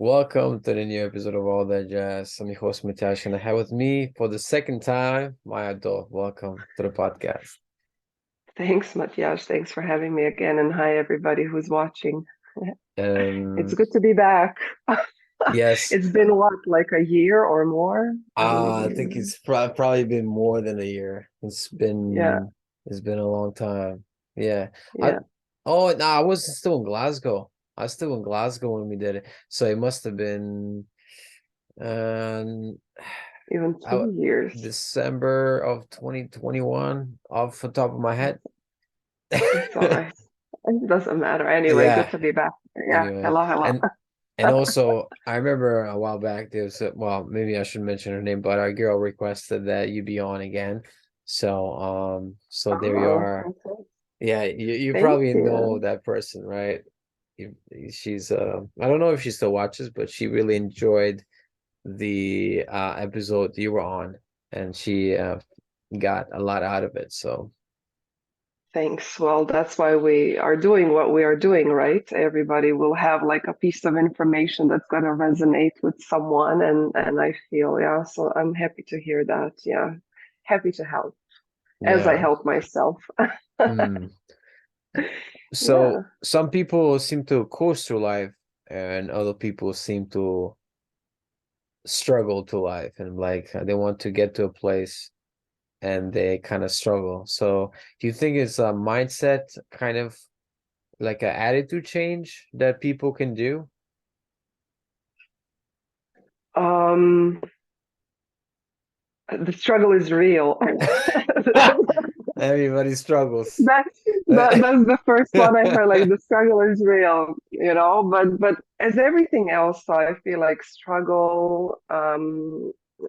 Welcome to the new episode of All That Jazz. I'm your host, Matias, and I have with me for the second time, my adult. Welcome to the podcast. Thanks, Matthias. Thanks for having me again. And hi, everybody who's watching. It's Um, good to be back. yes, It's been what, like a year or more? I don't I even think remember. it's probably been more than a year. Yeah, It's been a long time. Yeah. I yeah. Oh no, I was still in Glasgow. I was still in Glasgow when we did it. So it must have been um Even I, 2 years. December of 2021 off the top of my head. So it doesn't matter. Anyway, good Yeah. to be back. Yeah. Anyway, Hello, hello. and also I remember a while back well, maybe I should mention her name, but our girl requested that you be on again. So there you Oh, are. okay. Yeah, you Thank probably know you. that person, right? You- She's I don't know if she still watches, but she really enjoyed the episode you were on, and she got a lot out of it. So Thanks. Well, that's why we are doing what we are doing, right? Everybody will have like a piece of information that's going to resonate with someone, and I feel, yeah, so I'm happy to hear that. Yeah. Happy to help as I yeah. help myself. Hmm. So Yeah. some people seem to coast through life, and other people seem to struggle to life, and like they want to get to a place and they kind of struggle. So do you think it's a mindset, kind of like an attitude change that people can do? Um, the struggle is real. Everybody struggles. That, that's the first one I heard. Like the struggle is real, But as everything else, so I feel like struggle,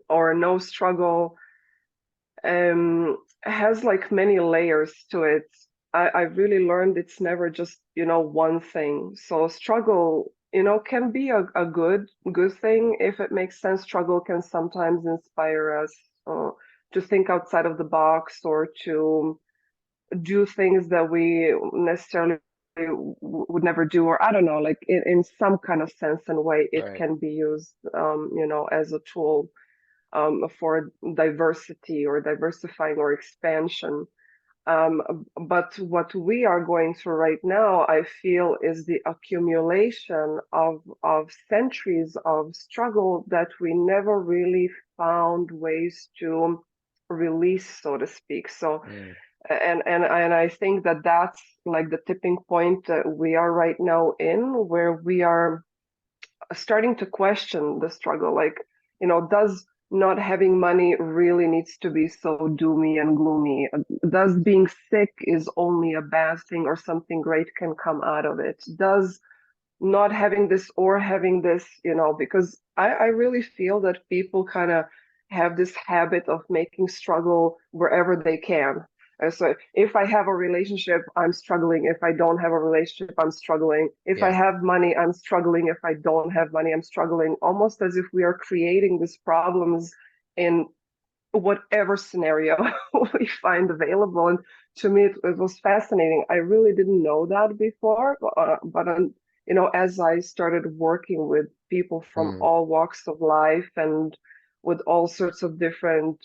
or no struggle, has like many layers to it. I really learned it's never just one thing. So struggle, can be a good thing if it makes sense. Struggle can sometimes inspire us to think outside of the box or to do things that we necessarily would never do, or I don't know, like in some kind of sense and way it Right. can be used as a tool for diversity or diversifying or expansion. But what we are going through right now, I feel, is the accumulation of centuries of struggle that we never really found ways to release, so to speak. So Mm, and I think that that's like the tipping point that we are right now in, where we are starting to question the struggle. Like, does not having money really needs to be so doomy and gloomy? Does being sick is only a bad thing, or something great can come out of it? Does not having this or having this, because I really feel that people kind of have this habit of making struggle wherever they can. So if I have a relationship, I'm struggling. If I don't have a relationship, I'm struggling. If I yeah. have money, I'm struggling. If I don't have money, I'm struggling. Almost as if we are creating these problems in whatever scenario we find available. And to me, it was fascinating. I really didn't know that before, but as I started working with people from Mm, all walks of life and with all sorts of different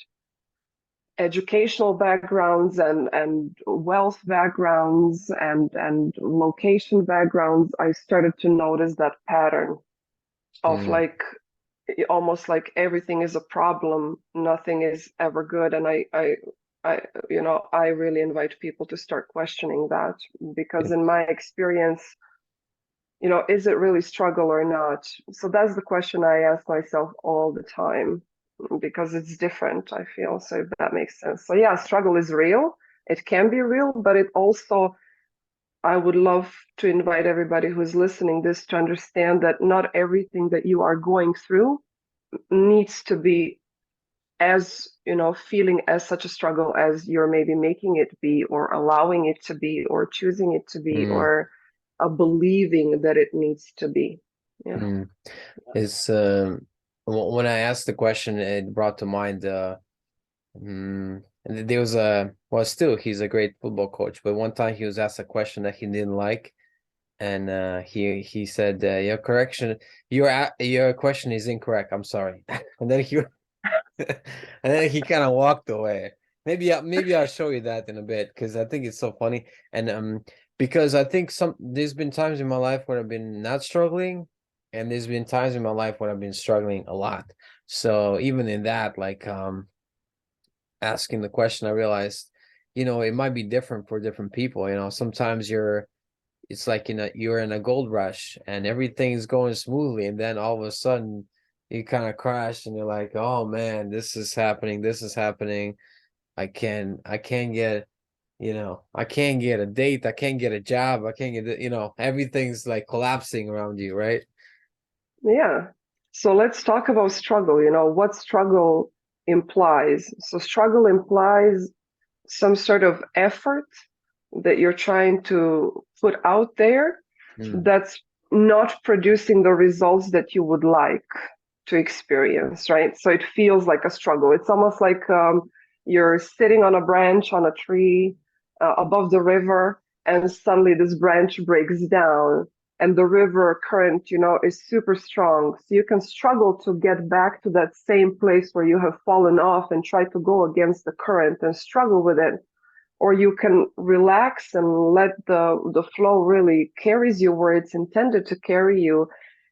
educational backgrounds and wealth backgrounds and location backgrounds, I started to notice that pattern of mm, like almost like everything is a problem, nothing is ever good. And I really invite people to start questioning that, because it, in my experience, is it really struggle or not? So that's the question I ask myself all the time, because it's different, I feel. So if that makes sense. So yeah, struggle is real. It can be real, but it also, I would love to invite everybody who's listening this to understand that not everything that you are going through needs to be as feeling as such a struggle as you're maybe making it be, or allowing it to be, or choosing it to be, mm, or believing that it needs to be. Yeah. mm. It's when I asked the question, it brought to mind and there was a well, still he's a great football coach, but one time he was asked a question that he didn't like, and he said, your question is incorrect. I'm sorry." And then he and then he kind of walked away. Maybe I'll show you that in a bit because I think it's so funny. And because I think there's been times in my life where I've been not struggling, and there's been times in my life where I've been struggling a lot. So even in that, like asking the question, I realized, it might be different for different people. Sometimes it's like you're in a gold rush and everything's going smoothly, and then all of a sudden you kind of crash and you're like, oh man, this is happening. I can't get, I can't get a date, I can't get a job, I can't get, everything's like collapsing around you, right? Yeah. So let's talk about struggle. What struggle implies. So struggle implies some sort of effort that you're trying to put out there Mm, that's not producing the results that you would like to experience, right? So it feels like a struggle. It's almost like you're sitting on a branch on a tree above the river, and suddenly this branch breaks down, and the river current, is super strong. So you can struggle to get back to that same place where you have fallen off and try to go against the current and struggle with it, or you can relax and let the flow really carries you where it's intended to carry you,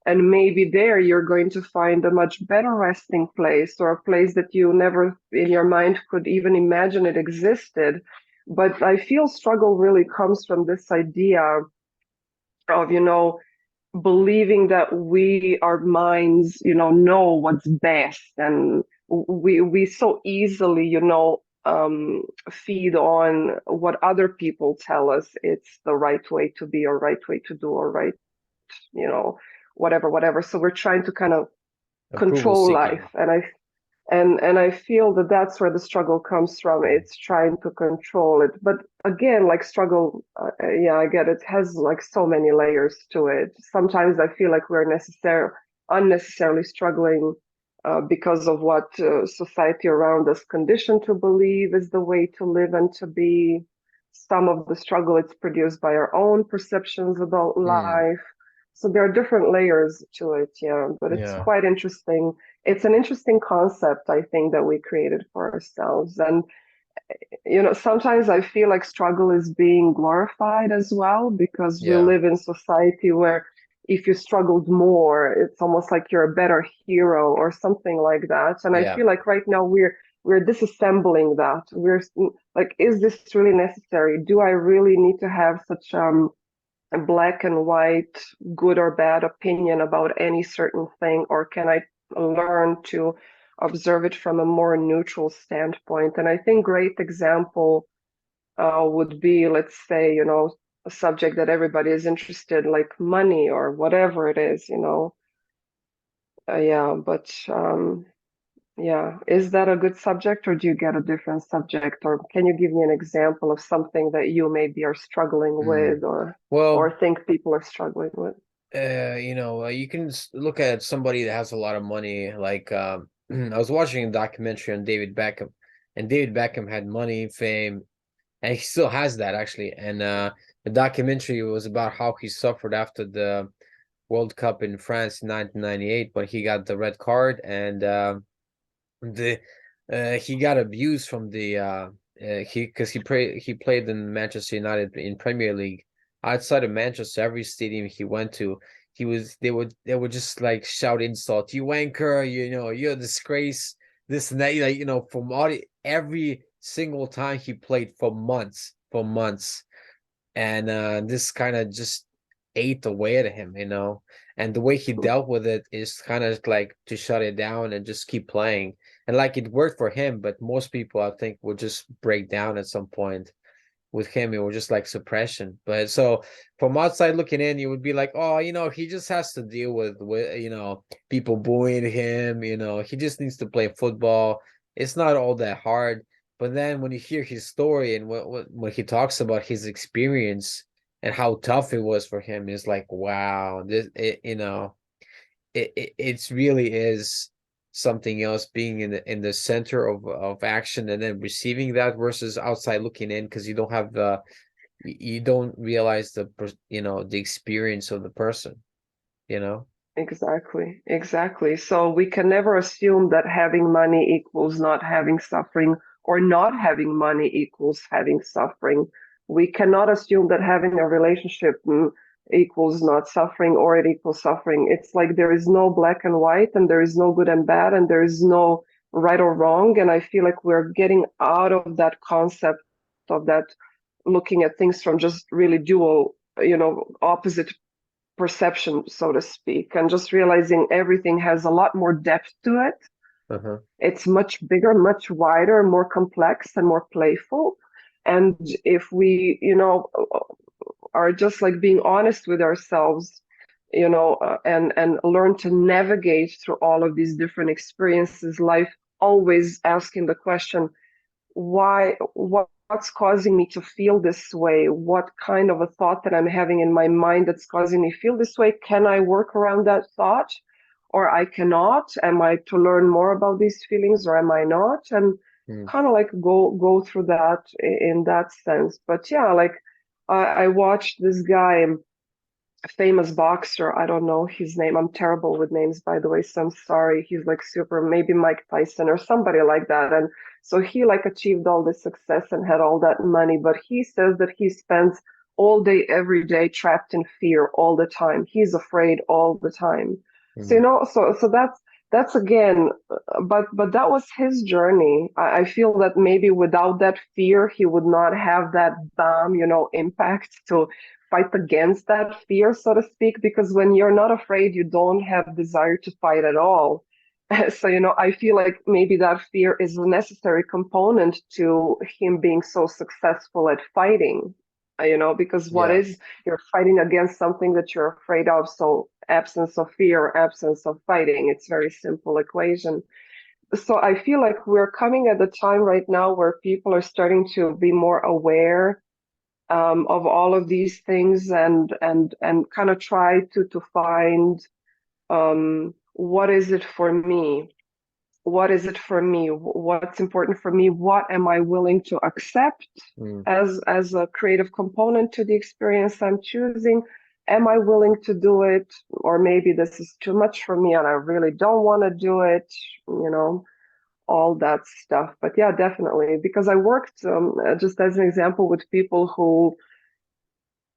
and maybe there you're going to find a much better resting place, or a place that you never in your mind could even imagine it existed. But I feel struggle really comes from this idea of, believing that we, our minds, know what's best, and we so easily, feed on what other people tell us it's the right way to be, or right way to do, or right, you know, whatever. So we're trying to kind of approval control life, seeking. and I feel that that's where the struggle comes from. Mm, It's trying to control it. But again, like struggle, yeah, I get it, has like so many layers to it. Sometimes I feel like we're unnecessarily struggling because of what society around us conditioned to believe is the way to live and to be. Some of the struggle it's produced by our own perceptions about mm, life. So there are different layers to it, yeah, but it's yeah, quite interesting. It's an interesting concept, I think, that we created for ourselves. And, sometimes I feel like struggle is being glorified as well, because we yeah, live in society where if you struggled more, it's almost like you're a better hero or something like that. And I yeah, feel like right now we're disassembling that. We're like, is this really necessary? Do I really need to have such a black and white, good or bad opinion about any certain thing, or can I learn to observe it from a more neutral standpoint? And I think great example would be, let's say, a subject that everybody is interested, like money or whatever it is, yeah, but yeah, is that a good subject, or do you get a different subject? Or can you give me an example of something that you maybe are struggling mm. with, or Well, think people are struggling with? you can look at somebody that has a lot of money. Like, I was watching a documentary on David Beckham, and David Beckham had money, fame, and he still has that actually. And the documentary was about how he suffered after the World Cup in France in 1998 when he got the red card, and the he got abused from the he played in Manchester United in Premier League. Outside of Manchester, every stadium he went to, they would just like shout insult, you wanker, you're a disgrace, this and that, like, from every single time he played for months. And this kind of just ate away at him. And the way he dealt with it is kind of like to shut it down and just keep playing. And like it worked for him, but most people I think would just break down at some point. With him, it was just like suppression. But so from outside looking in, you would be like, oh, he just has to deal with people bullying him. He just needs to play football. It's not all that hard. But then when you hear his story and when he talks about his experience and how tough it was for him, it's like, wow, it's really is something else being in the center of action and then receiving that versus outside looking in, because you don't have you don't realize the experience of the person, you know? Exactly, exactly. So we can never assume that having money equals not having suffering, or not having money equals having suffering. We cannot assume that having a relationship equals not suffering, or it equals suffering. It's like there is no black and white, and there is no good and bad, and there is no right or wrong. And I feel like we're getting out of that concept of that, looking at things from just really dual, opposite perception, so to speak, and just realizing everything has a lot more depth to it. Uh-huh. It's much bigger, much wider, more complex, and more playful. And if we, are just like being honest with ourselves, and learn to navigate through all of these different experiences, life, always asking the question, why, what's causing me to feel this way? What kind of a thought that I'm having in my mind that's causing me feel this way? Can I work around that thought, or I cannot? Am I to learn more about these feelings, or am I not? And Mm. kind of like go through that in that sense. But yeah, like I watched this guy, a famous boxer. I don't know his name. I'm terrible with names, by the way, so I'm sorry. He's like super, maybe Mike Tyson or somebody like that. And so he like achieved all this success and had all that money, but he says that he spends all day, every day trapped in fear all the time. He's afraid all the time. So, Mm. so that's again, but that was his journey. I feel that maybe without that fear, he would not have that bomb, impact to fight against that fear, so to speak, because when you're not afraid, you don't have desire to fight at all. So, I feel like maybe that fear is a necessary component to him being so successful at fighting, because what Yeah. is you're fighting against something that you're afraid of. So absence of fear, absence of fighting, it's very simple equation. So I feel like we're coming at the time right now where people are starting to be more aware of all of these things, and kind of try to find, what is it for me? What is it for me? What's important for me? What am I willing to accept Mm. as a creative component to the experience I'm choosing? Am I willing to do it? Or maybe this is too much for me and I really don't want to do it, all that stuff. But yeah, definitely, because I worked, just as an example, with people who,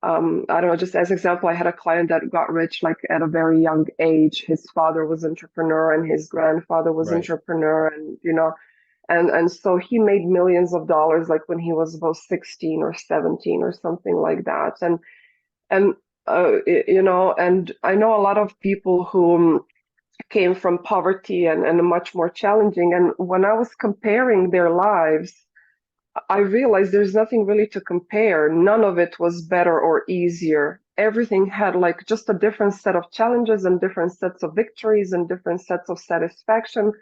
I don't know, just as an example, I had a client that got rich like at a very young age. His father was entrepreneur and his grandfather was Right. entrepreneur, and and so he made millions of dollars like when he was about 16 or 17 or something like that. And and I know a lot of people who came from poverty and much more challenging. And when I was comparing their lives, I realized there's nothing really to compare. None of it was better or easier. Everything had like just a different set of challenges and different sets of victories and different sets of satisfaction.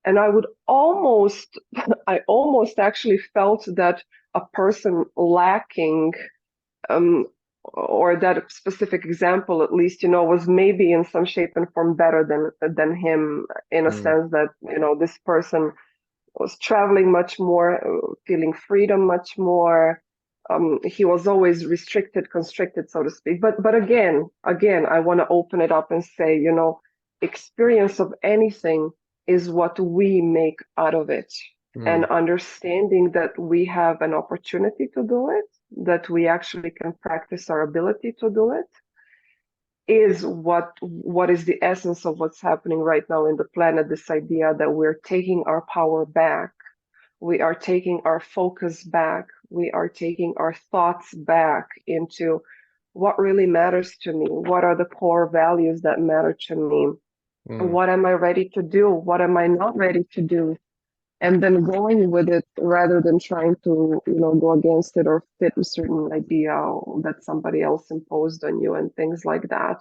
And I would almost, I almost actually felt that a person lacking, um, or that specific example, at least, was maybe in some shape and form better than him, in a Mm. sense that, this person was traveling much more, feeling freedom much more. He was always restricted, constricted, so to speak. But again, I want to open it up and say, experience of anything is what we make out of it. And Mm. understanding that we have an opportunity to do it, that we actually can practice our ability to do it, is what is the essence of what's happening right now in the planet. This idea that we're taking our power back, we are taking our focus back, we are taking our thoughts back into what really matters to me, what are the core values that matter to me, Mm. what am I ready to do, what am I not ready to do, and then going with it rather than trying to, go against it or fit a certain idea that somebody else imposed on you and things like that.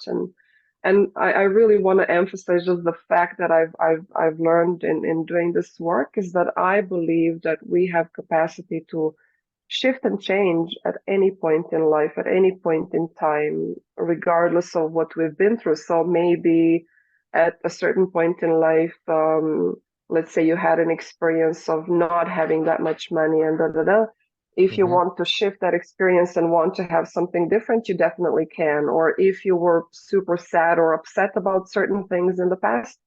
And I really want to emphasize just the fact that I've learned in doing this work is that I believe that we have capacity to shift and change at any point in life, at any point in time, regardless of what we've been through. So maybe at a certain point in life, let's say you had an experience of not having that much money and da da da. If you Hmm. want to shift that experience and want to have something different, you definitely can. Or if you were super sad or upset about certain things in the past,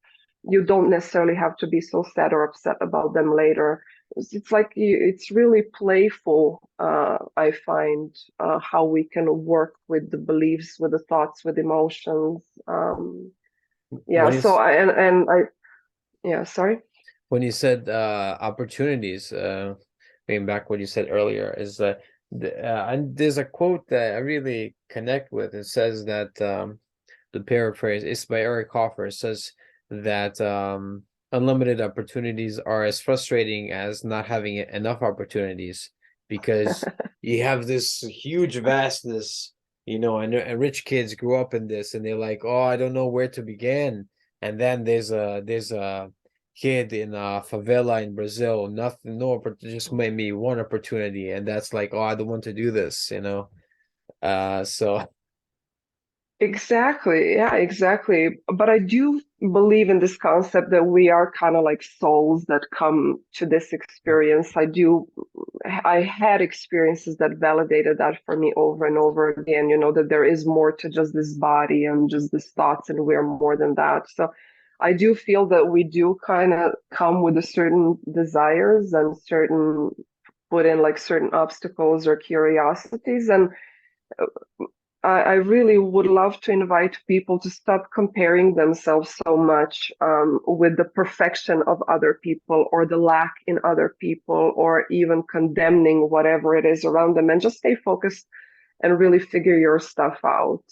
you don't necessarily have to be so sad or upset about them later. It's like it's really playful. I find how we can work with the beliefs, with the thoughts, with emotions. Yeah. When you So and I yeah. Sorry. when you said opportunities, being back what you said earlier is that and there's a quote that I really connect with. It says that the paraphrase, it's by Eric Hoffer. It says that unlimited opportunities are as frustrating as not having enough opportunities, because you have this huge vastness, and rich kids grew up in this and they're like, oh, I don't know where to begin. And then there's a kid in a favela in Brazil, nothing, no, just maybe one opportunity, and that's like, oh, I don't want to do this. So Exactly. Yeah, exactly. But I do believe in this concept that we are kind of like souls that come to this experience. I had experiences that validated that for me over and over again, that there is more to just this body and just these thoughts, and we're more than that. So I do feel that we do kind of come with a certain desires and certain put in like certain obstacles or curiosities. And I really would love to invite people to stop comparing themselves so much with the perfection of other people or the lack in other people or even condemning whatever it is around them, and just stay focused and really figure your stuff out.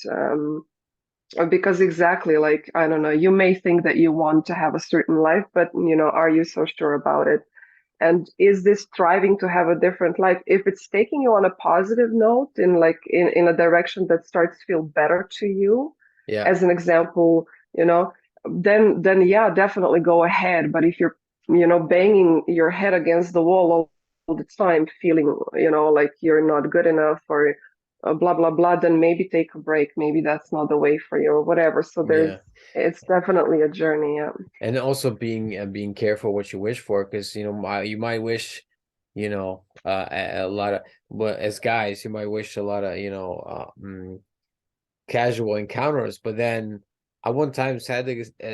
Because exactly, like, I don't know, you may think that you want to have a certain life, but, are you so sure about it? And is this striving to have a different life, if it's taking you on a positive note in like in a direction that starts to feel better to you, yeah, as an example, then yeah, definitely go ahead. But if you're banging your head against the wall all the time, feeling like you're not good enough, or blah blah blah, then maybe take a break. Maybe that's not the way for you or whatever. So yeah. it's definitely a journey. Yeah. And also being careful what you wish for, because you might wish, a lot of, but as guys, you might wish a lot of, casual encounters, but then I one time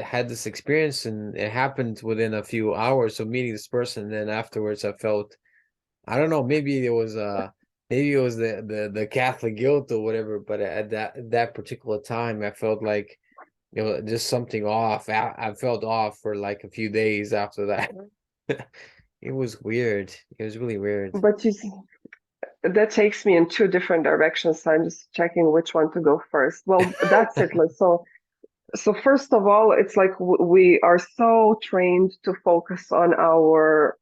had this experience, and it happened within a few hours of meeting this person. And then afterwards, I felt, I don't know, maybe it was the Catholic guilt or whatever, but at that particular time, I felt like just something off. I felt off for like a few days after that. It was weird. It was really weird. But that takes me in two different directions. So I'm just checking which one to go first. Well, that's it. So first of all, it's like we are so trained to focus on our,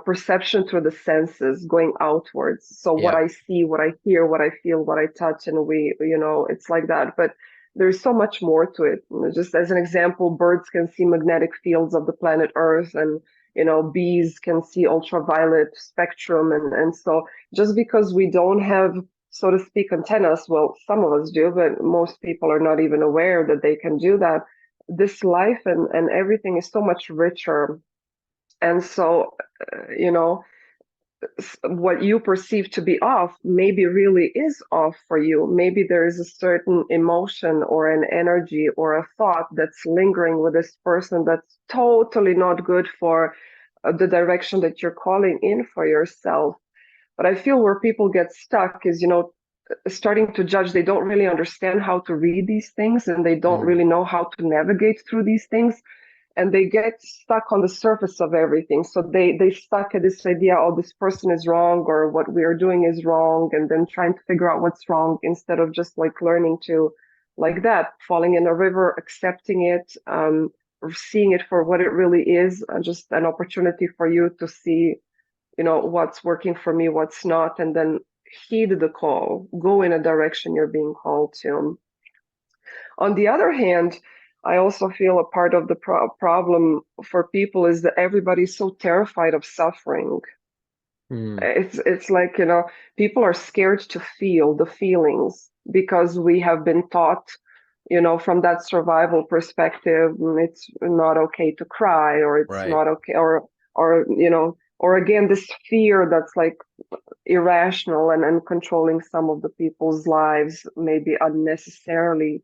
perception through the senses, going outwards. So what Yeah. I see, what I hear, what I feel, what I touch, and it's like that. But there's so much more to it. Just as an example, birds can see magnetic fields of the planet Earth, and bees can see ultraviolet spectrum, and so just because we don't have, so to speak, antennas. Well, some of us do, but most people are not even aware that they can do that. This life and everything is so much richer. And so, what you perceive to be off maybe really is off for you. Maybe there is a certain emotion or an energy or a thought that's lingering with this person that's totally not good for the direction that you're calling in for yourself. But I feel where people get stuck is, starting to judge. They don't really understand how to read these things, and they don't Mm, really know how to navigate through these things, and they get stuck on the surface of everything. So they stuck at this idea, oh, this person is wrong, or what we are doing is wrong, and then trying to figure out what's wrong instead of just like learning to, like that, falling in a river, accepting it, or seeing it for what it really is, just an opportunity for you to see, what's working for me, what's not, and then heed the call, go in a direction you're being called to. On the other hand, I also feel a part of the problem for people is that everybody's so terrified of suffering. mm, It's like, people are scared to feel the feelings because we have been taught, from that survival perspective, it's not okay to cry, or it's right. not okay, or again, this fear that's like irrational and controlling some of the people's lives, maybe unnecessarily.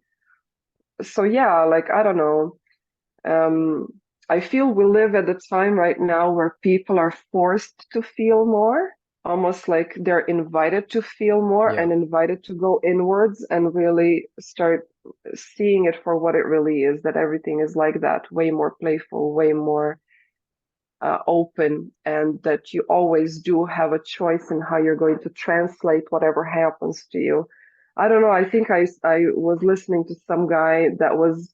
So yeah, like I don't know. Um, I feel we live at a time right now where people are forced to feel more, almost like they're invited to feel more Yeah. and invited to go inwards and really start seeing it for what it really is, that everything is like that, way more playful, way more open, and that you always do have a choice in how you're going to translate whatever happens to you. I don't know. I think I was listening to some guy that was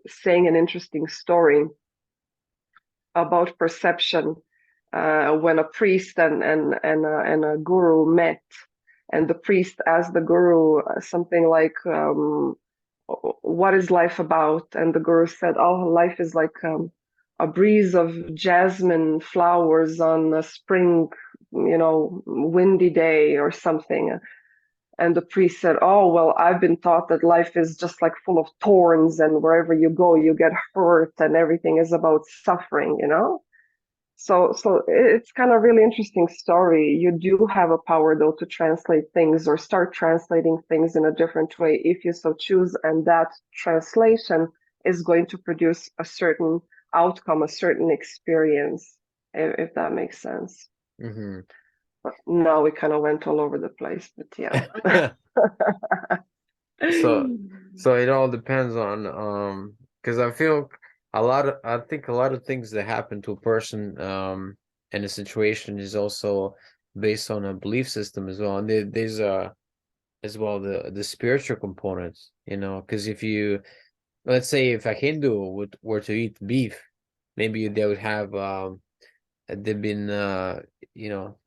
saying an interesting story about perception when a priest and a guru met, and the priest asked the guru something like, "What is life about?" And the guru said, "Oh, life is like a breeze of jasmine flowers on a spring, windy day or something." And the priest said, "Oh, well, I've been taught that life is just like full of thorns, and wherever you go, you get hurt, and everything is about suffering." So it's kind of really interesting story. You do have a power though to translate things or start translating things in a different way if you so choose, and that translation is going to produce a certain outcome, a certain experience, if that makes sense. Hmm. But now we kind of went all over the place, but yeah. So so it all depends on because I think a lot of things that happen to a person in a situation is also based on a belief system as well. And there's as well the spiritual components, because if you, let's say if a Hindu were to eat beef, maybe they would have they've been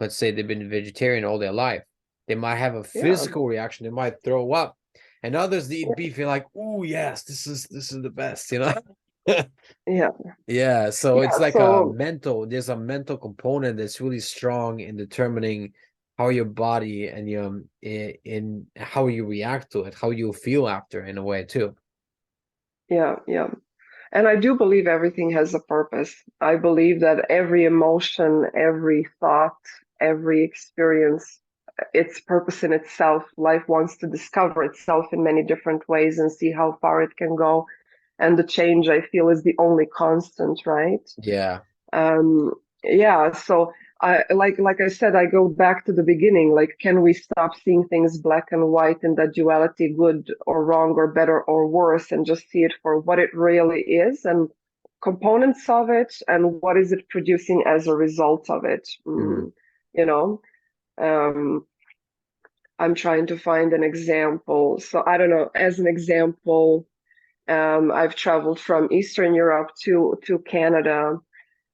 let's say they've been vegetarian all their life. They might have a Yeah, physical reaction, they might throw up. And others that eat beef, you're like, oh yes, this is the best. yeah, Yeah, so it's yeah. like So there's a mental component that's really strong in determining how your body and in how you react to it, how you feel after in a way too. yeah, yeah. And I do believe everything has a purpose. I believe that every emotion, every thought, every experience, its purpose in itself. Life wants to discover itself in many different ways and see how far it can go. And the change, I feel, is the only constant, right? Yeah. Um, yeah, so like I said, I go back to the beginning. Like, can we stop seeing things black and white in that duality, good or wrong or better or worse, and just see it for what it really is and components of it and what is it producing as a result of it? Hmm. You know, um, I'm trying to find an example. So I don't know, as an example, I've traveled from Eastern Europe to Canada,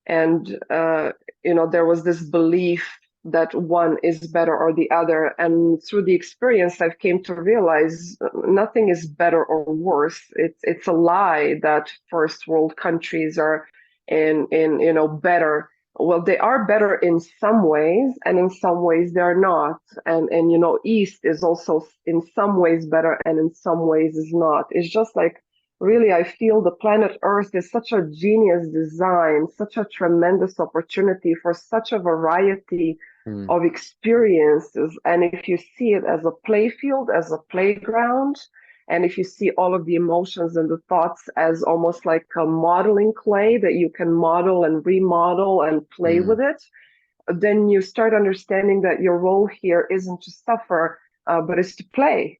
and there was this belief that one is better or the other, and through the experience I've came to realize nothing is better or worse. It's a lie that first world countries are in better. Well, they are better in some ways, and in some ways they're not. And East is also in some ways better and in some ways is not. It's just like, really, I feel the planet Earth is such a genius design, such a tremendous opportunity for such a variety Hmm. of experiences. And if you see it as a playfield, as a playground, and if you see all of the emotions and the thoughts as almost like a modeling clay that you can model and remodel and play Hmm. with it, then you start understanding that your role here isn't to suffer, but is to play,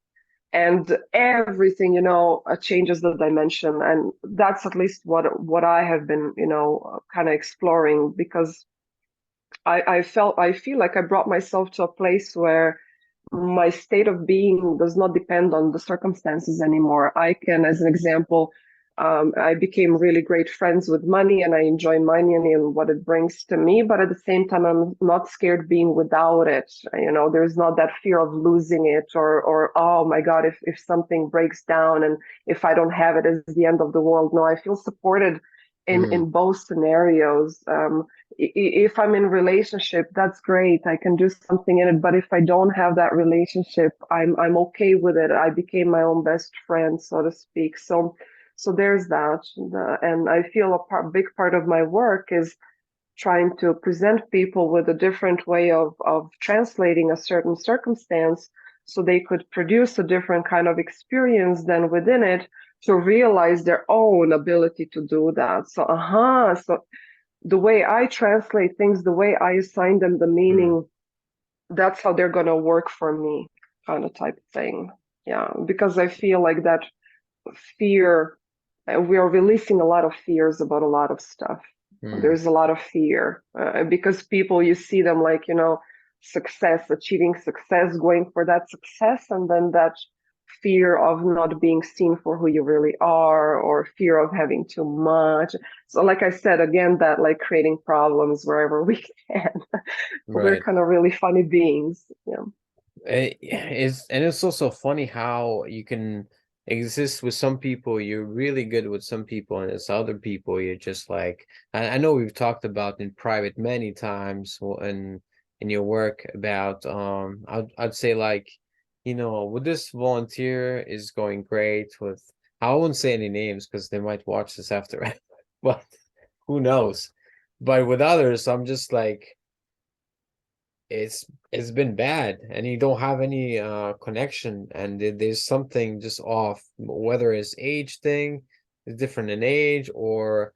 and everything changes the dimension. And that's at least what I have been kind of exploring, because I feel like I brought myself to a place where my state of being does not depend on the circumstances anymore. I can, as an example, I became really great friends with money, and I enjoy money and what it brings to me. But at the same time, I'm not scared being without it. There's not that fear of losing it, or oh my God, if something breaks down and if I don't have it, it's the end of the world. No, I feel supported Hmm. in both scenarios. If I'm in relationship, that's great. I can do something in it. But if I don't have that relationship, I'm okay with it. I became my own best friend, so to speak. So there's that. And I feel big part of my work is trying to present people with a different way of translating a certain circumstance so they could produce a different kind of experience then within it to realize their own ability to do that. So, so the way I translate things, the way I assign them the Mm. meaning, that's how they're going to work for me, kind of type of thing. Yeah, because I feel like that fear, we are releasing a lot of fears about a lot of stuff. Mm. There's a lot of fear because people, you see them like, success, achieving success, going for that success, and then that fear of not being seen for who you really are, or fear of having too much. So, like I said, again, that like creating problems wherever we can. We're Right. kind of really funny beings. Yeah. It's also funny how you can exist with some people, you're really good with some people, and it's other people you're just like, I know we've talked about in private many times in your work about I'd say like, with this volunteer is going great with, I won't say any names because they might watch this after, but who knows? But with others, I'm just like, it's it's been bad, and you don't have any connection, and there's something just off, whether it's age thing is different in age, or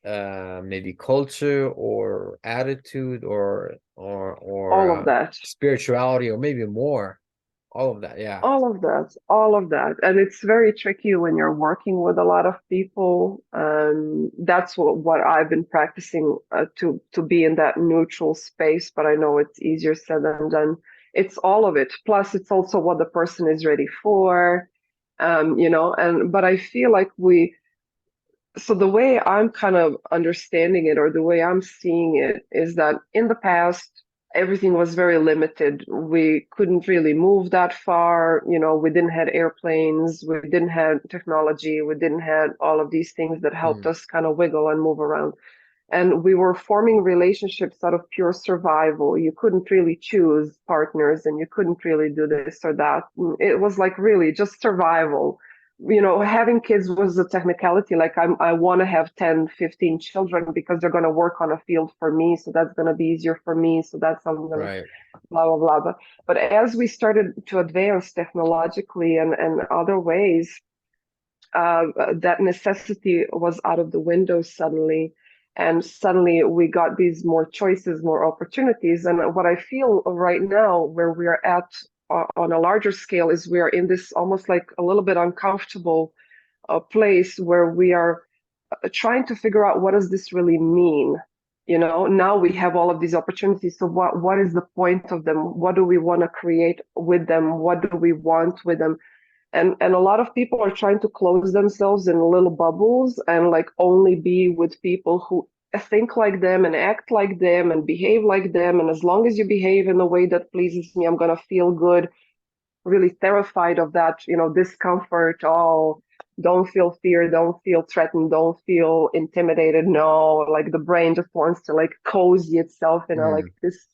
maybe culture or attitude, or All of that. spirituality, or maybe more, all of that. Yeah. All of that. And it's very tricky when you're working with a lot of people. That's what I've been practicing to be in that neutral space, but I know it's easier said than done. It's all of it. Plus, it's also what the person is ready for. But I feel like so the way I'm kind of understanding it, or the way I'm seeing it, is that in the past, everything was very limited. We couldn't really move that far. We didn't have airplanes, we didn't have technology, we didn't have all of these things that helped Mm. us kind of wiggle and move around. And we were forming relationships out of pure survival. You couldn't really choose partners, and you couldn't really do this or that. It was like really just survival. Having kids was a technicality. Like I want to have 10, 15 children because they're going to work on a field for me. So that's going to be easier for me. So that's how I'm going to Right. blah, blah, blah. But as we started to advance technologically and other ways, that necessity was out of the window suddenly. And suddenly we got these more choices, more opportunities. And what I feel right now, where we are at on a larger scale, is we are in this almost like a little bit uncomfortable place where we are trying to figure out what does this really mean. Now we have all of these opportunities. So what is the point of them? What do we want to create with them? What do we want with them? And a lot of people are trying to close themselves in little bubbles and like only be with people who think like them and act like them and behave like them. And as long as you behave in a way that pleases me, I'm gonna feel good. Really terrified of that, discomfort. Oh, don't feel fear, don't feel threatened, don't feel intimidated. No, like the brain just wants to like cozy itself in a like Mm. this,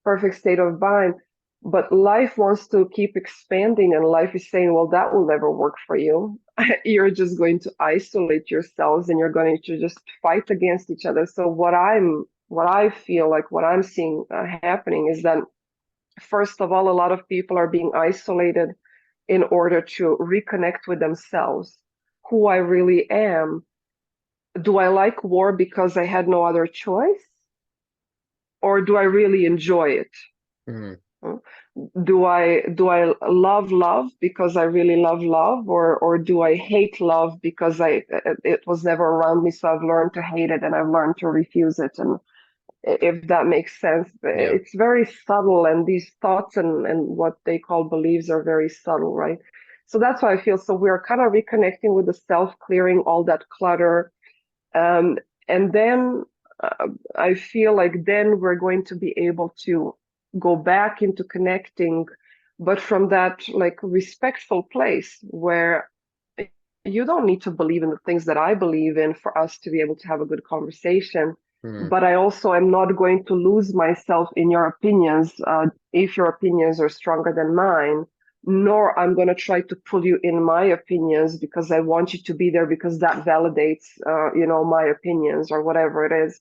perfect state of mind. But life wants to keep expanding, and life is saying, well, that will never work for you. You're just going to isolate yourselves, and you're going to just fight against each other. So what I feel like, what I'm seeing happening is that, first of all, a lot of people are being isolated in order to reconnect with themselves, who I really am. Do I like war because I had no other choice? Or do I really enjoy it? Mm. Do I love love because I really love love, or do I hate love because it was never around me, so I've learned to hate it and I've learned to refuse it. And if that makes sense, Yeah. it's very subtle, and these thoughts and what they call beliefs are very subtle, right? So that's why I feel, so we're kind of reconnecting with the self, clearing all that clutter. And then I feel like then we're going to be able to go back into connecting, but from that like respectful place where you don't need to believe in the things that I believe in for us to be able to have a good conversation. Mm. But I also am not going to lose myself in your opinions if your opinions are stronger than mine, nor I'm going to try to pull you in my opinions because I want you to be there because that validates, my opinions or whatever it is.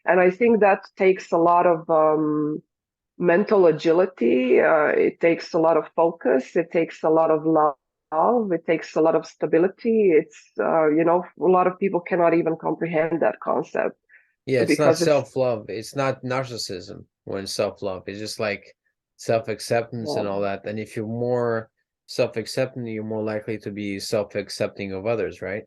And I think that takes a lot of mental agility. It takes a lot of focus. It takes a lot of love. It takes a lot of stability. A lot of people cannot even comprehend that concept Yeah, it's not because it's, self-love. It's not narcissism when self-love. It's just like self-acceptance and all yeah. that. And if you're more self-accepting, you're more likely to be self-accepting of others, right?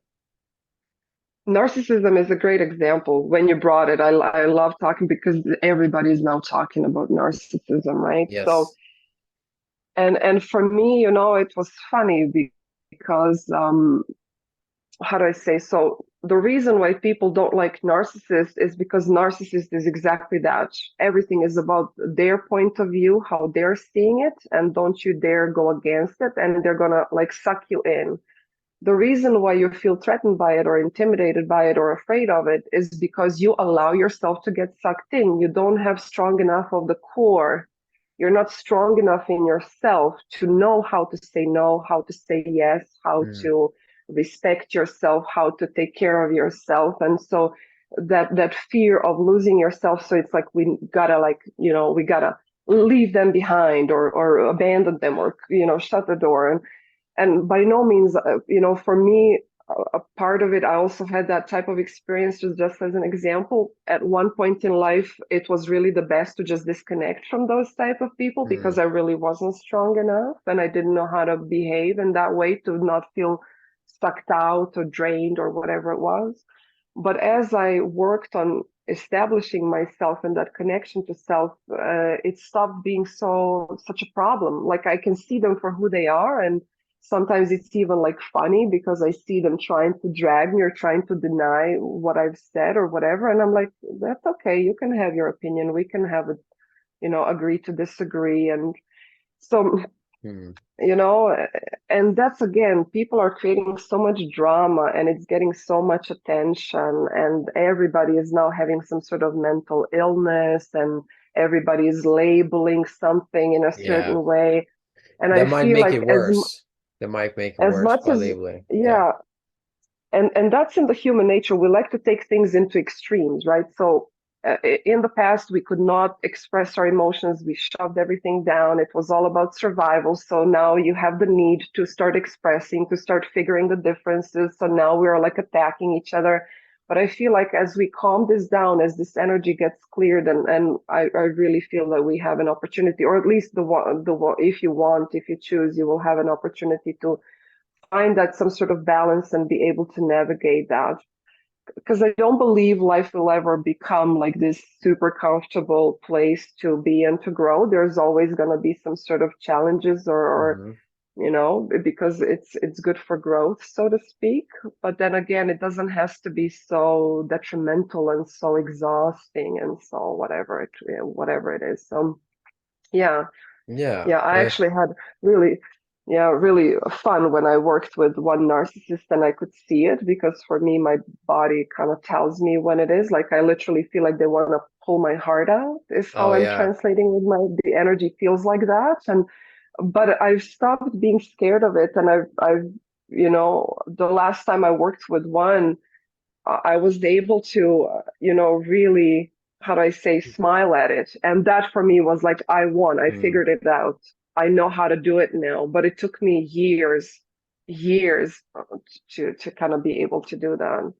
Narcissism is a great example. When you brought it, I love talking because everybody's now talking about narcissism, right? So, Yes. and for me, it was funny because how do I say? So the reason why people don't like narcissists is because narcissist is exactly that. Everything is about their point of view, how they're seeing it, and don't you dare go against it, and they're gonna like suck you in. The reason why you feel threatened by it or intimidated by it or afraid of it is because you allow yourself to get sucked in. You don't have strong enough of the core. You're not strong enough in yourself to know how to say no, how to say yes, how Mm, to respect yourself, how to take care of yourself. And so that fear of losing yourself, so it's like we gotta leave them behind or abandon them or shut the door. And by no means, for me, a part of it, I also had that type of experience. Just as an example, at one point in life, it was really the best to just disconnect from those type of people because mm, I really wasn't strong enough and I didn't know how to behave in that way to not feel sucked out or drained or whatever it was. But as I worked on establishing myself and that connection to self, it stopped being such a problem. Like I can see them for who they are, and sometimes it's even like funny because I see them trying to drag me or trying to deny what I've said or whatever. And I'm like, that's okay. You can have your opinion. We can have it, agree to disagree. And so, mm. you know, and that's again, people are creating so much drama and it's getting so much attention, and everybody is now having some sort of mental illness and everybody is labeling something in a Yeah. certain way. And I That might feel make it like worse. That might make it as worse much by as labeling. Yeah. yeah, and that's in the human nature. We like to take things into extremes, right? So in the past we could not express our emotions, we shoved everything down, it was all about survival. So now you have the need to start expressing, to start figuring the differences. So now we're like attacking each other. But I feel like as we calm this down, as this energy gets cleared, and I really feel that we have an opportunity, or at least if you want, if you choose, you will have an opportunity to find that some sort of balance and be able to navigate that. Because I don't believe life will ever become like this super comfortable place to be and to grow. There's always going to be some sort of challenges or Hmm. because it's good for growth, so to speak. But then again, it doesn't have to be so detrimental and so exhausting and so whatever it is. So yeah, Yeah. yeah, I Yeah. actually had really, yeah, really fun when I worked with one narcissist and I could see it because for me, my body kind of tells me when it is. Like I literally feel like they want to pull my heart out, is Oh how I'm yeah. translating with the energy feels like that. But I've stopped being scared of it. And the last time I worked with one, I was able to, really, how do I say, smile at it. And that for me was like, I won. I Mm. figured it out. I know how to do it now. But it took me years to kind of be able to do that.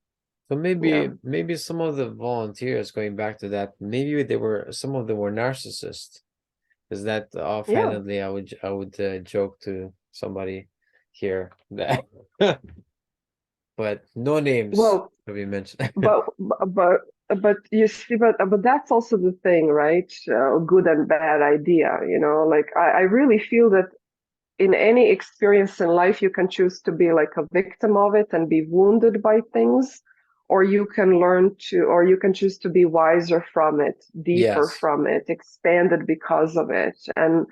So Yeah. maybe some of the volunteers, going back to that, maybe some of them were narcissists. Is that Yeah. offhandedly I would joke to somebody here that but no names Well, to be mentioned. but but but you see, but that's also the thing, right? Good and bad idea, like I really feel that in any experience in life, you can choose to be like a victim of it and be wounded by things, or you can choose to be wiser from it, deeper Yes. from it, expanded because of it. And,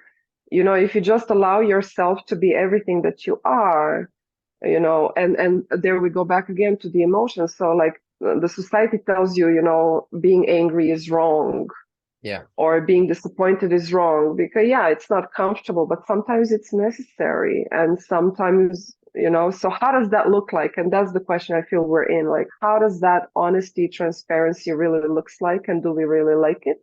if you just allow yourself to be everything that you are, and there we go back again to the emotions. So like the society tells you, being angry is wrong Yeah. or being disappointed is wrong because yeah, it's not comfortable, but sometimes it's necessary, and sometimes So how does that look like? And that's the question I feel we're in. Like, how does that honesty, transparency really looks like? And do we really like it?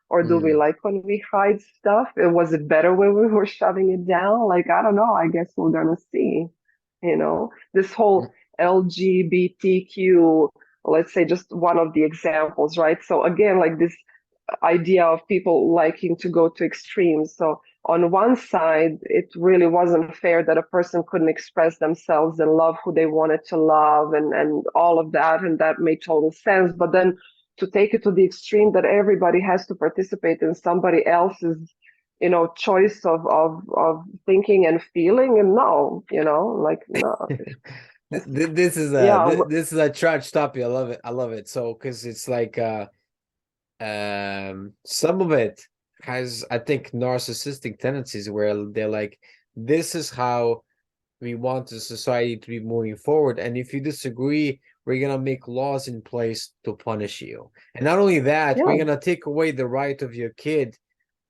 Or do we Mm. like when we hide stuff? Was it better when we were shoving it down? Like, I don't know. I guess we're gonna see. This whole LGBTQ, let's say just one of the examples, right? So again, like this idea of people liking to go to extremes. So on one side, it really wasn't fair that a person couldn't express themselves and love who they wanted to love and all of that, and that made total sense. But then to take it to the extreme that everybody has to participate in somebody else's choice of thinking and feeling, and no, like no. This is a Yeah, this is a trash topic. I love it. I love it. So because it's like some of it has, I think, narcissistic tendencies where they're like, this is how we want the society to be moving forward, and if you disagree, we're gonna make laws in place to punish you. And not only that, we're yeah, gonna take away the right of your kid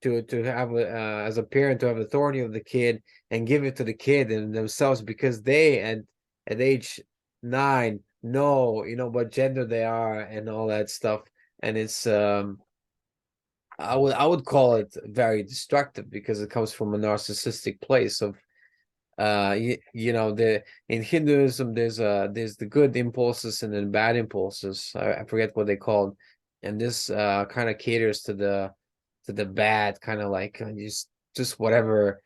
to have as a parent to have authority of the kid and give it to the kid and themselves, because they at age 9 know what gender they are and all that stuff. And it's I would call it very destructive because it comes from a narcissistic place of the in Hinduism there's the good impulses and then bad impulses. I forget what they called, and this kind of caters to the bad, kind of like just whatever,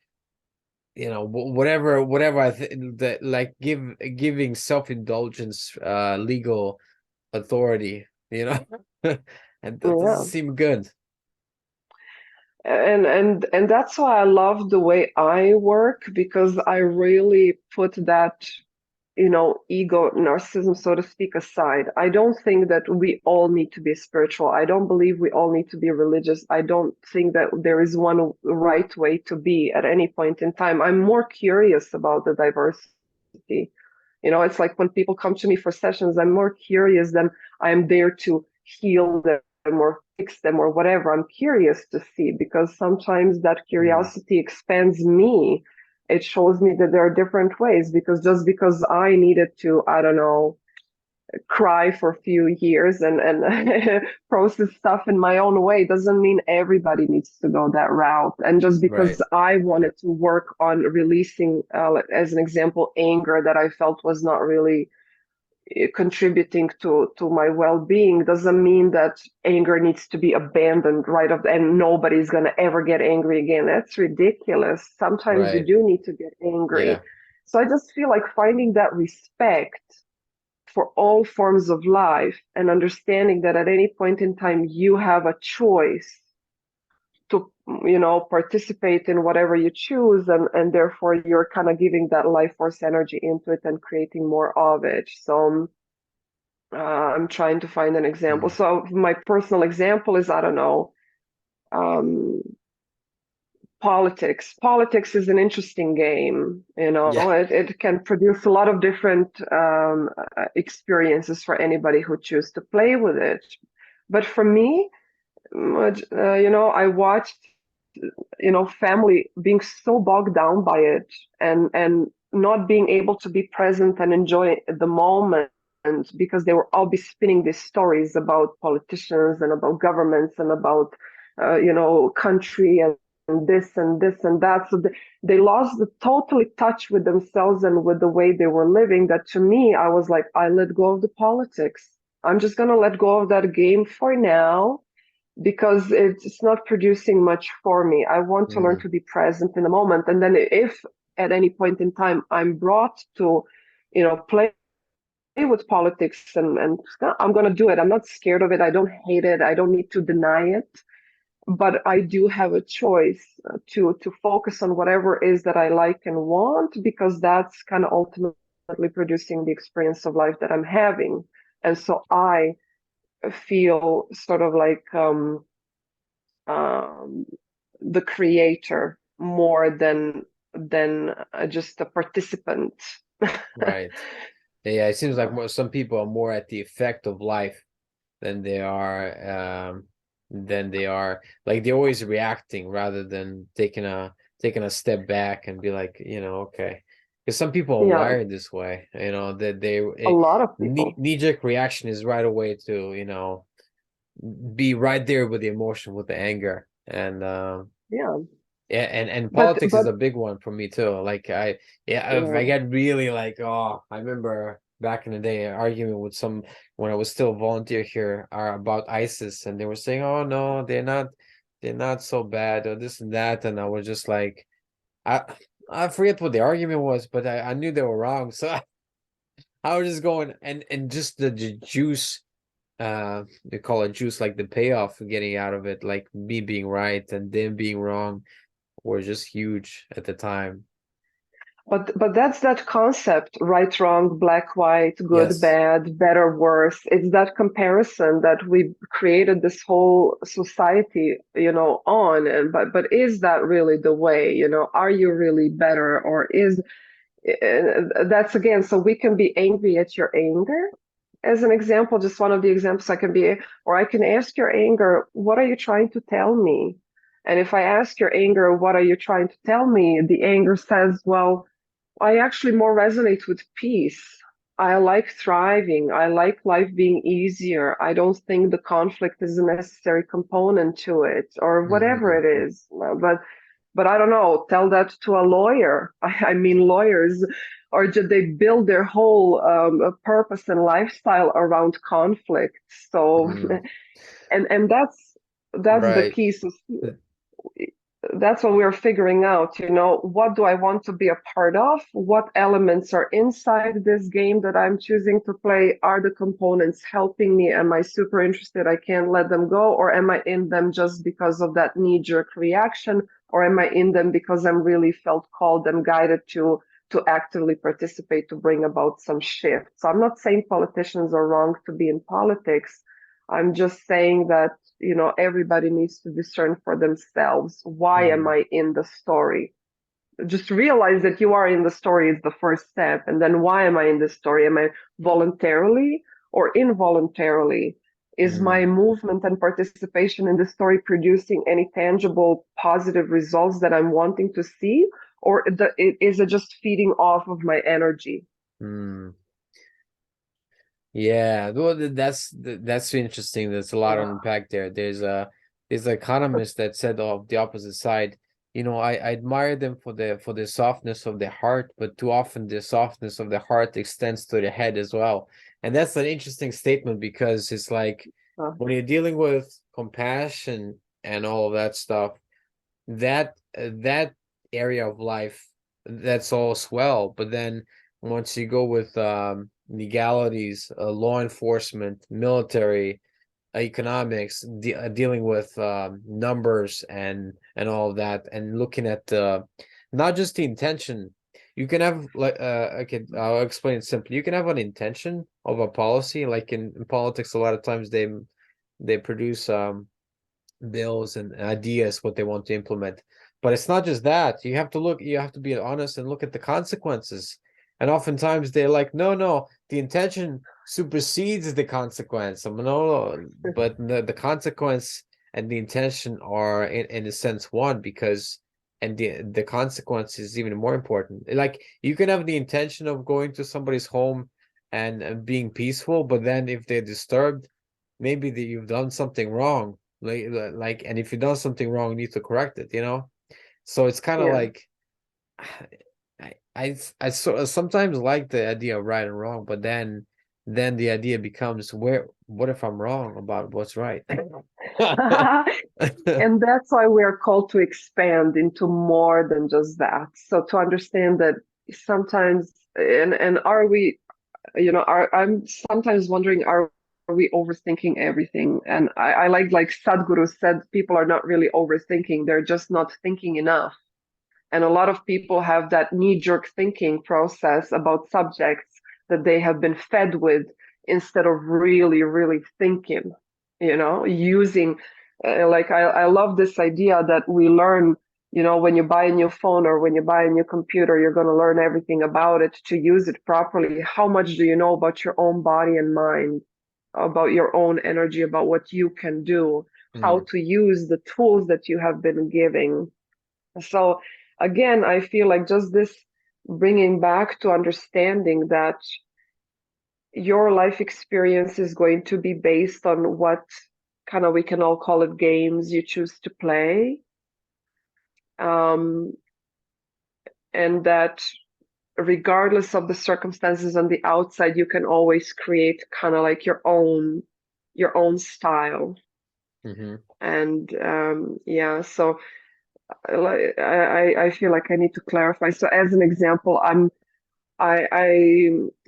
whatever I think that, like, giving self-indulgence legal authority, and that doesn't yeah. seem good. And that's why I love the way I work, because I really put that ego, narcissism, so to speak, aside. I don't think that we all need to be spiritual. I don't believe we all need to be religious. I don't think that there is one right way to be at any point in time. I'm more curious about the diversity. It's like when people come to me for sessions, I'm more curious than I'm there to heal them or fix them or whatever. I'm curious to see, because sometimes that Mm, curiosity expands me. It shows me that there are different ways, because just because I needed to, I don't know, cry for a few years and process stuff in my own way doesn't mean everybody needs to go that route. And just right, because I wanted to work on releasing, as an example, anger that I felt was not really contributing to my well-being, doesn't mean that anger needs to be abandoned right off, and nobody's going to ever get angry again. That's ridiculous. Sometimes you right, do need to get angry. yeah, So I just feel like finding that respect for all forms of life and understanding that at any point in time you have a choice to participate in whatever you choose, and therefore you're kind of giving that life force energy into it and creating more of it. So I'm trying to find an example. mm, So my personal example is, I don't know, um, politics. Politics is an interesting game. yeah, It can produce a lot of different experiences for anybody who chooses to play with it. But for me, I watched, family being so bogged down by it, and not being able to be present and enjoy the moment, because they were all be spinning these stories about politicians and about governments and about country and this and this and that. So they lost the totally touch with themselves and with the way they were living. That to me, I was like, I let go of the politics. I'm just gonna let go of that game for now, because it's not producing much for me. I want to learn mm, to be present in the moment. And then if at any point in time I'm brought to, play with politics, and I'm going to do it. I'm not scared of it. I don't hate it. I don't need to deny it. But I do have a choice to focus on whatever it is that I like and want, because that's kind of ultimately producing the experience of life that I'm having. And so I feel sort of like um, the creator more than just a participant. right. Yeah, it seems like some people are more at the effect of life than they are like they're always reacting rather than taking a step back and be like, okay. because some people are Yeah, wired this way, that a lot of people. knee-jerk reaction is right away to, be right there with the emotion, with the anger. And Yeah, yeah, and but politics is a big one for me too. Like if I yeah, get really like, oh, I remember back in the day arguing with some when I was still volunteer here about ISIS, and they were saying, oh no, they're not so bad or this and that, and I was just like, I I forget what the argument was, but I knew they were wrong, so I was just going and just the juice, they call it juice, like the payoff of getting out of it, like me being right and them being wrong, were just huge at the time. but that's that concept, right, wrong, black, white, good, Yes. bad, better, worse. It's that comparison that we created this whole society, on. And but is that really the way? Are you really better, or is that's again, so we can be angry at your anger as an example, just one of the examples I can be, or I can ask your anger, what are you trying to tell me? And if I ask your anger, what are you trying to tell me? The anger says, well, I actually more resonate with peace. I like thriving. I like life being easier. I don't think the conflict is a necessary component to it, or whatever it Hmm. is. But I don't know, tell that to a lawyer. I mean, lawyers, or did they build their whole purpose and lifestyle around conflict? So, Mm, and that's the right. key. So that's what we're figuring out, what do I want to be a part of? What elements are inside this game that I'm choosing to play? Are the components helping me? Am I super interested? I can't let them go. Or am I in them just because of that knee-jerk reaction? Or am I in them because I'm really felt called and guided to actively participate to bring about some shift? So I'm not saying politicians are wrong to be in politics. I'm just saying that everybody needs to discern for themselves, why am Mm, I in the story? Just realize that you are in the story is the first step, and then why am I in this story? Am I voluntarily or involuntarily? Is my mm, movement and participation in the story producing any tangible positive results that I'm wanting to see, or is it just feeding off of my energy? mm. Yeah, well, that's interesting. There's a lot to Yeah. unpack there. There's an economist that said of the opposite side. I admire them for the softness of their heart, but too often the softness of the heart extends to the head as well. And that's an interesting statement because it's like Uh, when you're dealing with compassion and all of that stuff, that area of life, that's all swell. But then once you go with legalities, law enforcement, military, economics, dealing with numbers and all of that, and looking at not just the intention. You can have like I'll explain it simply. You can have an intention of a policy, like in politics. A lot of times they produce bills and ideas what they want to implement. But it's not just that. You have to be honest and look at the consequences. And oftentimes they're like, no, no, the intention supersedes the consequence. No, but the consequence and the intention are in a sense one, because and the consequence is even more important. Like you can have the intention of going to somebody's home and being peaceful, but then if they're disturbed, maybe that you've done something wrong, like, and if you've done something wrong, you need to correct it. So it's kind of yeah. like sometimes like the idea of right and wrong, but then the idea becomes, what if I'm wrong about what's right? And that's why we are called to expand into more than just that. So to understand that sometimes, and are we, I'm sometimes wondering, are we overthinking everything? And I like Sadhguru said, people are not really overthinking, they're just not thinking enough. And a lot of people have that knee-jerk thinking process about subjects that they have been fed with instead of really, really thinking, using, like, I love this idea that we learn, when you buy a new phone or when you buy a new computer, you're going to learn everything about it to use it properly. How much do you know about your own body and mind, about your own energy, about what you can do, how Hmm. to use the tools that you have been giving? So again, I feel like just this. bringing back to understanding that your life experience is going to be based on what kind of, we can all call it, games you choose to play. Um, and that regardless of the circumstances on the outside, you can always create kind of like your own style. Mm-hmm. And yeah, so I feel like I need to clarify. So as an example, I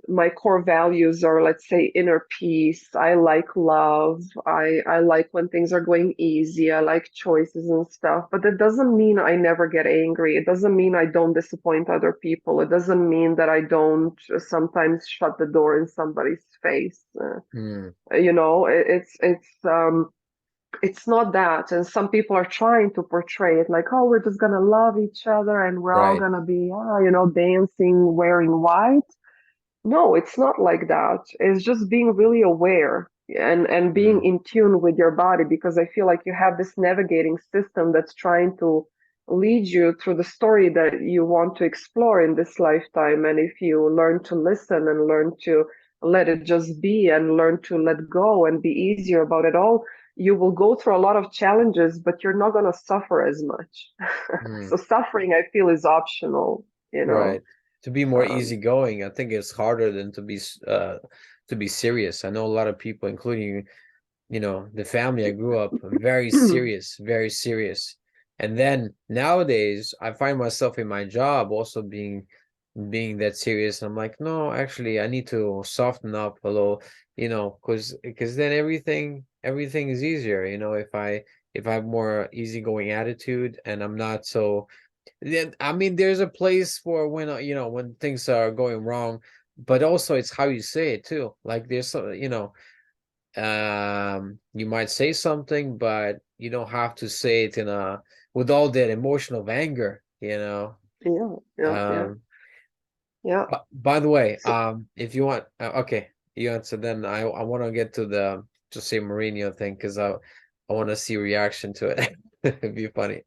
my core values are, let's say, inner peace. I like love. I like when things are going easy. I like choices and stuff. But that doesn't mean I never get angry. It doesn't mean I don't disappoint other people. It doesn't mean that I don't sometimes shut the door in somebody's face. Mm. You know, it's not that. And some people are trying to portray it like, oh, we're just gonna love each other and we're all Right. gonna be, you know, dancing, wearing white. No, it's not like that. It's just being really aware and being Mm. in tune with your body, because I feel like you have this navigating system that's trying to lead you through the story that you want to explore in this lifetime. And if you learn to listen and learn to let it just be and learn to let go and be easier about it all, you will go through a lot of challenges, but you're not going to suffer as much. Mm. So suffering, I feel, is optional, you know. Right. To be more Um, easygoing, I think it's harder than to be serious. I know a lot of people, including, you know, the family I grew up, very serious, very serious. And then nowadays I find myself in my job also being that serious. I'm like, no, actually I need to soften up a little, you know, because then everything is easier, you know, if I have more easygoing attitude and I'm not so. Yeah, I mean, there's a place for when you know, when things are going wrong, but also it's how you say it too. Like there's so, you know, you might say something, but you don't have to say it in a with all that emotion of anger, you know. yeah, yeah, yeah, Um, yeah. by the way, So, if you want, okay, you answer. Then I want to get to the Jose Mourinho thing because I want to see reaction to it. It'd be funny.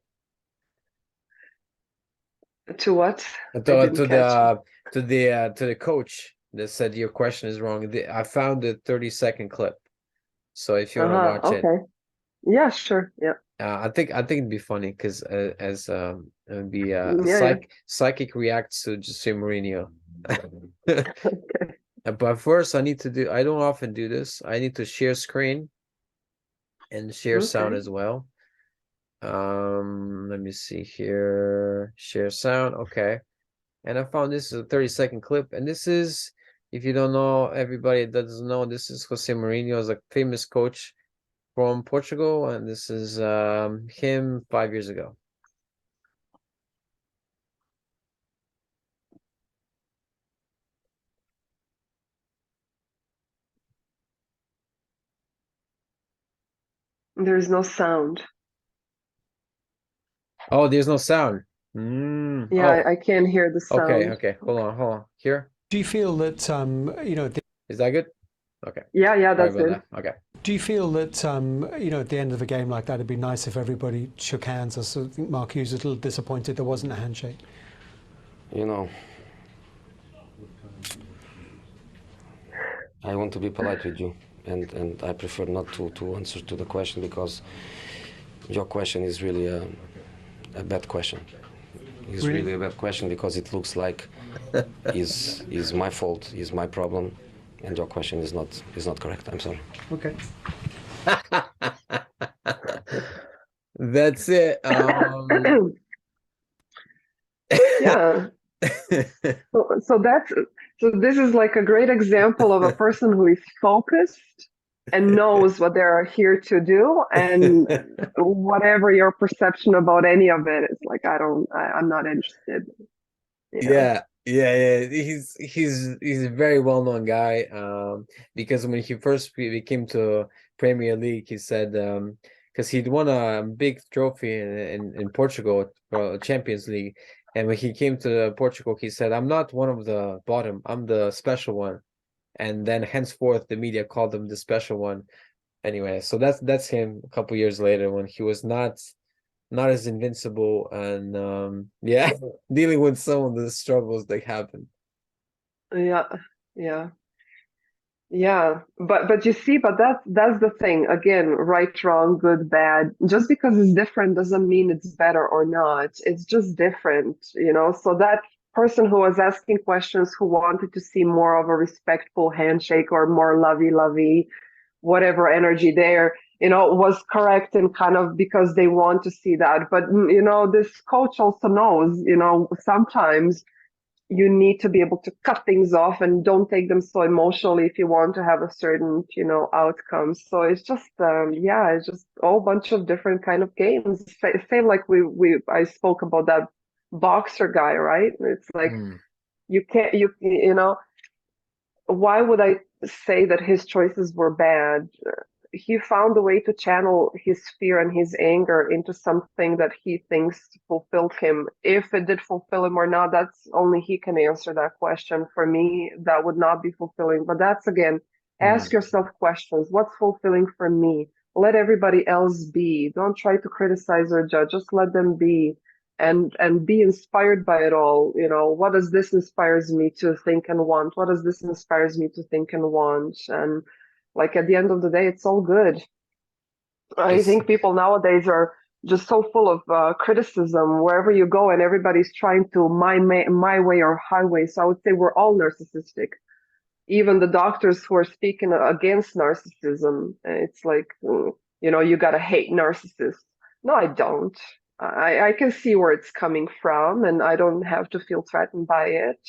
to what? To I to didn't catch it. to the coach that said your question is wrong. I found the 30-second clip. So if you want to Uh-huh. watch it, Okay. Yeah, sure. Yeah. I think it'd be funny because as it would be Yeah, yeah. psychic reacts to Jose Mourinho. Okay. But first, I don't often do this. I need to share screen and share sound Okay. as well. Let me see here. Share sound. Okay. And I found this is a 30-second clip. And this is, if you don't know, everybody that doesn't know, this is Jose Mourinho, is a famous coach from Portugal, and this is him 5 years ago. There's no sound. Oh, there's no sound. Yeah, Oh, I can't hear the okay, sound. okay. Hold on. Here, Do you feel that is that good? Okay. Yeah, yeah, Sorry that's about good. that. Okay. do you feel that at the end of a game like that, it'd be nice if everybody shook hands? I sort of think Mark Hughes was a little disappointed there wasn't a handshake. You know, I want to be polite with you, and I prefer not to answer to the question because your question is really a bad question. It's really a bad question because it looks like is my fault, is my problem, and your question is not correct. I'm sorry. Okay. That's it. Yeah. So that's so this is like a great example of a person who is focused and knows what they're here to do, and whatever your perception about any of it is like, I'm not interested. Yeah. Yeah. He's a very well-known guy. Because when he first came to Premier League, he said because he'd won a big trophy in Portugal for Champions League, and when he came to Portugal, he said, "I'm not one of the bottom. I'm the special one." And then henceforth, the media called him the special one. Anyway, so that's him. A couple years later, when he was not not as invincible, and yeah, dealing with some of the struggles that happen. Yeah, yeah. Yeah, but you see, but that's the thing. Again, right, wrong, good, bad. Just because it's different doesn't mean it's better or not. It's just different, you know. So that person who was asking questions, who wanted to see more of a respectful handshake or more lovey-lovey, whatever energy there, you know, was correct and kind of because they want to see that. But you know, this coach also knows, you know, sometimes you need to be able to cut things off and don't take them so emotionally if you want to have a certain, you know, outcome. So it's just yeah, it's just a whole bunch of different kind of games. Same like I spoke about that boxer guy, right? It's like Mm, you can't, you know, why would I say that his choices were bad? He found a way to channel his fear and his anger into something that he thinks fulfilled him. If it did fulfill him or not, that's only he can answer that question. For me, that would not be fulfilling. But that's again, ask mm, yourself questions. What's fulfilling for me? Let everybody else be. Don't try to criticize or judge. Just let them be and be inspired by it all. You know, what does this inspires me to think and want? What does this inspires me to think and want? And like at the end of the day, it's all good. I it's think people nowadays are just so full of criticism wherever you go, and everybody's trying to my way or highway. So I would say we're all narcissistic. Even the doctors who are speaking against narcissism, it's like, you know, you gotta hate narcissists. No, I don't. I can see where it's coming from, and I don't have to feel threatened by it.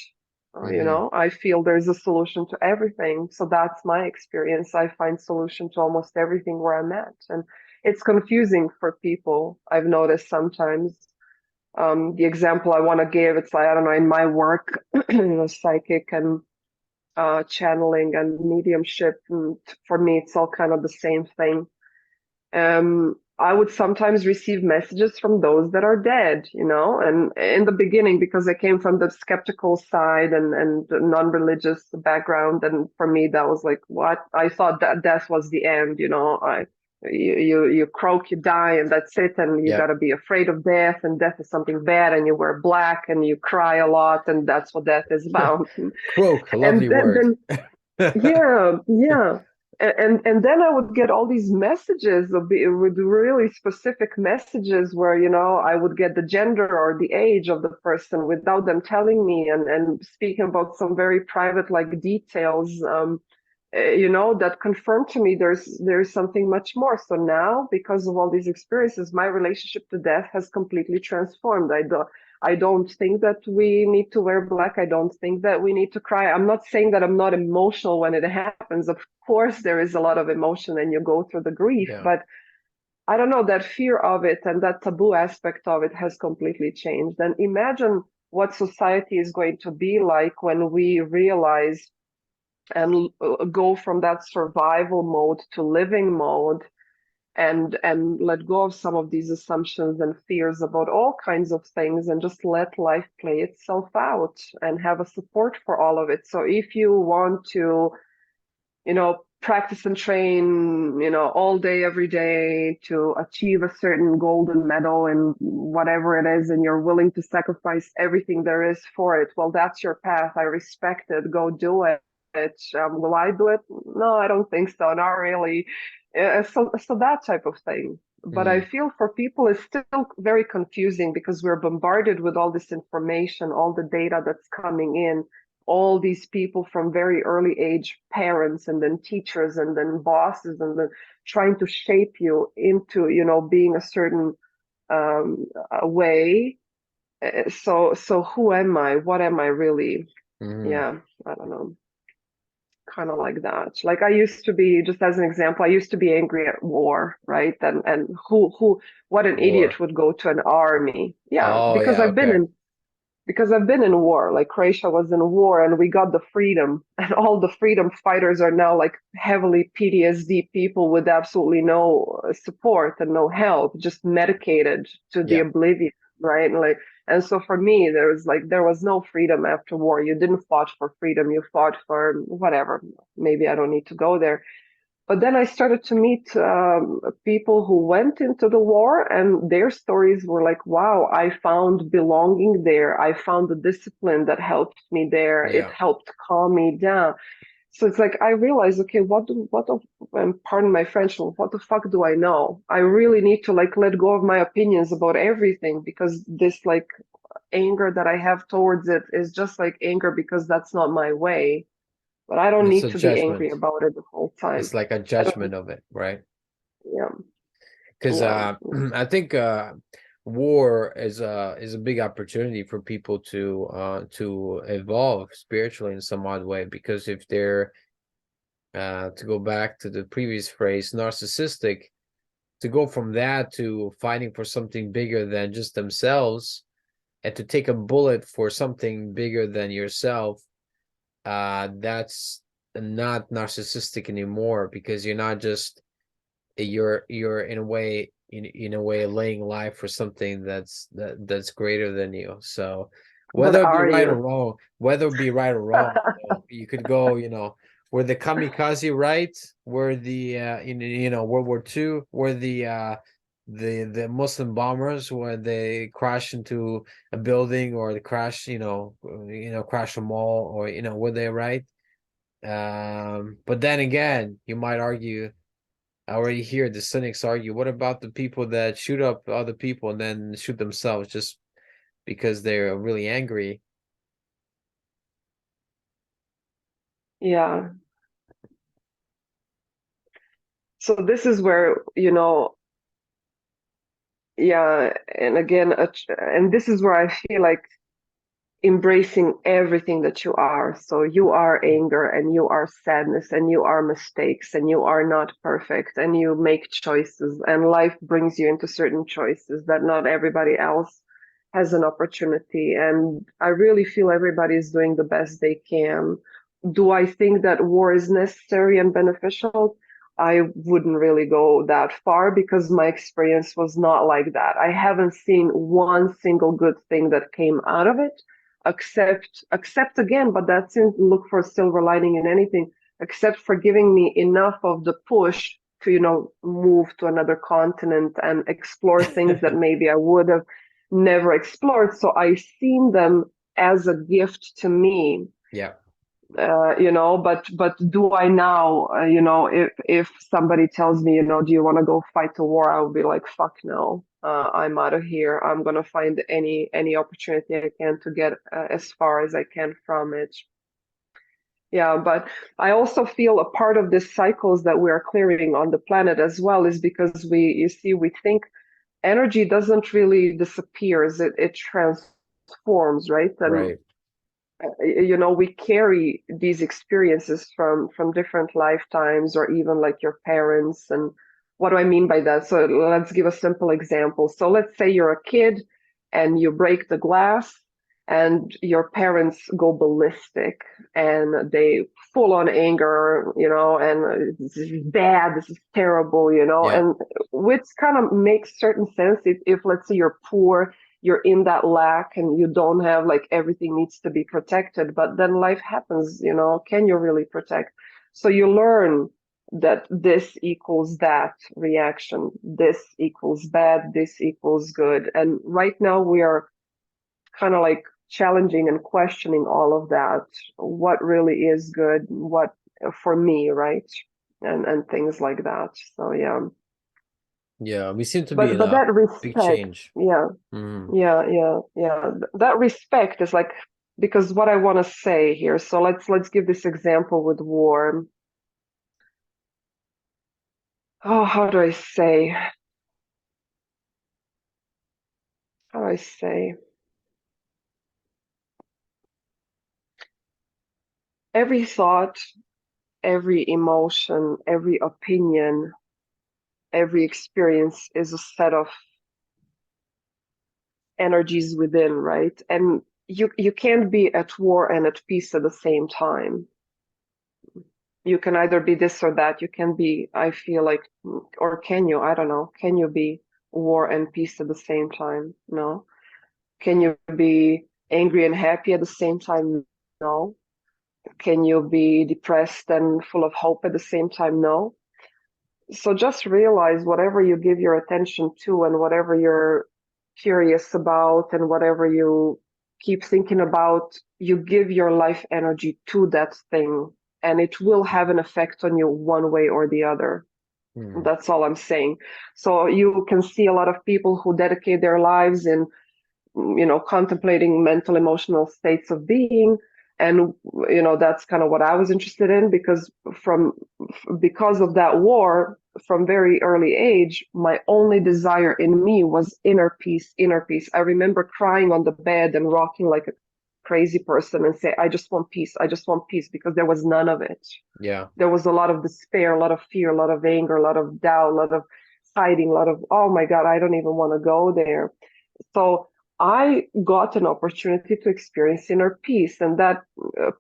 You mm-hmm. know, I feel there's a solution to everything. So that's my experience. I find solution to almost everything where I'm at. And it's confusing for people, I've noticed sometimes. The example I want to give, it's like, I don't know, in my work, you know, psychic and channeling and mediumship, and for me, it's all kind of the same thing. I would sometimes receive messages from those that are dead, you know, and in the beginning, because I came from the skeptical side and non-religious background, and for me, that was like, what? I thought that death was the end, you know. You croak, you die, and that's it, and you Yep. gotta be afraid of death, and death is something bad, and you wear black, and you cry a lot, and that's what death is about. Croak, a And lovely then, word. yeah, yeah. And then I would get all these messages with really specific messages where, you know, I would get the gender or the age of the person without them telling me, and speaking about some very private like details, you know, that confirmed to me there's something much more. So now, because of all these experiences, my relationship to death has completely transformed. I don't think that we need to wear black. I don't think that we need to cry. I'm not saying that I'm not emotional when it happens. Of course, there is a lot of emotion and you go through the grief, Yeah. but I don't know, that fear of it and that taboo aspect of it has completely changed. And imagine what society is going to be like when we realize and go from that survival mode to living mode, and let go of some of these assumptions and fears about all kinds of things, and just let life play itself out and have a support for all of it. So if you want to, you know, practice and train, you know, all day every day to achieve a certain golden medal in whatever it is, and you're willing to sacrifice everything there is for it, well, that's your path. I respect it. Go do it. Will I do it? No, I don't think so. Not really. So that type of thing. But I Mm, feel for people it's still very confusing because we're bombarded with all this information, all the data that's coming in, all these people from very early age, parents and then teachers and then bosses, and then trying to shape you into, you know, being a certain way. So who am I? What am I really? mm, Yeah, I don't know, kind of like that. Like I used to be, just as an example, I used to be angry at war, right? And what an war. idiot would go to an army? Yeah, Oh yeah, okay. because I've been in war. Like Croatia was in war, and we got the freedom, and all the freedom fighters are now like heavily PTSD people with absolutely no support and no help, just medicated to the Yeah. oblivion, right? And so for me, there was no freedom after war. You didn't fought for freedom. You fought for whatever. Maybe I don't need to go there. But then I started to meet people who went into the war, and their stories were like, wow, I found belonging there. I found the discipline that helped me there. It Yeah, helped calm me down. So it's like I realized, okay, pardon my French, what the fuck do I know? I really need to like let go of my opinions about everything, because this like anger that I have towards it is just like anger because that's not my way. But I don't it's need a to be angry judgment. about it the whole time. It's like a I don't, judgment of it, right? yeah, Because yeah, I think war is a big opportunity for people to evolve spiritually in some odd way. Because if they're to go back to the previous phrase, narcissistic, to go from that to fighting for something bigger than just themselves, and to take a bullet for something bigger than yourself, that's not narcissistic anymore, because you're not just you're in a way laying life for something that's greater than you. So whether but it be are right or you? wrong, whether it be right or wrong, you could go, were the kamikaze right? Were the World War II, were the Muslim bombers when they crash into a building, or they crash, crash a mall, or were they right? But then again, you might argue, I already hear the cynics argue, what about the people that shoot up other people and then shoot themselves just because they're really angry? Yeah. So this is where, yeah, and again, and this is where I feel like embracing everything that you are. So you are anger, and you are sadness, and you are mistakes, and you are not perfect, and you make choices, and life brings you into certain choices that not everybody else has an opportunity. And I really feel everybody is doing the best they can. Do I think that war is necessary and beneficial? I wouldn't really go that far, because my experience was not like that. I haven't seen one single good thing that came out of it, except again, but that's in look for a silver lining in anything, except for giving me enough of the push to, move to another continent and explore things that maybe I would have never explored. So I seen them as a gift to me. Yeah. But do I now, if somebody tells me, do you want to go fight a war, I'll be like, fuck no, I'm out of here. I'm gonna find any opportunity I can to get as far as I can from it. Yeah, but I also feel a part of this cycles that we are clearing on the planet as well is because we think energy doesn't really disappears, it transforms, right? And Right. we carry these experiences from different lifetimes, or even like your parents. And what do I mean by that? So let's give a simple example. So let's say you're a kid and you break the glass, and your parents go ballistic, and they full on anger, and this is bad, this is terrible, Yeah. and which kind of makes certain sense if let's say you're poor, you're in that lack, and you don't have, like, everything needs to be protected, but then life happens, can you really protect? So you learn that this equals that reaction, this equals bad, this equals good. And right now we are kind of like challenging and questioning all of that. What really is good, what for me, right? And things like that. So yeah. Yeah. We seem to be But in but a that big respect, change. yeah. Mm. Yeah. That respect is like, because what I want to say here. So let's give this example with war. Oh, how do I say? How do I say? Every thought, every emotion, every opinion, every experience is a set of energies within, right? And you can't be at war and at peace at the same time. You can either be this or that. You can be, I feel like, or can you? I don't know. Can you be war and peace at the same time? No. Can you be angry and happy at the same time? No. Can you be depressed and full of hope at the same time? No. So just realize whatever you give your attention to and whatever you're curious about and whatever you keep thinking about, you give your life energy to that thing and it will have an effect on you one way or the other. Hmm. That's all I'm saying. So you can see a lot of people who dedicate their lives in, contemplating mental emotional states of being. And that's kind of what I was interested in, because of that war from very early age, my only desire in me was inner peace, inner peace. I remember crying on the bed and rocking like a crazy person and say, I just want peace, I just want peace, because there was none of it. Yeah. There was a lot of despair, a lot of fear, a lot of anger, a lot of doubt, a lot of hiding, a lot of, oh my God, I don't even want to go there. So I got an opportunity to experience inner peace, and that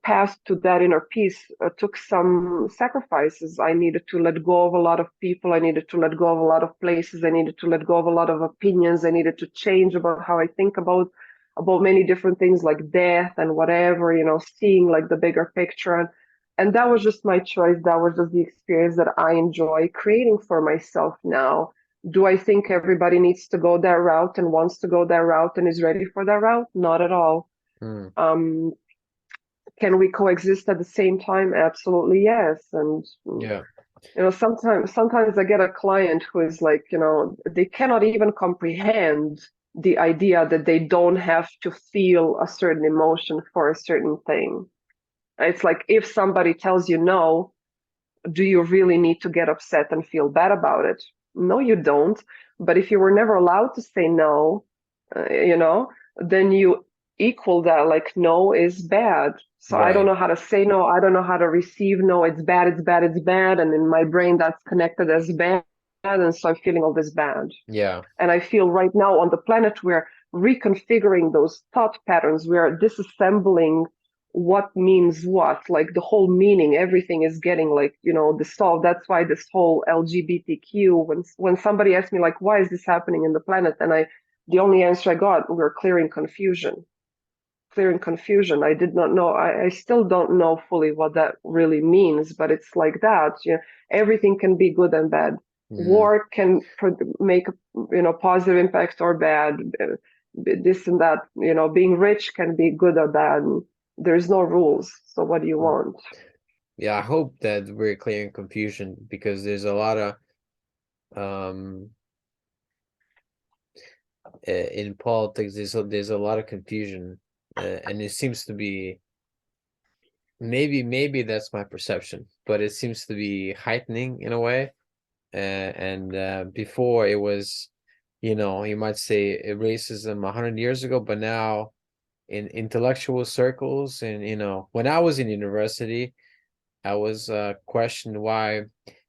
path to that inner peace took some sacrifices. I needed to let go of a lot of people. I needed to let go of a lot of places. I needed to let go of a lot of opinions. I needed to change about how I think about many different things like death and whatever, seeing like the bigger picture. And that was just my choice. That was just the experience that I enjoy creating for myself now. Do I think everybody needs to go that route and wants to go that route and is ready for that route? Not at all. Hmm. Um, can we coexist at the same time? Absolutely, yes. And Yeah. sometimes I get a client who is like, they cannot even comprehend the idea that they don't have to feel a certain emotion for a certain thing. It's like if somebody tells you no, do you really need to get upset and feel bad about it? No, you don't. But if you were never allowed to say no, then you equal that, like no is bad. So I don't Right. know how to say no. I don't know how to receive no. It's bad, it's bad, it's bad. And in my brain, that's connected as bad. And so I'm feeling all this bad. Yeah. And I feel right now on the planet, we're reconfiguring those thought patterns. We're disassembling what means what, like the whole meaning, everything is getting like, dissolved. That's why this whole LGBTQ, when somebody asked me like, why is this happening in the planet? And the only answer I got, we're clearing confusion. Clearing confusion. I did not know. I still don't know fully what that really means, but it's like that. Everything can be good and bad. Hmm. War can make positive impact or bad. This and that. Being rich can be good or bad. There's no rules. So what do you want? Yeah, I hope that we're clearing confusion because there's a lot of um in politics there's a lot of confusion, and it seems to be maybe that's my perception, but it seems to be heightening in a way. And before it was, you might say racism 100 years ago, but now in intellectual circles and when I was in university, I was questioned why,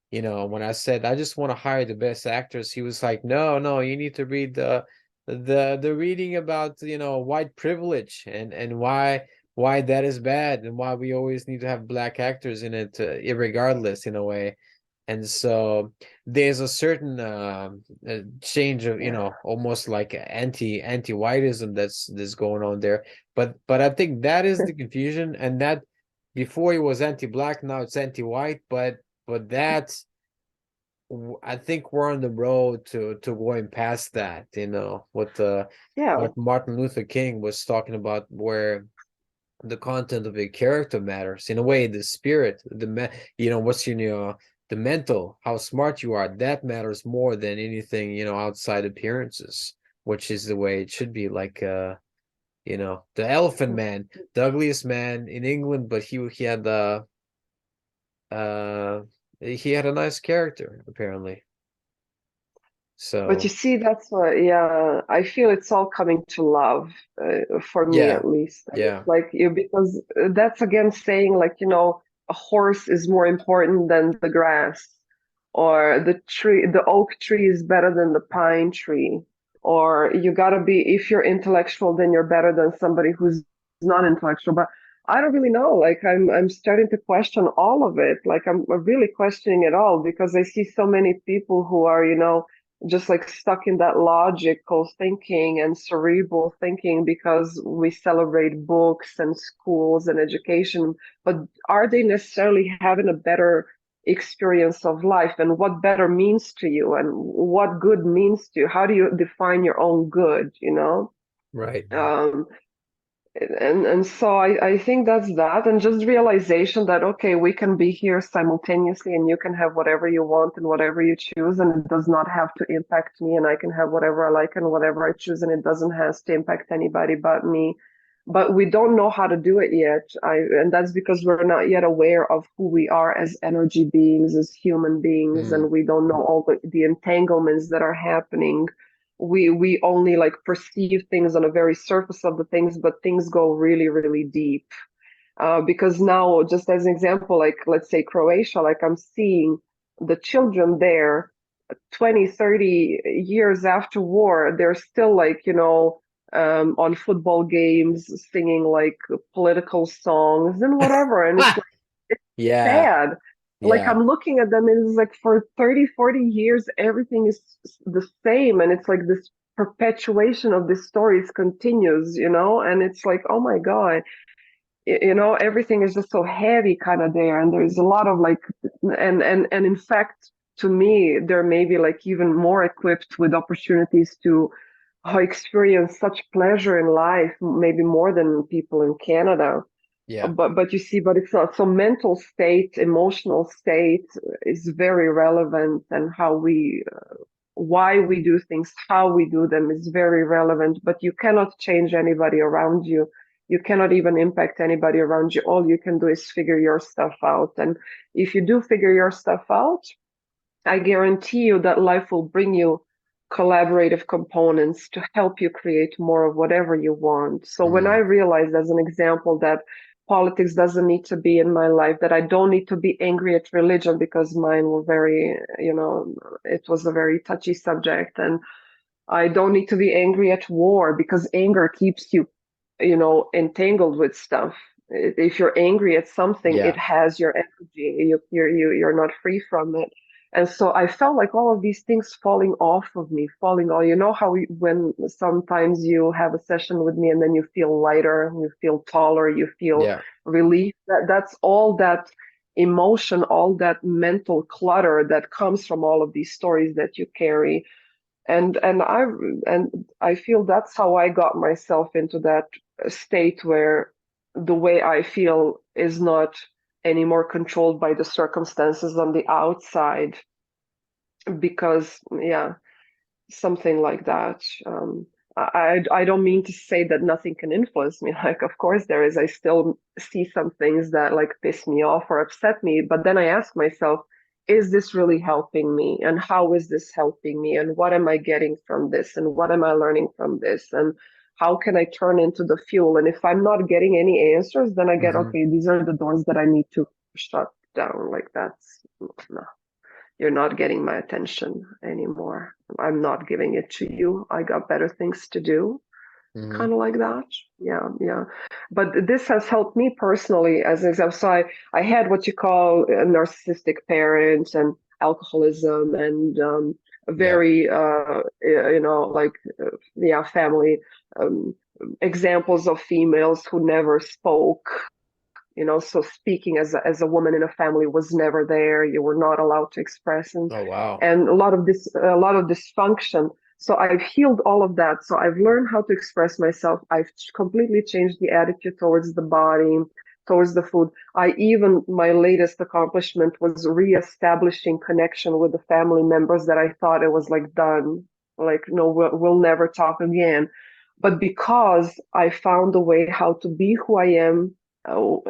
when I said I just want to hire the best actors, he was like, no, you need to read the reading about white privilege and why that is bad and why we always need to have black actors in it, irregardless in a way. And so there's a certain change of Yeah. almost like anti-whiteism that's going on there. But I think that is the confusion, and that before it was anti-black, now it's anti-white. But that's, I think we're on the road to going past that. Yeah. what Martin Luther King was talking about, where the content of a character matters in a way. The spirit, what's in your the mental, how smart you are, that matters more than anything outside appearances, which is the way it should be. Like the Elephant Man, the ugliest man in England, but uh he had a nice character apparently. But you So see, that's what, yeah, I feel it's all coming to love, for me yeah, at least. And yeah, it's like, because that's again saying, like, a horse is more important than the grass, or the oak tree is better than the pine tree, or you gotta be, if you're intellectual, then you're better than somebody who's not intellectual. But I don't really know. Like, I'm starting to question all of it. Like, I'm really questioning it all because I see so many people who are, just like stuck in that logical thinking and cerebral thinking because we celebrate books and schools and education, but are they necessarily having a better experience of life, and what better means to you, and what good means to you. How do you define your own good, you know? Right. Um, and so I think that's that, and just realization that okay, we can be here simultaneously, and you can have whatever you want and whatever you choose, and it does not have to impact me, and I can have whatever I like and whatever I choose, and it doesn't have to impact anybody but me. But we don't know how to do it yet. And that's because we're not yet aware of who we are as energy beings, as human beings, Mm. and we don't know all the entanglements that are happening. We only like perceive things on a very surface of the things, but things go really, really deep. Because now, just as an example, like let's say Croatia, like I'm seeing the children there 20, 30 years after war, they're still like, on football games singing like political songs and whatever. And it's Yeah. sad. Like Yeah. I'm looking at them and it's like for 30, 40 years, everything is the same. And it's like this perpetuation of these stories continues, and it's like, oh my God, everything is just so heavy kind of there. And there's a lot of like, and in fact, to me, they're maybe like even more equipped with opportunities to experience such pleasure in life, maybe more than people in Canada. Yeah. But you see, but it's not. So mental state, emotional state is very relevant, and how we, why we do things, how we do them is very relevant. But you cannot change anybody around you. You cannot even impact anybody around you. All you can do is figure your stuff out. And if you do figure your stuff out, I guarantee you that life will bring you collaborative components to help you create more of whatever you want. So when I Mm. realized, as an example, that politics doesn't need to be in my life, that I don't need to be angry at religion because mine were very, it was a very touchy subject. And I don't need to be angry at war because anger keeps you, entangled with stuff. If you're angry at something, it Yeah. has your energy. You're not free from it. And so I felt like all of these things falling off of me, falling all. You know how when sometimes you have a session with me and then you feel lighter, you feel taller, you feel Yeah. relief. That's all that emotion, all that mental clutter that comes from all of these stories that you carry. And I feel that's how I got myself into that state where the way I feel is not anymore controlled by the circumstances on the outside, because yeah, something like that. I don't mean to say that nothing can influence me. Like, of course there is. I still see some things that like piss me off or upset me, but then I ask myself, is this really helping me? And how is this helping me? And what am I getting from this? And what am I learning from this? And how can I turn into the fuel? And if I'm not getting any answers, then I get, Hmm. okay, these are the doors that I need to shut down. Like that's no, you're not getting my attention anymore. I'm not giving it to you. I got better things to do. Hmm. Kind of like that. Yeah, yeah. But this has helped me personally as an example. So I had what you call a narcissistic parent and alcoholism and Yeah. very, like, yeah, family um, examples of females who never spoke, so speaking as a woman in a family was never there. You were not allowed to express, and Oh, wow. and a lot of dysfunction. So I've healed all of that. So I've learned how to express myself. I've completely changed the attitude towards the body, towards the food. My latest accomplishment was reestablishing connection with the family members that I thought it was like done, like no, we'll never talk again. But because I found a way how to be who I am,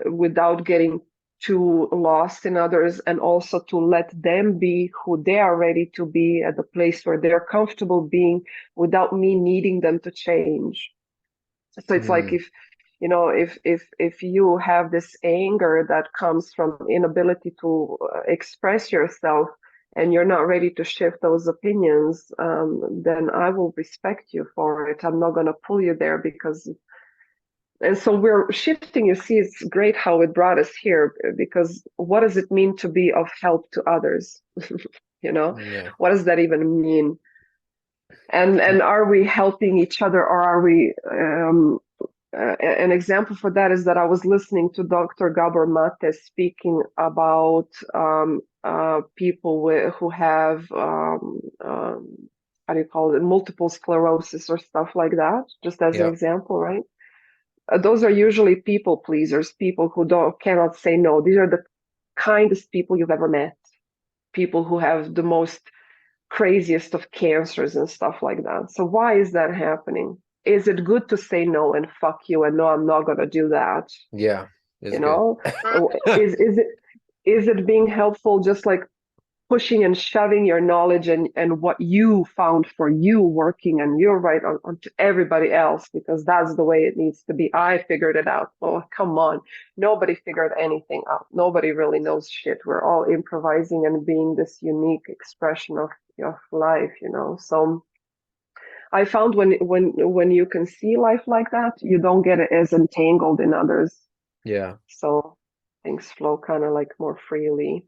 without getting too lost in others, and also to let them be who they are ready to be at the place where they're comfortable being without me needing them to change. So it's like, Mm. if you have this anger that comes from inability to express yourself, and you're not ready to shift those opinions, then I will respect you for it. I'm not going to pull you there, because and so we're shifting. You see, it's great how it brought us here, because what does it mean to be of help to others? You know, Yeah. what does that even mean? And are we helping each other, or are we an example for that is that I was listening to Dr. Gabor Mate speaking about people who have how do you call it, multiple sclerosis or stuff like that, just as an Yeah. example, right? Those are usually people pleasers, people who cannot say no. These are the kindest people you've ever met, people who have the most craziest of cancers and stuff like that. So why is that happening? Is it good to say no and fuck you and no, I'm not gonna do that? Yeah. It's You good. know, is it being helpful just like pushing and shoving your knowledge and what you found for you working and you're right onto everybody else because that's the way it needs to be. I figured it out. Oh, come on. Nobody figured anything out. Nobody really knows shit. We're all improvising and being this unique expression of life, you know. So I found when you can see life like that, you don't get as entangled in others. Yeah. So things flow kind of like more freely.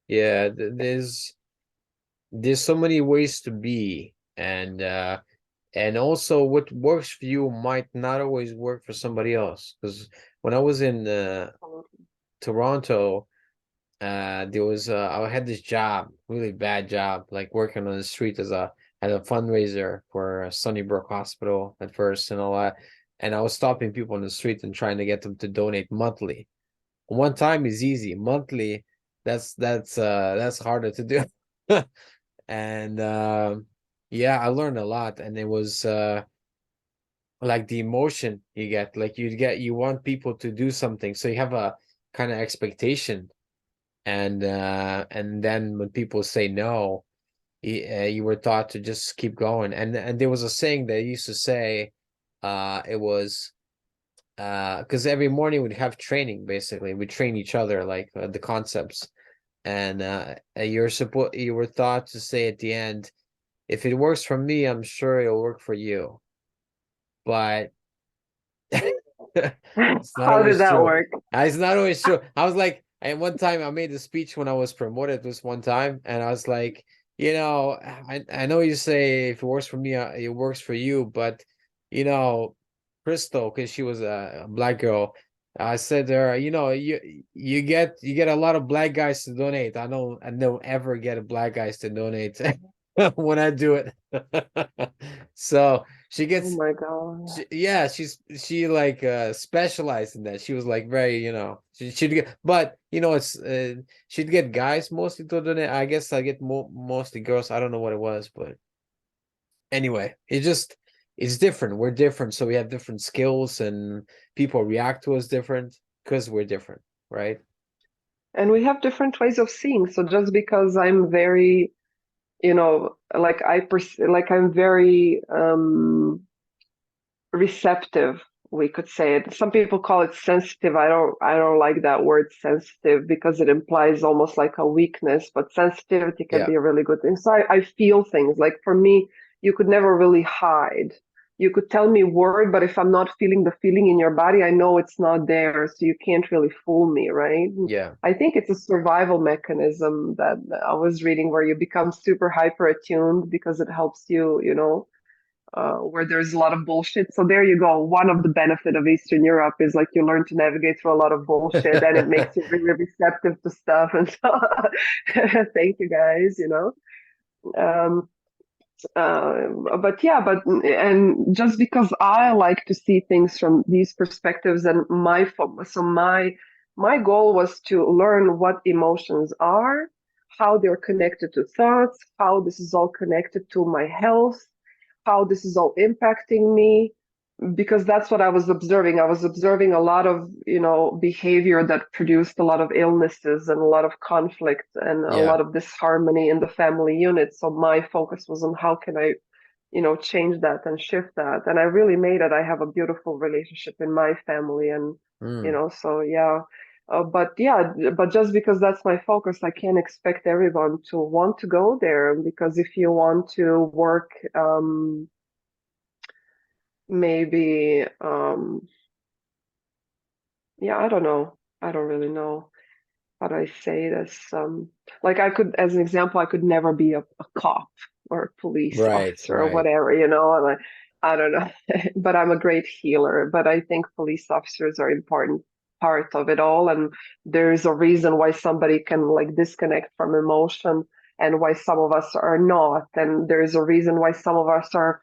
Yeah. There's so many ways to be, and also what works for you might not always work for somebody else. Because when I was in Toronto, there was I had this job, really bad job, like working on the street as a fundraiser for Sunnybrook Hospital at first and all that. And I was stopping people on the street and trying to get them to donate monthly. One time is easy. Monthly, that's harder to do. And yeah, I learned a lot, and it was like the emotion you get, like you want people to do something, so you have a kind of expectation, and then when people say no, you were taught to just keep going. And there was a saying that used to say, it was because every morning we'd have training, basically we train each other, like the concepts, and you were taught to say at the end, if it works for me, I'm sure it'll work for you. But it's not How did always that true. work? It's not always true. I was like, and one time I made a speech when I was promoted this one time, and I was like, I know you say if it works for me, it works for you, but you know, Crystal, because she was a black girl, I said to her, you get a lot of black guys to donate. I don't ever get black guys to donate when I do it. So she Oh gets my God. yeah, she like specialized in that. She was like very, she'd get, but it's she'd get guys mostly to donate. I guess I get mostly girls. I don't know what it was, but anyway, it's different. We're different, so we have different skills, and people react to us different because we're different, right? And we have different ways of seeing. So just because I'm very, like like I'm very receptive, we could say it. Some people call it sensitive. I don't like that word sensitive because it implies almost like a weakness, but sensitivity can Yeah, be a really good thing. So I feel things. Like for me, you could never really hide. You could tell me word, but if I'm not feeling the feeling in your body, I know it's not there. So you can't really fool me, right? yeah, I think it's a survival mechanism that I was reading where you become super hyper attuned because it helps you, where there's a lot of bullshit. So there you go. One of the benefit of Eastern Europe is like you learn to navigate through a lot of bullshit, and it makes you really receptive to stuff. And so, thank you guys. Um, but yeah, and just because I like to see things from these perspectives, and my goal was to learn what emotions are, how they're connected to thoughts, how this is all connected to my health, how this is all impacting me, because that's what I was observing. I was observing a lot of, behavior that produced a lot of illnesses and a lot of conflict and a yeah. lot of disharmony in the family unit. So my focus was on how can I, change that and shift that. And I really made it. I have a beautiful relationship in my family, and Mm, so yeah. But just because that's my focus, I can't expect everyone to want to go there, because if you want to work, maybe, yeah, I don't know. I don't really know how do I say this. Like I could, as an example, I could never be a cop or a police right, officer or right. whatever, and I don't know, but I'm a great healer. But I think police officers are important part of it all, and there's a reason why somebody can like disconnect from emotion, and why some of us are not, and there's a reason why some of us are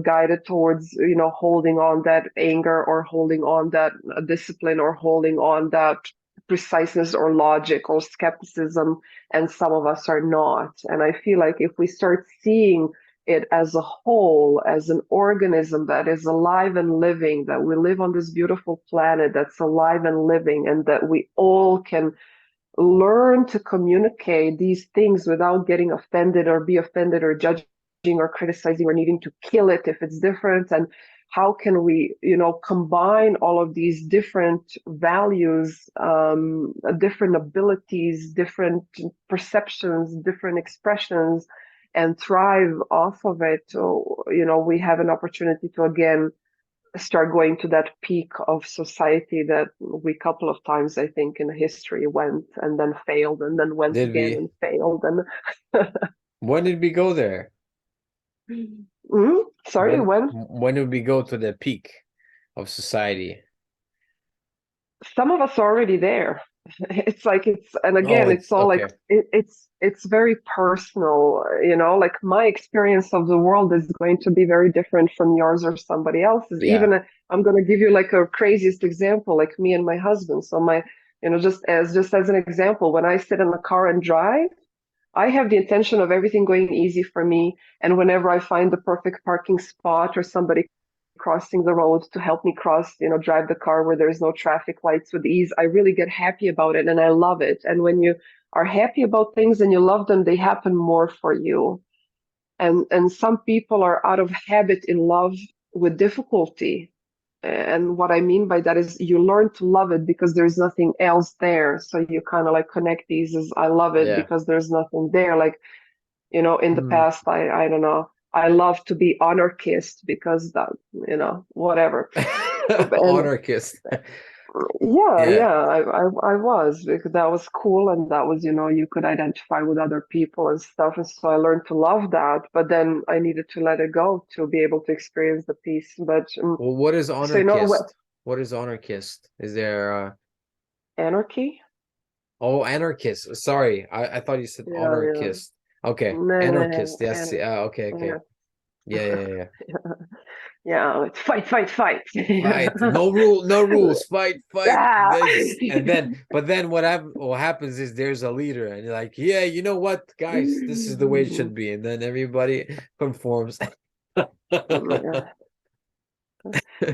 guided towards, holding on that anger, or holding on that discipline, or holding on that preciseness or logic or skepticism, and some of us are not. And I feel like if we start seeing it as a whole, as an organism that is alive and living, that we live on this beautiful planet that's alive and living, and that we all can learn to communicate these things without getting offended or be offended or judging or criticizing or needing to kill it if it's different. And how can we, combine all of these different values, different abilities, different perceptions, different expressions, and thrive off of it? So, we have an opportunity to again start going to that peak of society that we couple of times, I think, in history went and then failed and then went Did again we? and failed. And When did we go there? sorry, when? When did we go to the peak of society? Some of us are already there. It's like and Oh, again, it's it's all like okay. it's very personal, like my experience of the world is going to be very different from yours or somebody else's. Yeah. Even I'm going to give you like a craziest example, like me and my husband. So my, just as an example, when I sit in the car and drive, I have the intention of everything going easy for me. And whenever I find the perfect parking spot or somebody crossing the road to help me cross, drive the car where there's no traffic lights with ease, I really get happy about it and I love it. And when you are happy about things and you love them, they happen more for you. And some people are out of habit in love with difficulty. And what I mean by that is you learn to love it because there's nothing else there. So you kind of like connect these as I love it Yeah. because there's nothing there. Like, in the Mm. past, I don't know, I love to be anarchist because that, whatever. And Anarchist. yeah, Yeah. I was, because that was cool, and that was, you could identify with other people and stuff. And so I learned to love that, but then I needed to let it go to be able to experience the peace. But Well, what is so, what anarchist? What is anarchist? Is there anarchy? oh, anarchist. Sorry. I thought you said Yeah, yeah. anarchist. Okay. No, no, Anarchist. no, Yes. Okay, okay. yeah. Yeah, yeah, yeah. Yeah, it's fight, fight, fight. Fight. No rules. Fight, fight. Ah. This and then, but then what happens is there's a leader, and you're like, yeah, you know what, guys, this is the way it should be, and then everybody conforms. Yeah.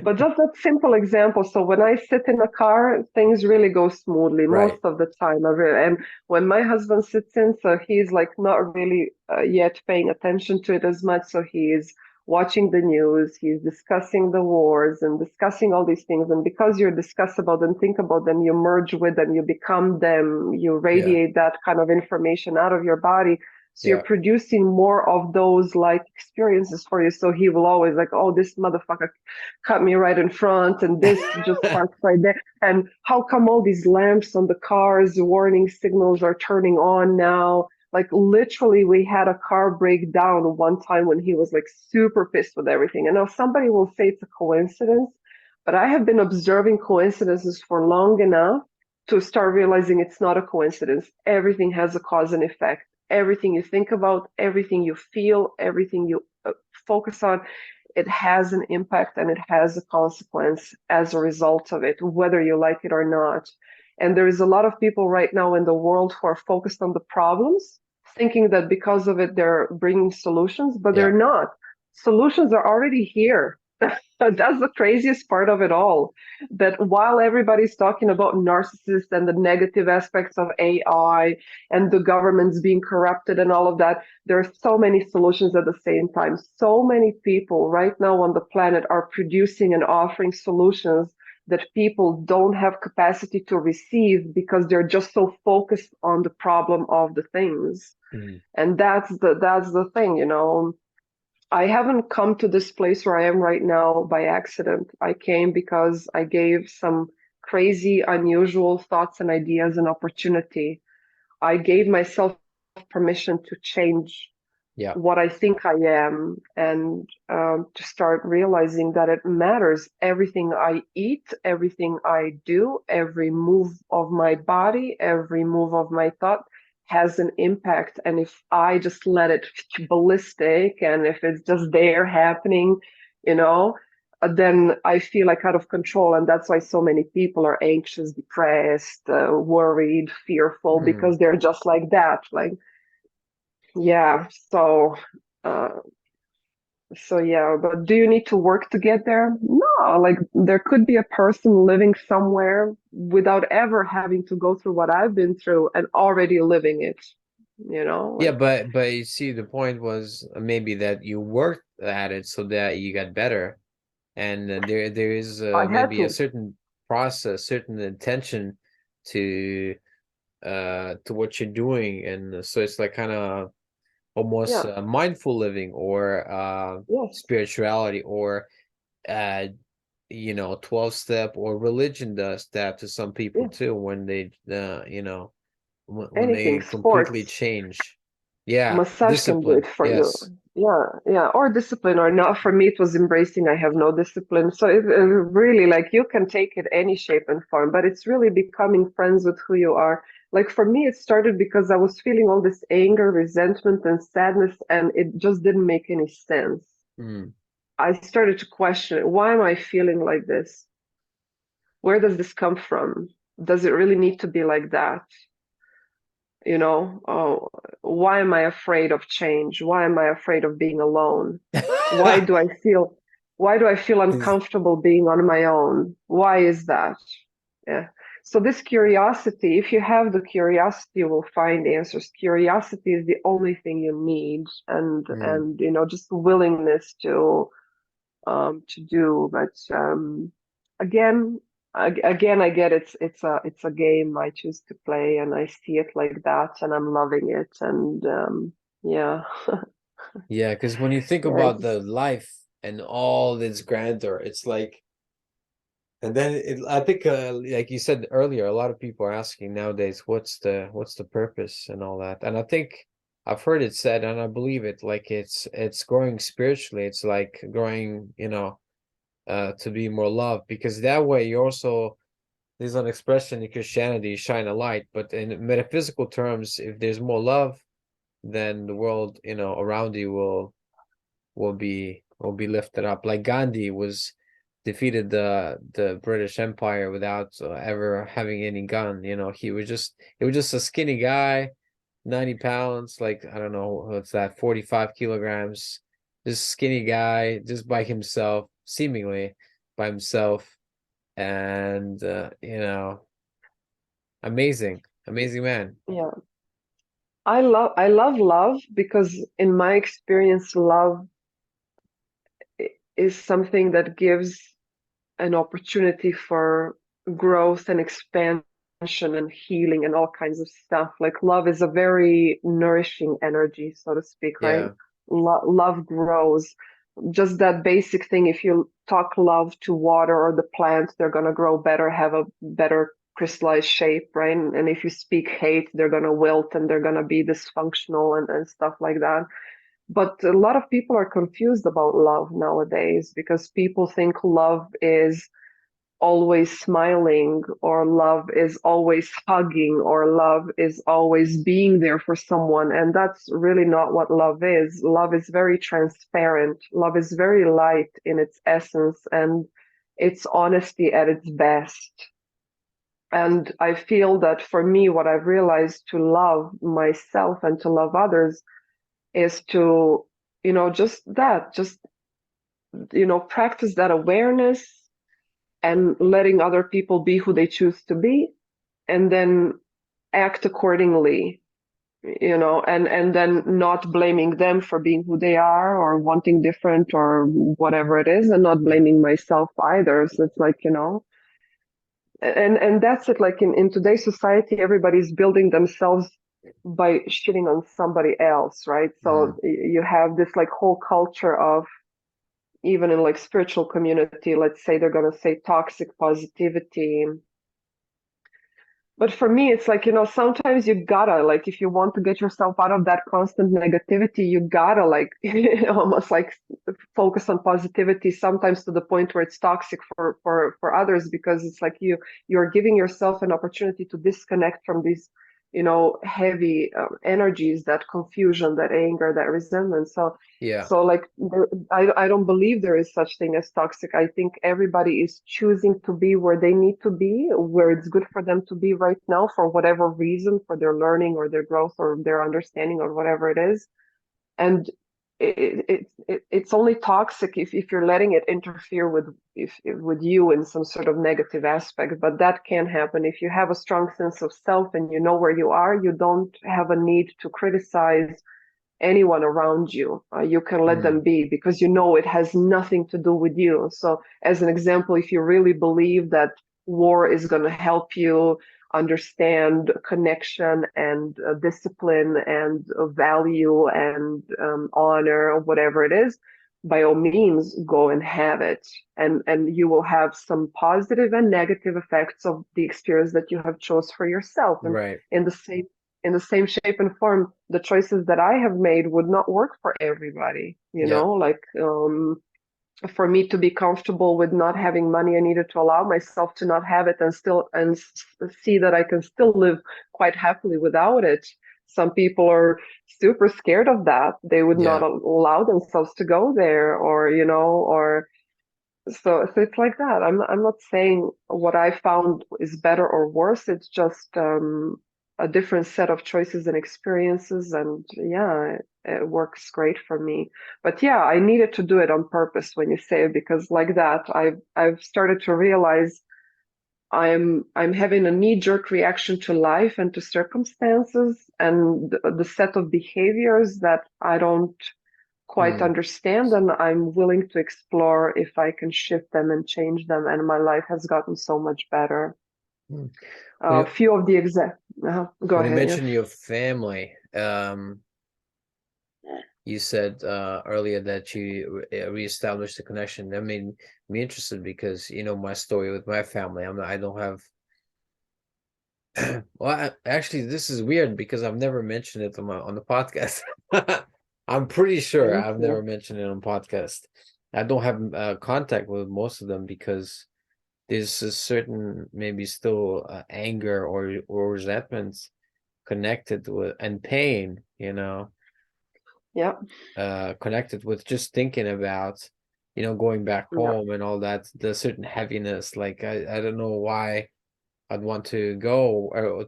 But just that simple example. So when I sit in a car, things really go smoothly most Right. of the time. And when my husband sits in, so he's like not really yet paying attention to it as much. So he's watching the news, he's discussing the wars and discussing all these things. And because you discuss about them, think about them, you merge with them, you become them, you Yeah. radiate that kind of information out of your body. So you're Yeah. producing more of those like experiences for you. So he will always like, oh, this motherfucker cut me right in front, and this just parked right there. And how come all these lamps on the cars, warning signals are turning on now? Like literally, we had a car break down one time when he was like super pissed with everything. And now somebody will say it's a coincidence, but I have been observing coincidences for long enough to start realizing it's not a coincidence. Everything has a cause and effect. Everything you think about, everything you feel, everything you focus on, it has an impact and it has a consequence as a result of it, whether you like it or not. And there is a lot of people right now in the world who are focused on the problems, thinking that because of it, they're bringing solutions, but Yeah. they're not. Solutions are already here. That's the craziest part of it all. That while everybody's talking about narcissists and the negative aspects of AI and the governments being corrupted and all of that, there are so many solutions at the same time. So many people right now on the planet are producing and offering solutions that people don't have capacity to receive because they're just so focused on the problem of the things. Mm. And that's the thing, I haven't come to this place where I am right now by accident. I came because I gave some crazy, unusual thoughts and ideas an opportunity. I gave myself permission to change Yeah. what I think I am, and to start realizing that it matters. Everything I eat, everything I do, every move of my body, every move of my thought has an impact. And if I just let it ballistic, and if it's just there happening, you know, then I feel like out of control. And that's why so many people are anxious, depressed, worried, fearful, Mm. because they're just like that. Like, yeah, uh so yeah, but do you need to work to get there? No, like there could be a person living somewhere without ever having to go through what I've been through and already living it, Yeah, like but you see, the point was maybe that you worked at it so that you got better, and there is I had maybe a to. certain process, certain intention to what you're doing, and so it's like kind of almost Yeah, mindful living, or yes, spirituality, or uh 12 step, or religion does that to some people yeah, too, when they when anything, they completely sports. change. Yeah, Massage can do discipline. it for you. Yes. Yeah, yeah, or discipline or not. For me, it was embracing I have no discipline. So it really, like, you can take it any shape and form, but it's really becoming friends with who you are. Like for me, it started because I was feeling all this anger, resentment, and sadness, and it just didn't make any sense. Mm. I started to question, why am I feeling like this? Where does this come from? Does it really need to be like that? Oh, why am I afraid of change? Why am I afraid of being alone? Why do I feel why do I feel Is- uncomfortable being on my own? Why is that? Yeah. So this curiosity, if you have the curiosity, you will find answers. Curiosity is the only thing you need, and Mm. and just willingness to do. But again, again, I get it's a game I choose to play, and I see it like that, and I'm loving it, and yeah, Yeah, because when you think yeah, about the life and all its grandeur, it's like, and then I think, like you said earlier, a lot of people are asking nowadays, what's the purpose and all that. And I think I've heard it said, and I believe it, like it's growing spiritually. It's like growing, to be more loved, because that way you also, there's an expression in Christianity, shine a light. But in metaphysical terms, if there's more love, then the world, around you will be lifted up. Like Gandhi was defeated the British Empire without ever having any gun. He was just a skinny guy, 90 pounds, like, I don't know, what's that, 45 kilograms, just skinny guy, just by himself, seemingly by himself. And amazing, amazing man. yeah. I love love because in my experience, love is something that gives an opportunity for growth and expansion and healing and all kinds of stuff. Like love is a very nourishing energy, so to speak, right? Yeah. Love grows. Just that basic thing. If you talk love to water or the plant, they're gonna grow better, have a better crystallized shape, right? And if you speak hate, they're gonna wilt and they're gonna be dysfunctional and stuff like that. But a lot of people are confused about love nowadays because people think love is always smiling, or love is always hugging, or love is always being there for someone. And that's really not what love is. Love is very transparent. Love is very light in its essence, and it's honesty at its best. And I feel that for me, what I've realized to love myself and to love others is to, just practice that awareness and letting other people be who they choose to be, and then act accordingly, and then not blaming them for being who they are or wanting different or whatever it is, and not Yeah. blaming myself either. So it's like, and that's it. Like in today's society, everybody's building themselves by shitting on somebody else, right? Mm. So you have this like whole culture of, even in like spiritual community, let's say they're going to say toxic positivity, But for me, it's like, sometimes you gotta, like, if you want to get yourself out of that constant negativity, you gotta, like, almost like focus on positivity, sometimes to the point where it's toxic for others, because it's like you're giving yourself an opportunity to disconnect from these, heavy energies, that confusion, that anger, that resentment. So Yeah. so like I don't believe there is such thing as toxic. I think everybody is choosing to be where they need to be, where it's good for them to be right now for whatever reason, for their learning or their growth or their understanding or whatever it is. And it's only toxic if you're letting it interfere with you in some sort of negative aspect. But that can happen if you have a strong sense of self and you know where you are. You don't have a need to criticize anyone around you. You can let them be, because you know it has nothing to do with you. So, as an example, if you really believe that war is going to help you understand connection and discipline and value and honor or whatever it is, by all means go and have it, and you will have some positive and negative effects of the experience that you have chose for yourself. And Right. in the same shape and form, the choices that I have made would not work for everybody. Yeah. Like, for me to be comfortable with not having money, I needed to allow myself to not have it and see that I can still live quite happily without it. Some people are super scared of that. They would not Yeah. allow themselves to go there, or so it's like that. I'm not saying what I found is better or worse. It's just a different set of choices and experiences, and yeah, it works great for me. But yeah, I needed to do it on purpose when you say it, because like that, I've started to realize I'm having a knee-jerk reaction to life and to circumstances, and the set of behaviors that I don't quite Mm. understand, and I'm willing to explore if I can shift them and change them, and my life has gotten so much better. Mm. When A you few of the go when you ahead, yes. mention your family, you said earlier that you reestablished the connection. That made me interested because my story with my family. I don't have. Well, actually, this is weird because I've never mentioned it on the podcast. I'm pretty sure Thank I've never you. mentioned it on podcast. I don't have contact with most of them because there's a certain maybe still anger or resentment connected with and pain, Yeah, connected with just thinking about, going back yeah, home and all that, the certain heaviness. Like I don't know why I'd want to go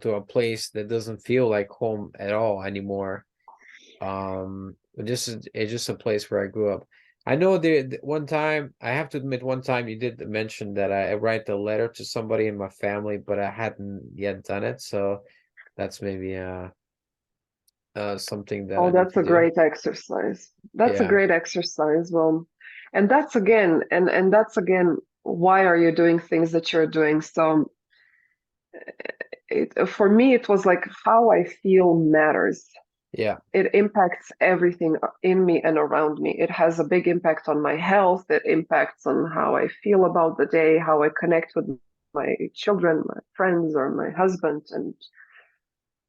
to a place that doesn't feel like home at all anymore. It's just a place where I grew up. I know one time, I have to admit, one time you did mention that I write a letter to somebody in my family, but I hadn't yet done it. So that's maybe something that I oh, need that's to a do. great exercise. That's a Yeah. great exercise. Well, and that's again why are you doing things that you're doing? So for me, it was like how I feel matters. Yeah. It impacts everything in me and around me. It has a big impact on my health. It impacts on how I feel about the day, how I connect with my children, my friends, or my husband.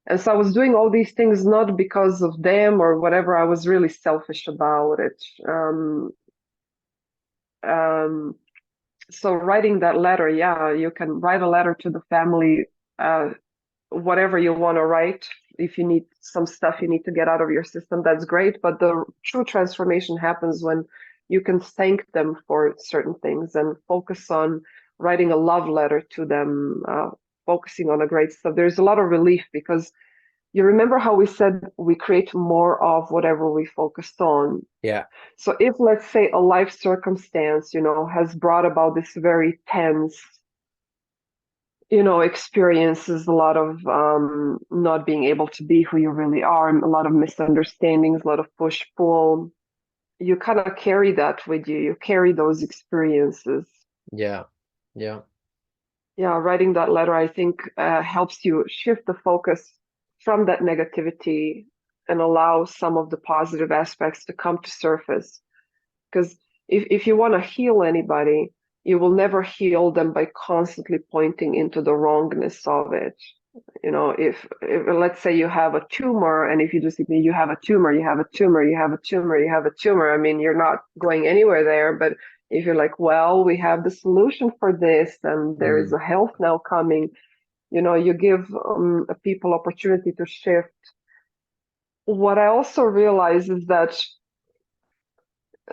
And so I was doing all these things not because of them or whatever. I was really selfish about it. Um, so writing that letter, yeah, you can write a letter to the family, whatever you want to write. If you need some stuff you need to get out of your system, that's great. But the true transformation happens when you can thank them for certain things and focus on writing a love letter to them, focusing on the great stuff. There's a lot of relief, because you remember how we said we create more of whatever we focused on. Yeah. So if, let's say, a life circumstance, has brought about this very tense, experiences, a lot of not being able to be who you really are, a lot of misunderstandings, a lot of push pull. You kind of carry that with you. You carry those experiences. Yeah. Yeah. Yeah, writing that letter, I think, helps you shift the focus from that negativity and allow some of the positive aspects to come to surface. Because if you want to heal anybody, you will never heal them by constantly pointing into the wrongness of it. You know, if let's say you have a tumor, and if you just you have a tumor, you have a tumor, you have a tumor, you have a tumor. I mean, you're not going anywhere there. But if you're like, well, we have the solution for this, and there is Mm. a health now coming, you know, you give people opportunity to shift. What I also realize is that,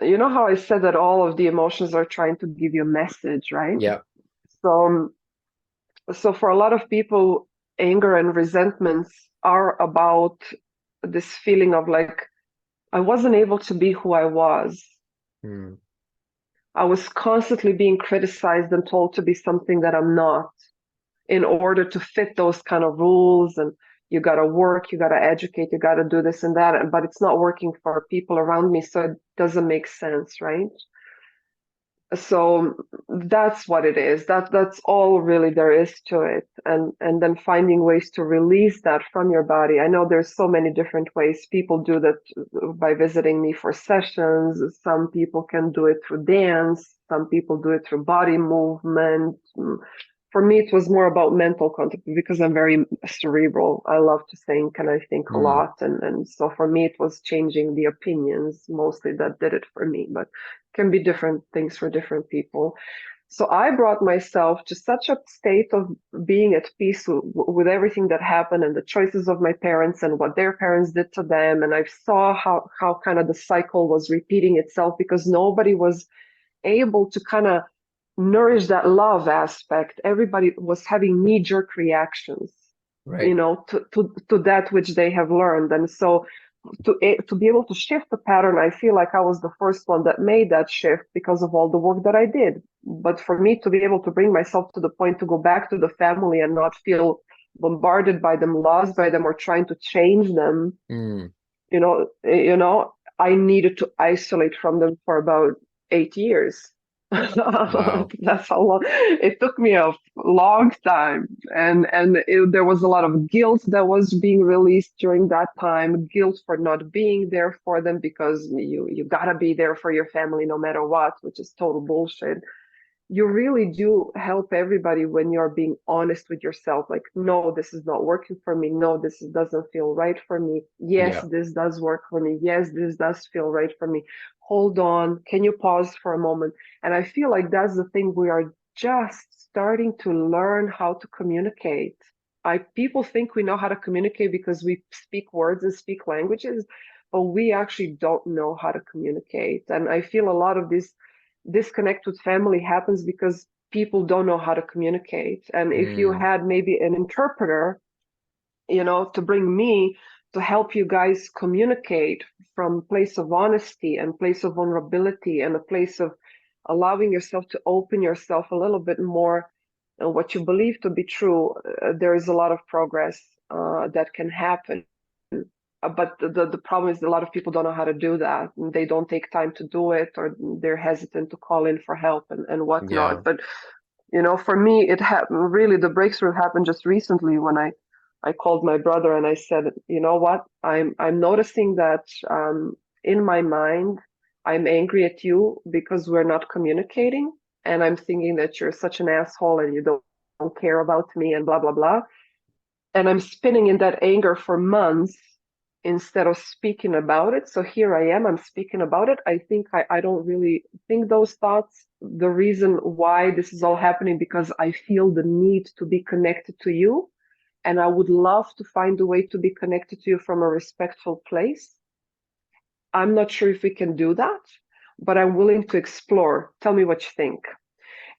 you know how I said that all of the emotions are trying to give you a message, right? Yeah. So, so for a lot of people, anger and resentments are about this feeling of like, I wasn't able to be who I was. Mm. I was constantly being criticized and told to be something that I'm not in order to fit those kind of rules. And you got to work, you got to educate, you got to do this and that. But it's not working for people around me. So it doesn't make sense, right? So that's what it is. That's all really there is to it. And then finding ways to release that from your body. I know there's so many different ways. People do that by visiting me for sessions. Some people can do it through dance. Some people do it through body movement. For me, it was more about mental contact because I'm very cerebral. I love to think and I think a Mm. lot. And so for me, it was changing the opinions mostly that did it for me. But can be different things for different people. So I brought myself to such a state of being at peace with everything that happened and the choices of my parents and what their parents did to them. And I saw how kind of the cycle was repeating itself because nobody was able to kind of nourish that love aspect. Everybody was having knee-jerk reactions, you Right. know, to that which they have learned. And so to be able to shift the pattern, I feel like I was the first one that made that shift because of all the work that I did. But for me to be able to bring myself to the point to go back to the family and not feel bombarded by them, lost by them, or trying to change them, Mm. I needed to isolate from them for about 8 years. Wow. That's how long it took me, a long time. And there was a lot of guilt that was being released during that time, guilt for not being there for them because you gotta be there for your family no matter what, which is total bullshit. You really do help everybody when you're being honest with yourself. Like, no, this is not working for me. No, doesn't feel right for me. Yes, Yeah. this does work for me. Yes, this does feel right for me. Hold on. Can you pause for a moment? And I feel like that's the thing. We are just starting to learn how to communicate. People think we know how to communicate because we speak words and speak languages, but we actually don't know how to communicate. And I feel a lot of this disconnect with family happens because people don't know how to communicate. And if you Mm. had maybe an interpreter, to bring me to help you guys communicate from a place of honesty and place of vulnerability and a place of allowing yourself to open yourself a little bit more and what you believe to be true, there is a lot of progress that can happen. But the problem is a lot of people don't know how to do that. They don't take time to do it, or they're hesitant to call in for help and Yeah. whatnot. But for me, it happened really. The breakthrough happened just recently when I called my brother and I said, you know what, I'm noticing that in my mind I'm angry at you because we're not communicating, and I'm thinking that you're such an asshole and you don't care about me and blah blah blah, and I'm spinning in that anger for months instead of speaking about it. So here I am, I'm speaking about it. I think I don't really think those thoughts. The reason why this is all happening because I feel the need to be connected to you. And I would love to find a way to be connected to you from a respectful place. I'm not sure if we can do that, but I'm willing to explore. Tell me what you think.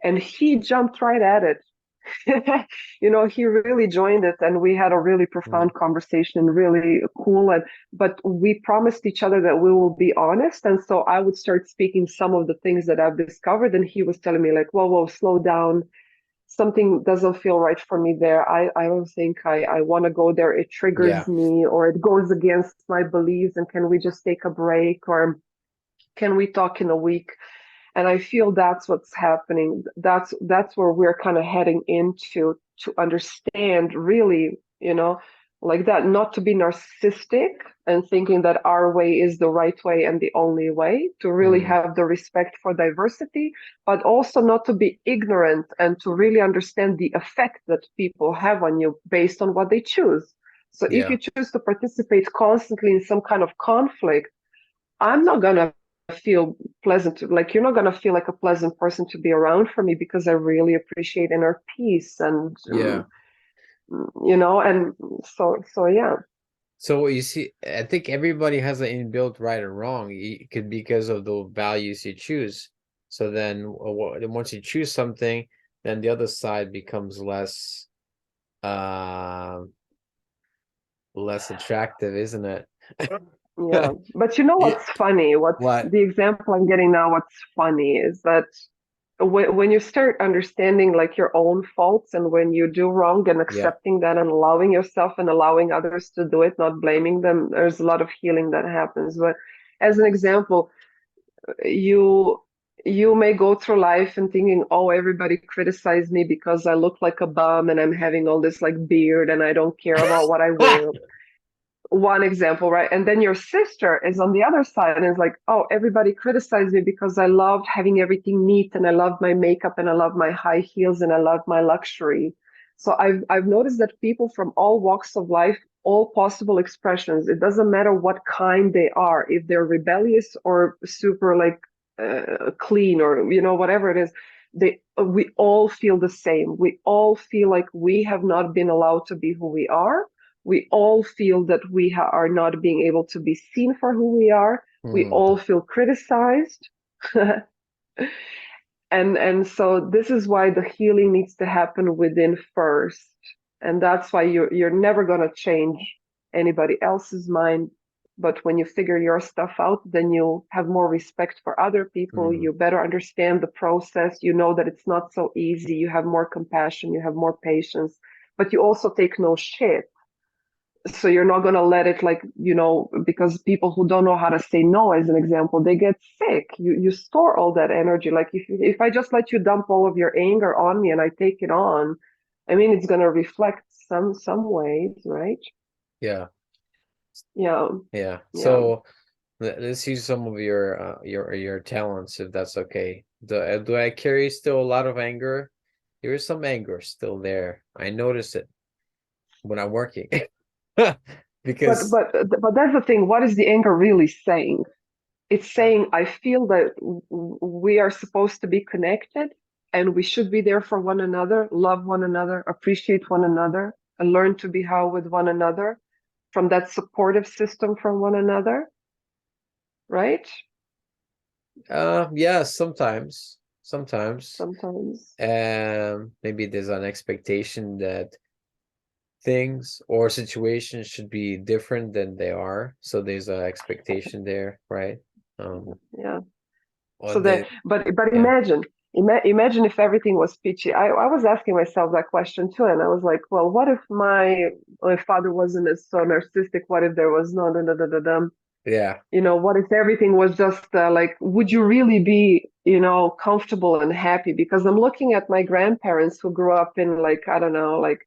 And he jumped right at it. He really joined it, and we had a really Mm. profound conversation, really cool. But we promised each other that we will be honest. And so I would start speaking some of the things that I've discovered, and he was telling me like, whoa, slow down. Something doesn't feel right for me there. I don't think I want to go there. It triggers Yeah. me, or it goes against my beliefs. And can we just take a break, or can we talk in a week? And I feel that's what's happening. That's where we're kind of heading into, to understand really, like that, not to be narcissistic and thinking that our way is the right way and the only way, to really have the respect for diversity, but also not to be ignorant and to really understand the effect that people have on you based on what they choose. So if Yeah. you choose to participate constantly in some kind of conflict, I'm not going to feel pleasant to, like, you're not going to feel like a pleasant person to be around for me, because I really appreciate inner peace and Yeah. and so yeah. So you see, I think everybody has an inbuilt right or wrong. It could be because of the values you choose. So then once you choose something, then the other side becomes uh less attractive, isn't it? Yeah, but you know Yeah. what's funny? What's What? the example I'm getting now? What's funny is that when you start understanding like your own faults, and when you do wrong and Yeah. accepting that and allowing yourself and allowing others to do it, not blaming them, there's a lot of healing that happens. But as an example, you you may go through life and thinking, oh, everybody criticized me because I look like a bum and I'm having all this like beard and I don't care about what I wear. One example, right? And then your sister is on the other side and is like, oh, everybody criticized me because I loved having everything neat and I love my makeup and I love my high heels and I love my luxury. So I've noticed that people from all walks of life, all possible expressions, it doesn't matter what kind they are, if they're rebellious or super like clean, or whatever it is, we all feel the same. We all feel like we have not been allowed to be who we are. We all feel that we are not being able to be seen for who we are. We all feel criticized. And so this is why the healing needs to happen within first. And that's why you're never going to change anybody else's mind. But when you figure your stuff out, then you have more respect for other people. You better understand the process. You know that it's not so easy. You have more compassion. You have more patience. But you also take no shit. So you're not going to let it, like, because people who don't know how to say no, as an example, they get sick. You store all that energy. Like if I just let you dump all of your anger on me and I take it on, I mean, it's going to reflect some ways, right? Yeah. Yeah. Yeah. Yeah. So let's use some of your talents, if that's okay. Do I carry still a lot of anger? There is some anger still there. I notice it when I'm working. But Because but but that's the thing. What is the anger really saying? It's saying, I feel that we are supposed to be connected and we should be there for one another, love one another, appreciate one another, and learn to be how with one another from that supportive system from one another, right? yeah, sometimes Sometimes. maybe there's an expectation that things or situations should be different than they are, so there's an expectation there, right? Yeah. Or So that, they but Yeah. imagine if everything was peachy. I was asking myself that question too, and I was like, well, what if my father wasn't as so narcissistic? What if there was no, Yeah. what if everything was just like, would you really be, comfortable and happy? Because I'm looking at my grandparents who grew up in, like, I don't know, like,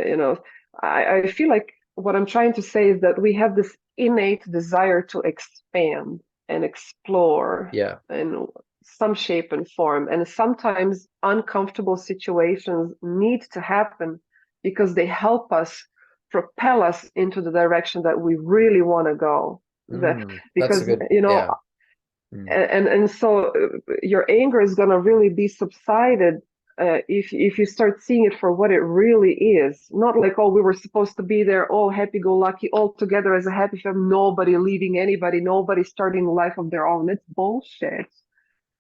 you know, I feel like what I'm trying to say is that we have this innate desire to expand and explore Yeah. in some shape and form. And sometimes uncomfortable situations need to happen because they help us propel us into the direction that we really want to go. That's a Because, good, yeah. and so your anger is going to really be subsided if you start seeing it for what it really is. Not like, oh, we were supposed to be there all happy-go-lucky all together as a happy family, nobody leaving anybody, nobody starting a life of their own. It's bullshit.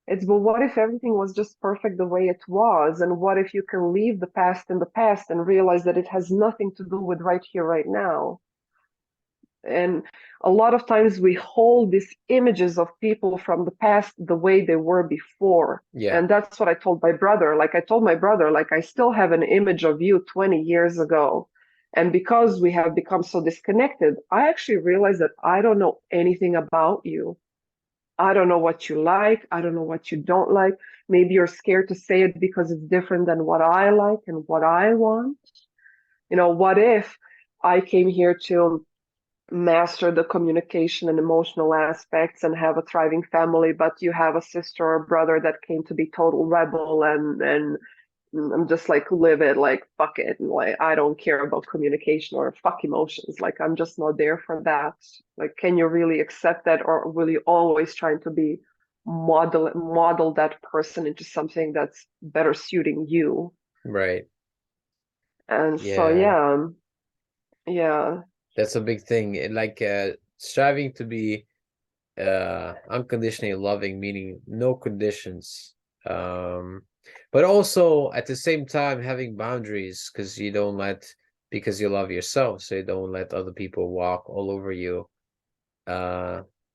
But what if everything was just perfect the way it was? And what if you can leave the past in the past and realize that it has nothing to do with right here, right now? And a lot of times we hold these images of people from the past the way they were before. Yeah. And that's what I told my brother. Like, I told my brother, like, I still have an image of you 20 years ago. And because we have become so disconnected, I actually realized that I don't know anything about you. I don't know what you like. I don't know what you don't like. Maybe you're scared to say it because it's different than what I like and what I want. What if I came here to master the communication and emotional aspects and have a thriving family, but you have a sister or brother that came to be total rebel, and I'm just like, live it, like fuck it, and like I don't care about communication or fuck emotions, like I'm just not there for that. Like, can you really accept that, or will you always trying to be model that person into something that's better suiting you? Right. And so Yeah. yeah. That's a big thing. Like striving to be unconditionally loving, meaning no conditions. Um but also at the same time having boundaries, because you don't let, because you love yourself, so you don't let other people walk all over you.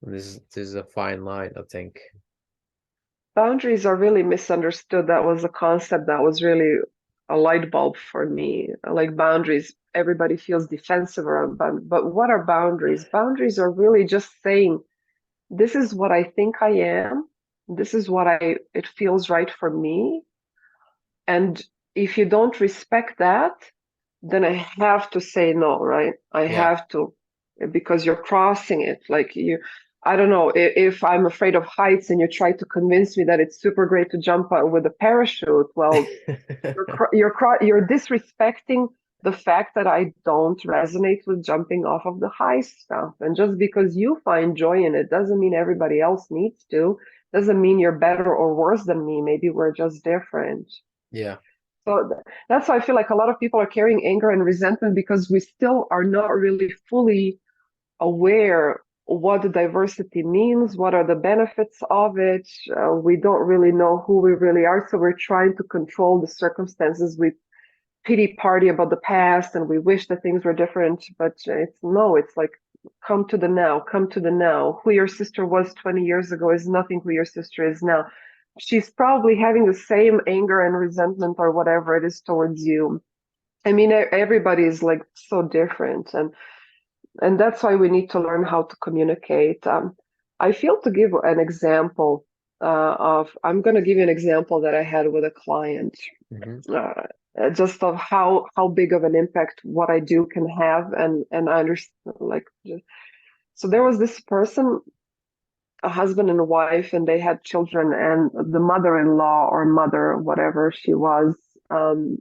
This is a fine line, I think. Boundaries are really misunderstood. That was a concept that was really a light bulb for me. Like boundaries, everybody feels defensive around, but what are boundaries? Boundaries are really just saying, this is what I think I am. This is what it feels right for me. And if you don't respect that, then I have to say no, right? I Yeah. have to, because you're crossing it. Like I don't know, if I'm afraid of heights and you try to convince me that it's super great to jump out with a parachute, well, you're disrespecting the fact that I don't resonate with jumping off of the high stuff. And just because you find joy in it doesn't mean everybody else needs to. Doesn't mean you're better or worse than me. Maybe we're just different. Yeah. So that's why I feel like a lot of people are carrying anger and resentment, because we still are not really fully aware what the diversity means, what are the benefits of it. We don't really know who we really are, so we're trying to control the circumstances. We pity party about the past and we wish that things were different, but it's like, come to the now, come to the now. Who your sister was 20 years ago is nothing who your sister is now. She's probably having the same anger and resentment or whatever it is towards you. I mean, everybody is like so different, and that's why we need to learn how to communicate. I feel, to give an example I'm going to give you an example that I had with a client, Hmm. just of how big of an impact what I do can have, and I understand, like, so there was this person, a husband and a wife, and they had children, and the mother-in-law or mother, whatever she was, um,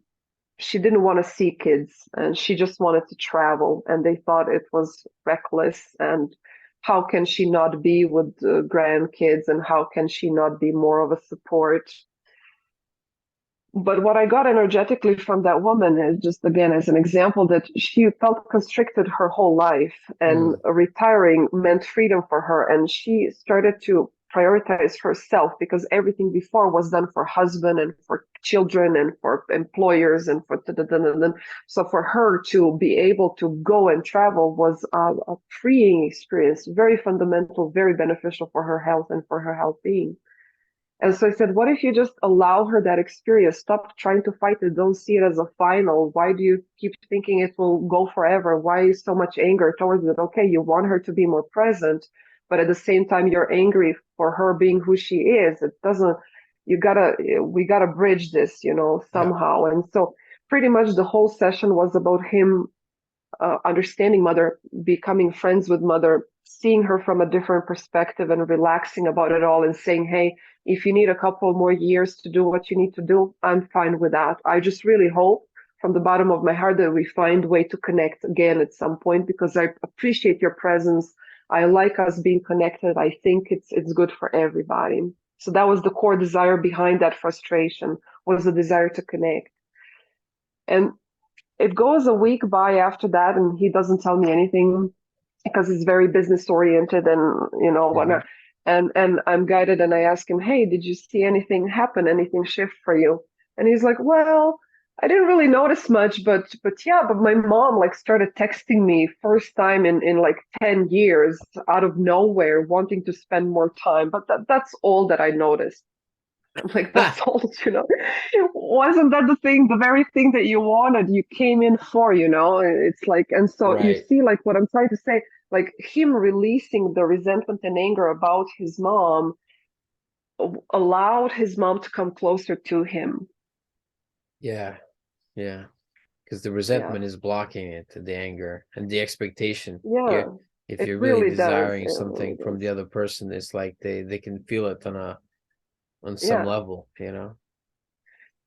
she didn't want to see kids, and she just wanted to travel, and they thought it was reckless, and how can she not be with grandkids, and how can she not be more of a support? But what I got energetically from that woman is, just again as an example, that she felt constricted her whole life, and Mm. retiring meant freedom for her, and she started to prioritize herself, because everything before was done for husband and for children and for employers and for so for her to be able to go and travel was a freeing experience, very fundamental, very beneficial for her health and for her health-being. And so I said, what if you just allow her that experience? Stop trying to fight it. Don't see it as a final. Why do you keep thinking it will go forever? Why so much anger towards it? Okay, you want her to be more present, but at the same time, you're angry for her being who she is. It doesn't, we gotta bridge this, Yeah. somehow. And so pretty much the whole session was about him understanding mother, becoming friends with mother, seeing her from a different perspective and relaxing about it all, and saying, hey, if you need a couple more years to do what you need to do, I'm fine with that. I just really hope from the bottom of my heart that we find a way to connect again at some point, because I appreciate your presence. I like us being connected. I think it's good for everybody. So that was the core desire behind that frustration, was the desire to connect. And it goes a week by after that, and he doesn't tell me anything, because he's very business oriented, and Hmm. whatnot. And I'm guided, and I ask him, hey, did you see anything happen, anything shift for you? And he's like, well, I didn't really notice much, but yeah, but my mom like started texting me first time in like 10 years, out of nowhere, wanting to spend more time, but that's all that I noticed. I'm like, that's Ah, all. Wasn't that the very thing that you wanted, you came in for? It's like, and so you right. see, like, what I'm trying to say, like, him releasing the resentment and anger about his mom allowed his mom to come closer to him. Yeah. Yeah. because the Yeah. resentment is blocking it, the anger and the expectation. Yeah. If It you're really really does. desiring It really something from does. the other person, it's like they can feel it on some Yeah. level, you know?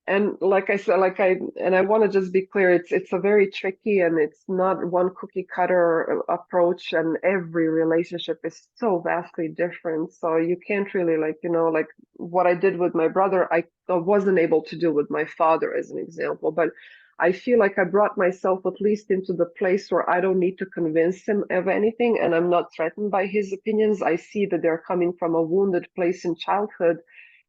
And like I said, I want to just be clear, it's a very tricky, and it's not one cookie cutter approach, and every relationship is so vastly different. So you can't really, like, like what I did with my brother, I wasn't able to do with my father, as an example. But I feel like I brought myself at least into the place where I don't need to convince him of anything, and I'm not threatened by his opinions. I see that they're coming from a wounded place in childhood,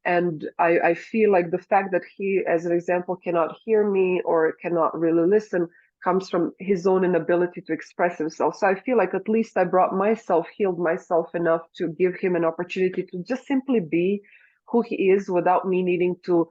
and I feel like the fact that he, as an example, cannot hear me or cannot really listen comes from his own inability to express himself. So I feel like at least I brought myself, healed myself enough to give him an opportunity to just simply be who he is without me needing to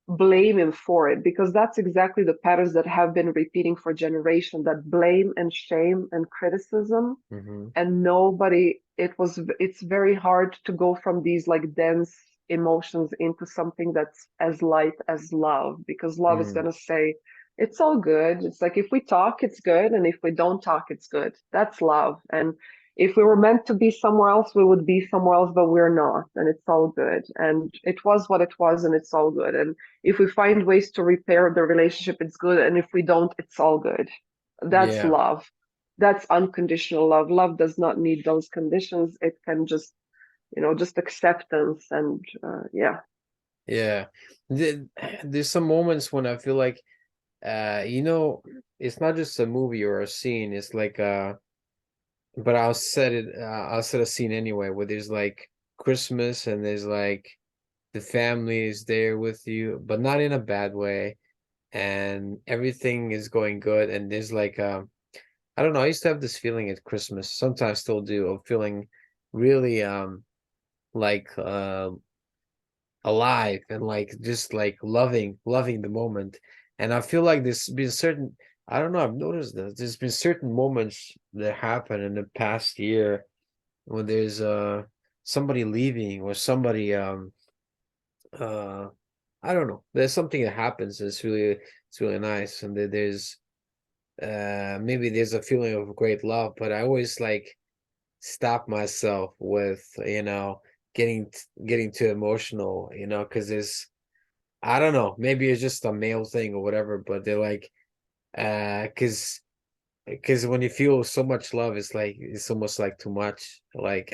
blame him for it, because that's exactly the patterns that have been repeating for generations, that blame and shame and criticism. Mm-hmm. And nobody, it's very hard to go from these like dense emotions into something that's as light as love, because love is Mm. going to say it's all good. It's like, if we talk it's good, and if we don't talk it's good. That's love. And if we were meant to be somewhere else we would be somewhere else, but we're not, and it's all good, and it was what it was, and it's all good. And if we find ways to repair the relationship it's good, and if we don't it's all good. That's Yeah. love. That's unconditional love. Love does not need those conditions. It can just, just acceptance. And yeah. Yeah. There's some moments when I feel like you know, it's not just a movie or a scene, it's like but I'll set a scene anyway where there's like Christmas and there's like the family is there with you, but not in a bad way, and everything is going good, and there's like I don't know, I used to have this feeling at Christmas, sometimes still do, of feeling really like alive and like just like loving the moment. And I feel like there's been certain, I don't know, I've noticed this, there's been certain moments that happen in the past year when there's somebody leaving or somebody uh I don't know, there's something that happens that's it's really nice, and there's maybe there's a feeling of great love, but I always like stop myself with, getting too emotional, because there's, I don't know, maybe it's just a male thing or whatever, but they're like, because when you feel so much love, it's like it's almost like too much, like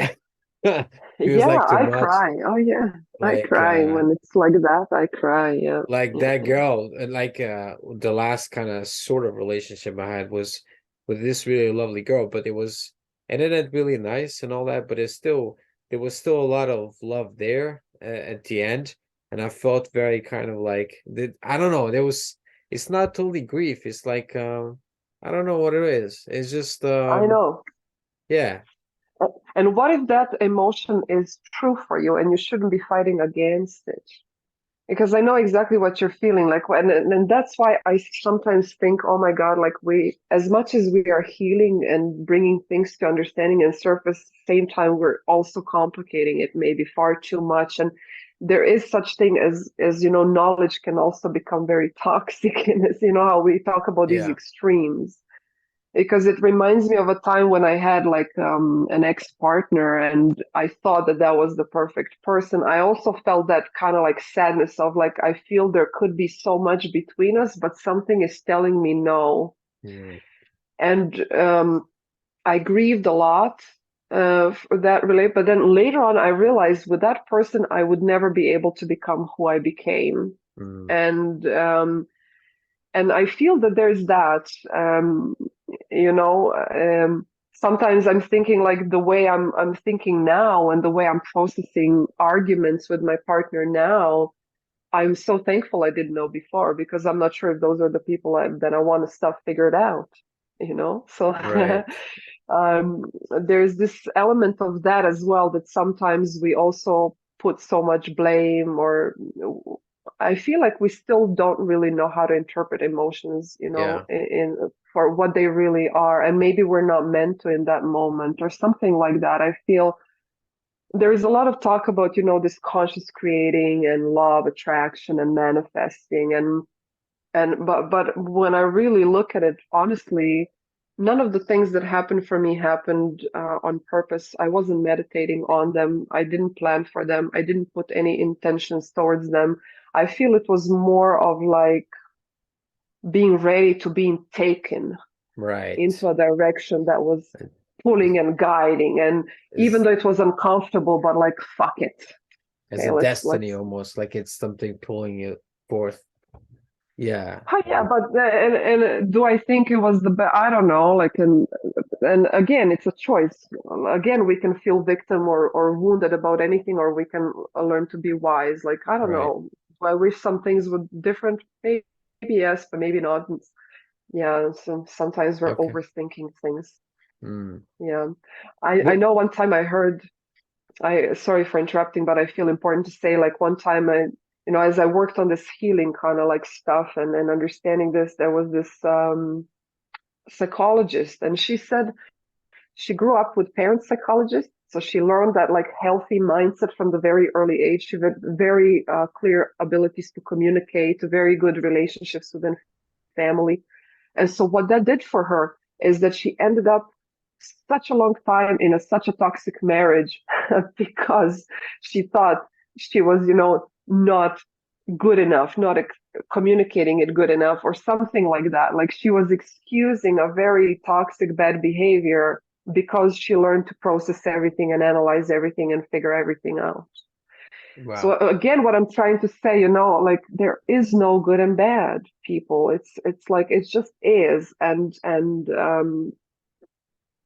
feels Yeah, like too I much, cry. Oh yeah. I like cry when it's like that. I cry. Yeah. Yeah. that Yeah. girl, and like the last kind of sort of relationship I had was with this really lovely girl, but it ended really nice and all that, but there was still a lot of love there at the end, and I felt very kind of like I don't know, it's not totally grief, it's like I don't know what it is, it's just I know. yeah. And what if that emotion is true for you and you shouldn't be fighting against it? Because I know exactly what you're feeling like, and that's why I sometimes think, oh my God, like we, as much as we are healing and bringing things to understanding and surface, same time we're also complicating it maybe far too much. And there is such thing as knowledge can also become very toxic, and as how we talk about these Yeah. extremes, because it reminds me of a time when I had like an ex-partner, and I thought that that was the perfect person. I also felt that kind of like sadness of like, I feel there could be so much between us, but something is telling me no. Mm. And I grieved a lot for that relate. But then later on, I realized with that person, I would never be able to become who I became. Mm. And I feel that there's that, you know, sometimes I'm thinking like the way I'm thinking now and the way I'm processing arguments with my partner now, I'm so thankful I didn't know before, because I'm not sure if those are the people that I want to stuff figured out. So Right. there's this element of that as well, that sometimes we also put so much blame, or I feel like we still don't really know how to interpret emotions, Yeah. in for what they really are, and maybe we're not meant to in that moment or something like that. I feel there is a lot of talk about, this conscious creating and law of attraction and manifesting, and And but when I really look at it honestly, none of the things that happened for me happened on purpose. I wasn't meditating on them. I didn't plan for them. I didn't put any intentions towards them. I feel it was more of like being ready to being taken Right. into a direction that was pulling and guiding. And even Is though it was uncomfortable, but like, fuck it. as Okay, a destiny let's almost, like it's something pulling you forth. Yeah. oh, yeah, but and do I think it was the best? I don't know. Like, and again, it's a choice. Again, we can feel victim or wounded about anything, or we can learn to be wise. Like, I don't Right. know. Do I wish some things were different? Maybe yes, but maybe not. Yeah, so sometimes we're Okay. overthinking things. Mm. Yeah, I What? know one time I heard. I sorry for interrupting, but I feel important to say. Like one time, as I worked on this healing kind of like stuff and understanding this, there was this psychologist, and she said she grew up with parent psychologists, so she learned that like healthy mindset from the very early age. She had very clear abilities to communicate, very good relationships within family. And so what that did for her is that she ended up such a long time in such a toxic marriage because she thought she was, not good enough, not communicating it good enough, or something like that. Like she was excusing a very toxic, bad behavior because she learned to process everything and analyze everything and figure everything out. So Wow. again, what I'm trying to say, like there is no good and bad people. It's like it just is, and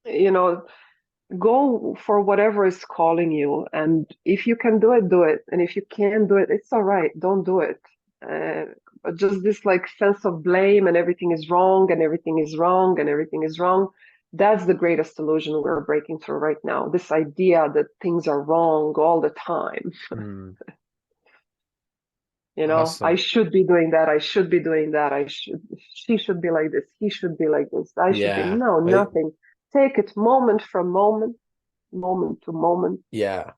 you know, go for whatever is calling you, and if you can do it, do it, and if you can't do it, it's all right. Don't do it. But just this like sense of blame and everything is wrong and everything is wrong and everything is wrong. That's the greatest illusion we're breaking through right now. This idea that things are wrong all the time. Mm. I Awesome. should be doing that. I should be doing that. She should be like this. He should be like this. I should be. Yeah. No, I, nothing. Take it moment from moment, moment to moment, yeah.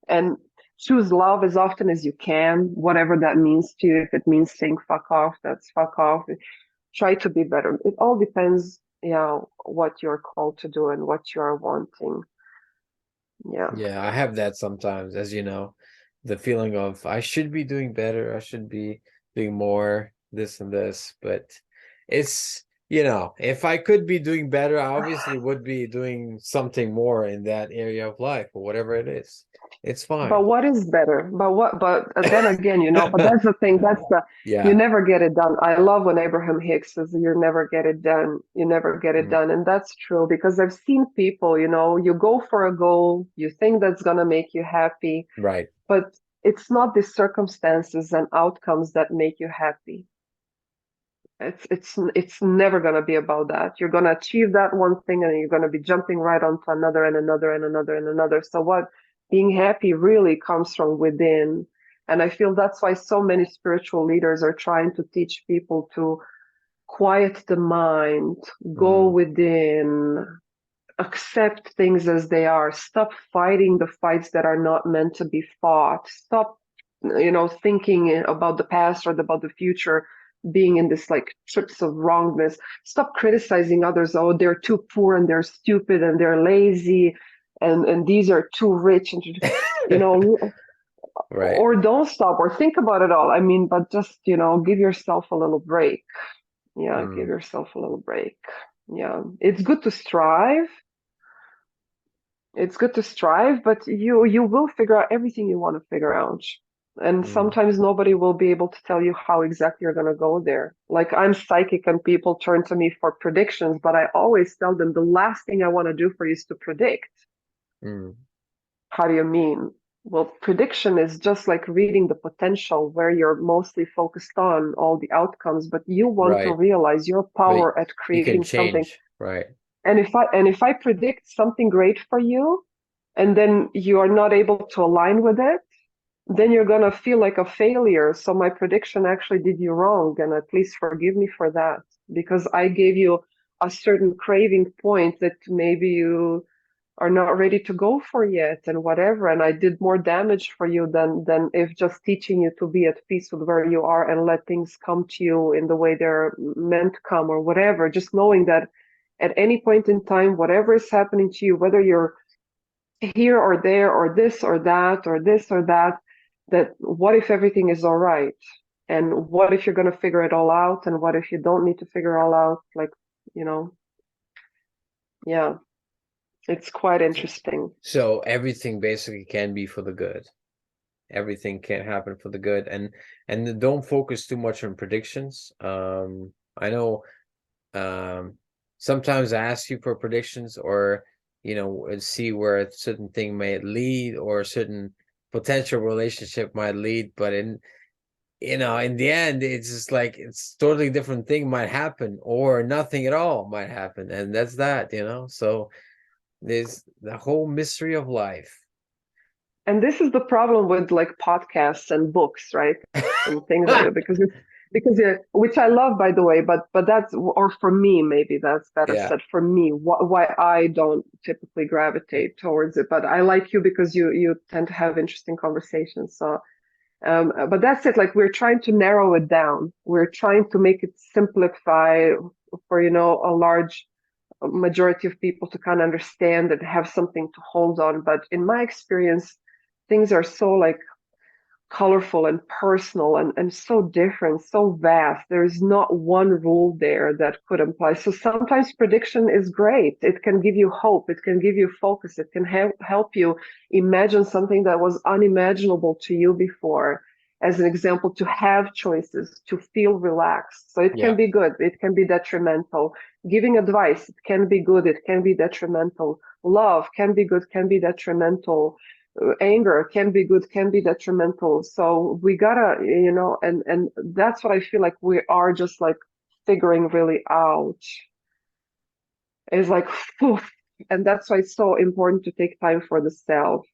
and choose love as often as you can, whatever that means to you. If it means saying fuck off, that's fuck off. Try to be better. It all depends, what you're called to do and what you're wanting. Yeah. Yeah. I have that sometimes, as you know, the feeling of I should be doing better. I should be doing more, this and this. But it's, if I could be doing better, I obviously would be doing something more in that area of life or whatever it is. It's But fine. what is better? But then again, but that's the thing. You Yeah. never get it done. I love when Abraham Hicks says, "You never get it done. You never get it Mm. done," and that's true because I've seen people. You go for a goal, you think that's gonna make you happy, Right. but it's not the circumstances and outcomes that make you happy. It's never gonna be about that. You're gonna achieve that one thing, and you're gonna be jumping right onto another and another and another and another. So what being happy really comes from within. And I feel that's why so many spiritual leaders are trying to teach people to quiet the mind, go Mm. within, accept things as they are, stop fighting the fights that are not meant to be fought, stop thinking about the past or about the future, being in this like trips of wrongness. Stop criticizing others. Oh, they're too poor and they're stupid and they're lazy, and these are too rich, and you know Right. or don't stop or think about it all. I mean, but just give yourself a little break. Yeah, give Mm. yourself a little break. Yeah, it's good to strive. It's good to strive, but you will figure out everything you want to figure out. And Mm. sometimes nobody will be able to tell you how exactly you're going to go there. Like I'm psychic and people turn to me for predictions, but I always tell them the last thing I want to do for you is to predict. Mm. How do you mean? Well, prediction is just like reading the potential where you're mostly focused on all the outcomes, but you want to Right. realize your But power at you can creating something. change. Right. And if I predict something great for you, and then you are not able to align with it, then you're gonna feel like a failure. So my prediction actually did you wrong, and please forgive me for that because I gave you a certain craving point that maybe you are not ready to go for yet and whatever, and I did more damage for you than if just teaching you to be at peace with where you are and let things come to you in the way they're meant to come or whatever. Just knowing that at any point in time, whatever is happening to you, whether you're here or there or this or that or this or that, that what if everything is all right? And what if you're going to figure it all out? And what if you don't need to figure it all out? Like, you know, yeah, it's quite interesting. So everything basically can be for the good. Everything can happen for the good, and don't focus too much on predictions. I know sometimes I ask you for predictions, or see where a certain thing may lead, or a certain potential relationship might lead, but in the end, it's just like it's totally different thing might happen, or nothing at all might happen, and that's that. So there's the whole mystery of life. And this is the problem with like podcasts and books, right? And things like that, because yeah, which I love, by the way, but that's, or for me, maybe that's better Yeah. said, for me, why I don't typically gravitate towards it. But I like you because you tend to have interesting conversations. So, but that's it. Like, we're trying to narrow it down. We're trying to make it simplify for, a large majority of people to kind of understand and have something to hold on. But in my experience, things are so like colorful and personal and so different, so vast. There is not one rule there that could apply. So sometimes prediction is great. It can give you hope. It can give you focus. It can help you imagine something that was unimaginable to you before. As an example, to have choices, to feel relaxed. So it Yeah. can be good. It can be detrimental. Giving advice, it can be good. It can be detrimental. Love can be good, can be detrimental. Anger can be good, can be detrimental. So we gotta, and that's what I feel like we are just like figuring really out. Is like, and that's why it's so important to take time for the self,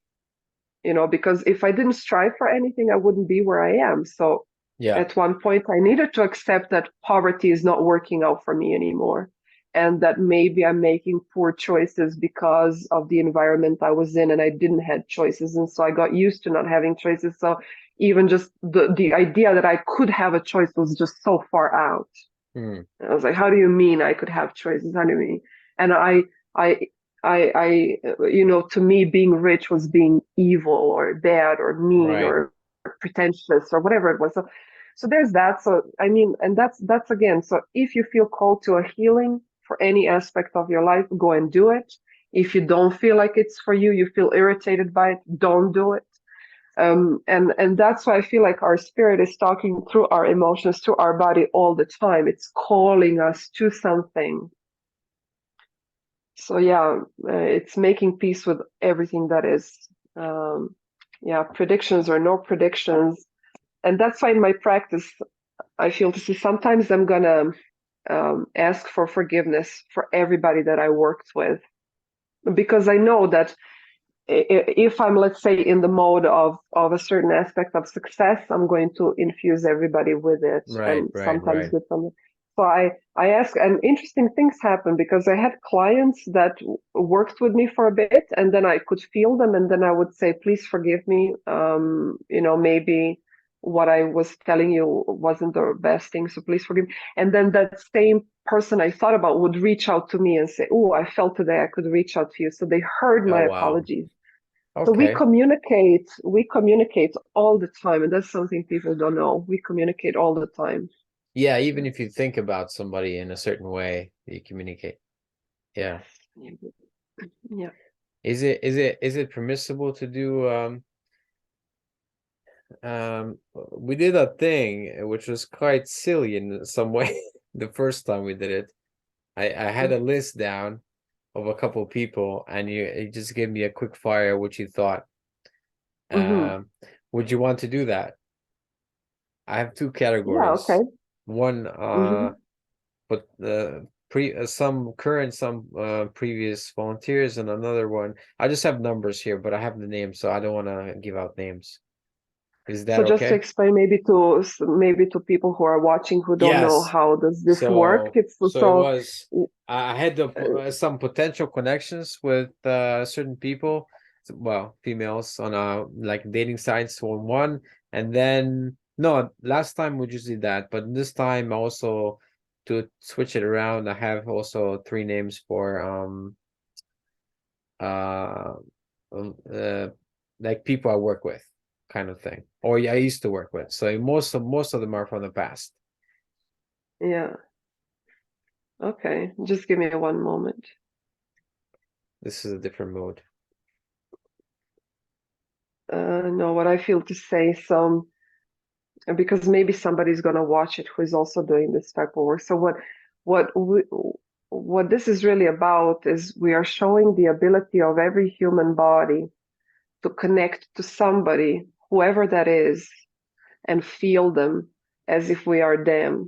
because if I didn't strive for anything, I wouldn't be where I am. So Yeah. at one point, I needed to accept that poverty is not working out for me anymore. And that maybe I'm making poor choices because of the environment I was in and I didn't have choices. And so I got used to not having choices. So even just the idea that I could have a choice was just so far out. Mm. I was like, how do you mean I could have choices? How do you mean? And I, to me, being rich was being evil or bad or mean Right. or pretentious or whatever it was. So there's that. So I mean, and that's again. So if you feel called to a healing for any aspect of your life, go and do it. If you don't feel like it's for you, you feel irritated by it, don't do it. And that's why I feel like our spirit is talking through our emotions, through our body all the time. It's calling us to something. So yeah, it's making peace with everything that is. Predictions or no predictions, and that's why in my practice, I feel this is sometimes I'm gonna ask for forgiveness for everybody that I worked with, because I know that if I'm, let's say, in the mode of a certain aspect of success, I'm going to infuse everybody with it, Right. and Right. sometimes Right. with some. So I ask, and interesting things happen because I had clients that worked with me for a bit, and then I could feel them, and then I would say, "Please forgive me. Maybe what I was telling you wasn't the best thing, so please forgive me." And then that same person I thought about would reach out to me and say, "Oh, I felt today I could reach out to you." So they heard Oh, my wow. apologies. So Okay. we communicate all the time, and that's something people don't know. We communicate all the time. Yeah, even if you think about somebody in a certain way, you communicate. Yeah. Yeah. Is it permissible to do we did a thing which was quite silly in some way the first time we did it. I had a list down of a couple of people, and you just gave me a quick fire what you thought. Mm-hmm. Would you want to do that? I have two Yeah. Okay. categories. One, Mm-hmm. but some current, some previous volunteers, and another one. I just have numbers here, but I have the names, so I don't want to give out names. Is So that just to okay? explain maybe to people who are watching who don't know Yes. how does this work, So it's so it so was I had some potential connections with certain people, well, females on like dating sites on one, and then no, last time we just did that, but this time also to switch it around, I have also three names for uh, uh like people I work with, kind of thing, or I used to work with. So most of them are from the past. yeah. Okay, just give me one moment. This is a different mode. No, what I feel to say, so because maybe somebody's gonna watch it who is also doing this type of work. So what we, what this is really about is we are showing the ability of every human body to connect to somebody, whoever that is, and feel them as if we are them.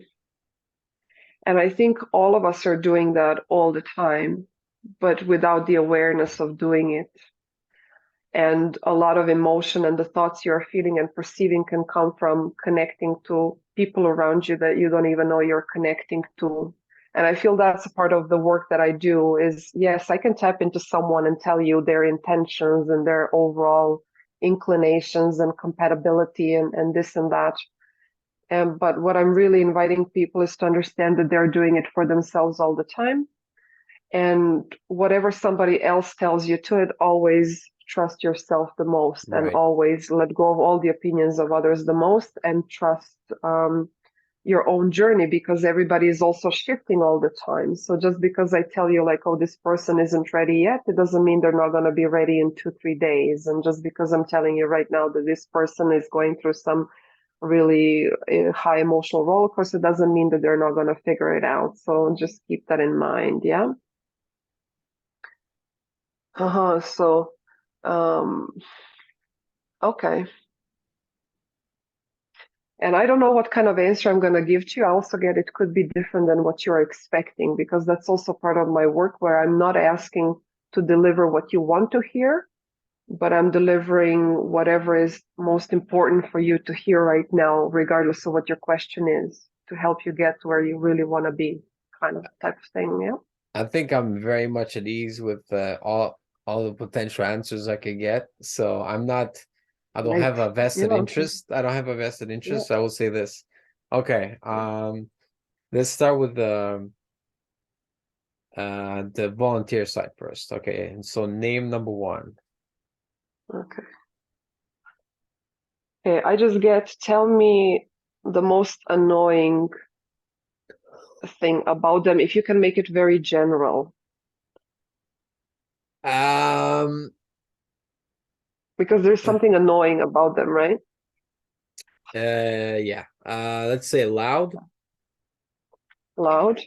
And I think all of us are doing that all the time, but without the awareness of doing it. And a lot of emotion and the thoughts you're feeling and perceiving can come from connecting to people around you that you don't even know you're connecting to. And I feel that's a part of the work that I do is, yes, I can tap into someone and tell you their intentions and their overall inclinations and compatibility and this and that. But what I'm really inviting people is to understand that they're doing it for themselves all the time. And whatever somebody else tells you to it, always trust yourself the most and Right. always let go of all the opinions of others the most and trust your own journey because everybody is also shifting all the time. So just because I tell you like, oh, this person isn't ready yet, it doesn't mean they're not going to be ready in 2-3 days. And just because I'm telling you right now that this person is going through some really high emotional roller coaster doesn't mean that they're not going to figure it out. So just keep that in mind. Yeah. So, um, okay. And I don't know what kind of answer I'm going to give to you. I also get it could be different than what you're expecting because that's also part of my work where I'm not asking to deliver what you want to hear, but I'm delivering whatever is most important for you to hear right now, regardless of what your question is, to help you get to where you really want to be, kind of type of thing. Yeah. I think I'm very much at ease with all the potential answers I could get. So I don't Great. have a vested Yeah. interest. I don't have a vested Yeah. interest. I will say this. Okay. Let's start with the volunteer side first. Okay. And so name number one. Okay. Okay. Tell me the most annoying thing about them if you can make it very general Um because there's something annoying about them, right? yeah. Let's say loud. Loud.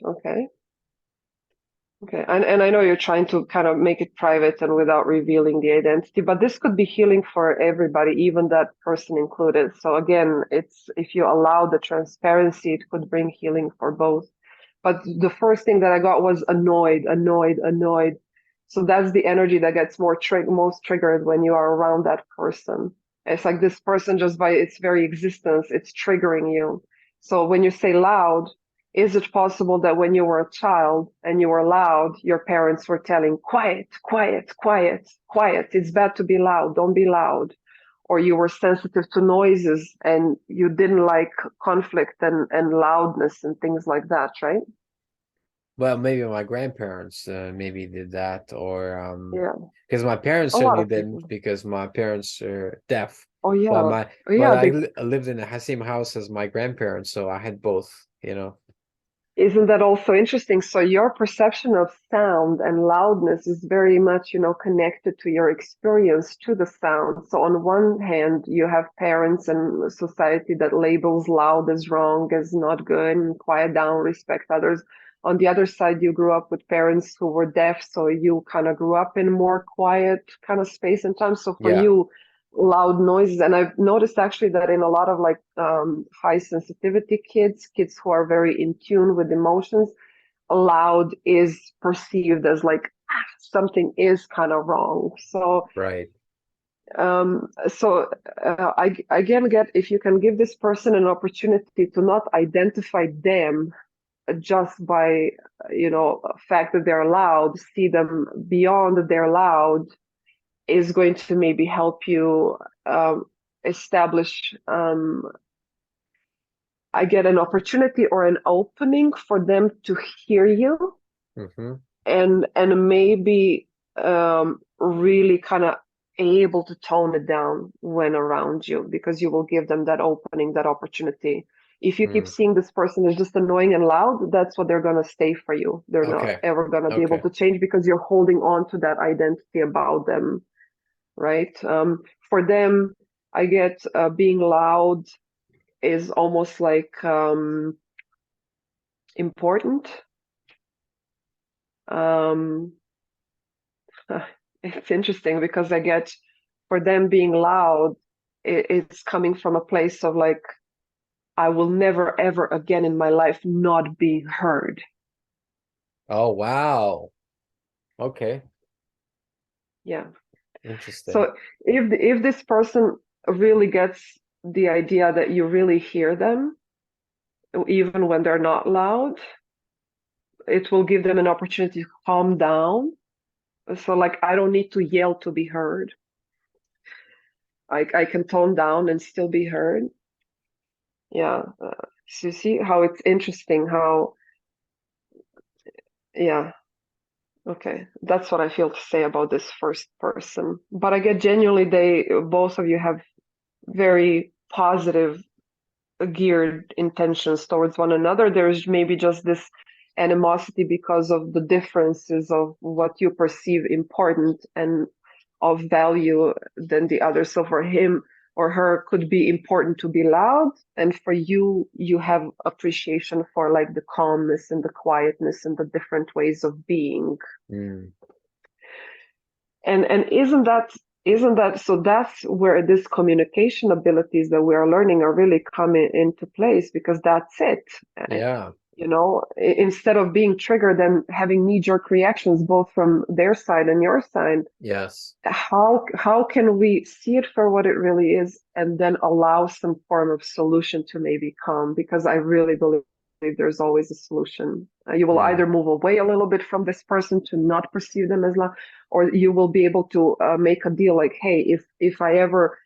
Okay, and I know you're trying to kind of make it private and without revealing the identity, but this could be healing for everybody, even that person included. So again, it's if you allow the transparency, it could bring healing for both. But the first thing that I got was annoyed, annoyed, annoyed. So that's the energy that gets most triggered when you are around that person. It's like this person just by its very existence, it's triggering you. So when you say loud, is it possible that when you were a child and you were loud, your parents were telling, quiet, quiet, quiet, quiet. It's bad to be loud. Don't be loud. Or you were sensitive to noises and you didn't like conflict and loudness and things like that, right? Well, maybe my grandparents maybe did that, or Yeah. because my parents A lot certainly of didn't, people. because my parents are deaf. Oh But yeah. my Oh but yeah. I lived in the same house as my grandparents, so I had both, you know. Isn't that also interesting? So your perception of sound and loudness is very much, connected to your experience to the sound. So on one hand, you have parents and society that labels loud as wrong, as not good, and quiet down, respect others. On the other side, you grew up with parents who were deaf, so you kind of grew up in more quiet kind of space and time. So for Yeah, you, loud noises, and I've noticed actually that in a lot of like high sensitivity kids who are very in tune with emotions, loud is perceived as like something is kind of wrong. So right. So I again get, if you can give this person an opportunity to not identify them just by, fact that they're loud, see them beyond their loud, is going to maybe help you establish, I get an opportunity or an opening for them to hear you, Mm-hmm. and maybe really kind of able to tone it down when around you, because you will give them that opening, that opportunity. If you keep Mm. seeing this person is just annoying and loud, that's what they're going to stay for you. They're not Okay. ever going to be able Okay. to change, because you're holding on to that identity about them, right? For them, I get being loud is almost like important. Um, it's interesting because I get, for them being loud, it's coming from a place of like, I will never ever again in my life not be heard. Oh, wow. Okay. Yeah. Interesting. So if this person really gets the idea that you really hear them, even when they're not loud, it will give them an opportunity to calm down. So like, I don't need to yell to be heard. I can tone down and still be heard. Yeah. So you see how it's interesting how, yeah. Okay. That's what I feel to say about this first person. But I get genuinely, both of you have very positive geared intentions towards one another. There's maybe just this animosity because of the differences of what you perceive important and of value than the other. So for him or her could be important to be loud, and for you, you have appreciation for like the calmness and the quietness and the different ways of being. Mm. And isn't that so? That's where this communication abilities that we are learning are really coming into place, because that's it. Yeah. Instead of being triggered and having knee-jerk reactions both from their side and your side, Yes. how can we see it for what it really is, and then allow some form of solution to maybe come? Because I really believe there's always a solution. You will Mm. either move away a little bit from this person to not perceive them as love, or you will be able to make a deal like, hey, if I ever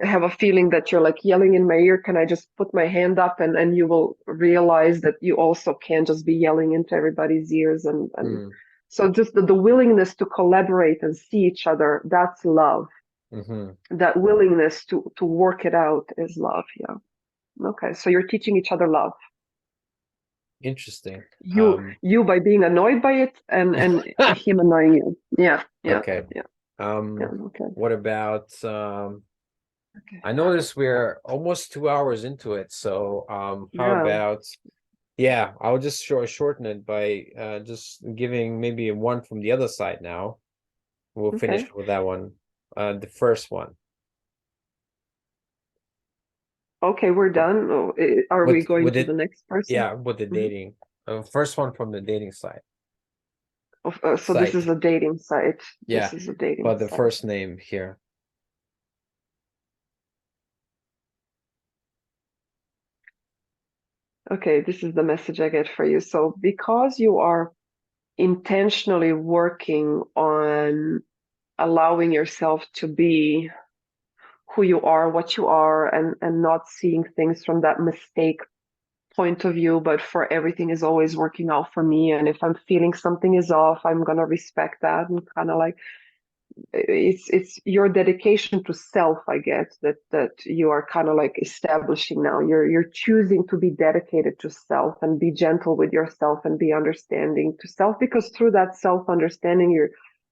have a feeling that you're like yelling in my ear, can I just put my hand up, and you will realize that you also can't just be yelling into everybody's ears, and Mm. so just the willingness to collaborate and see each other, that's love. Mm-hmm. That willingness to work it out is love. Yeah. Okay. So you're teaching each other love. Interesting. You by being annoyed by it, and him annoying you. Yeah. Yeah. Okay. Yeah. Yeah. Um, Okay. what about Okay. I noticed we're almost 2 hours into it, so how Yeah. about yeah, I'll just shorten it by just giving maybe one from the other side now. We'll finish Okay. with that one. The first one. Okay, we're done. Are we going With to the it, next person? yeah, with the Mhm. dating. First one from the dating side. So this is a dating site. Yeah, This is a dating but the site. first name here. Okay, this is the message I get for you. So because you are intentionally working on allowing yourself to be who you are, what you are, and not seeing things from that mistake point of view, but for everything is always working out for me. And if I'm feeling something is off, I'm gonna respect that, and kind of like, it's your dedication to self, I guess, that you are kind of like establishing now. You're choosing to be dedicated to self and be gentle with yourself and be understanding to self, because through that self understanding,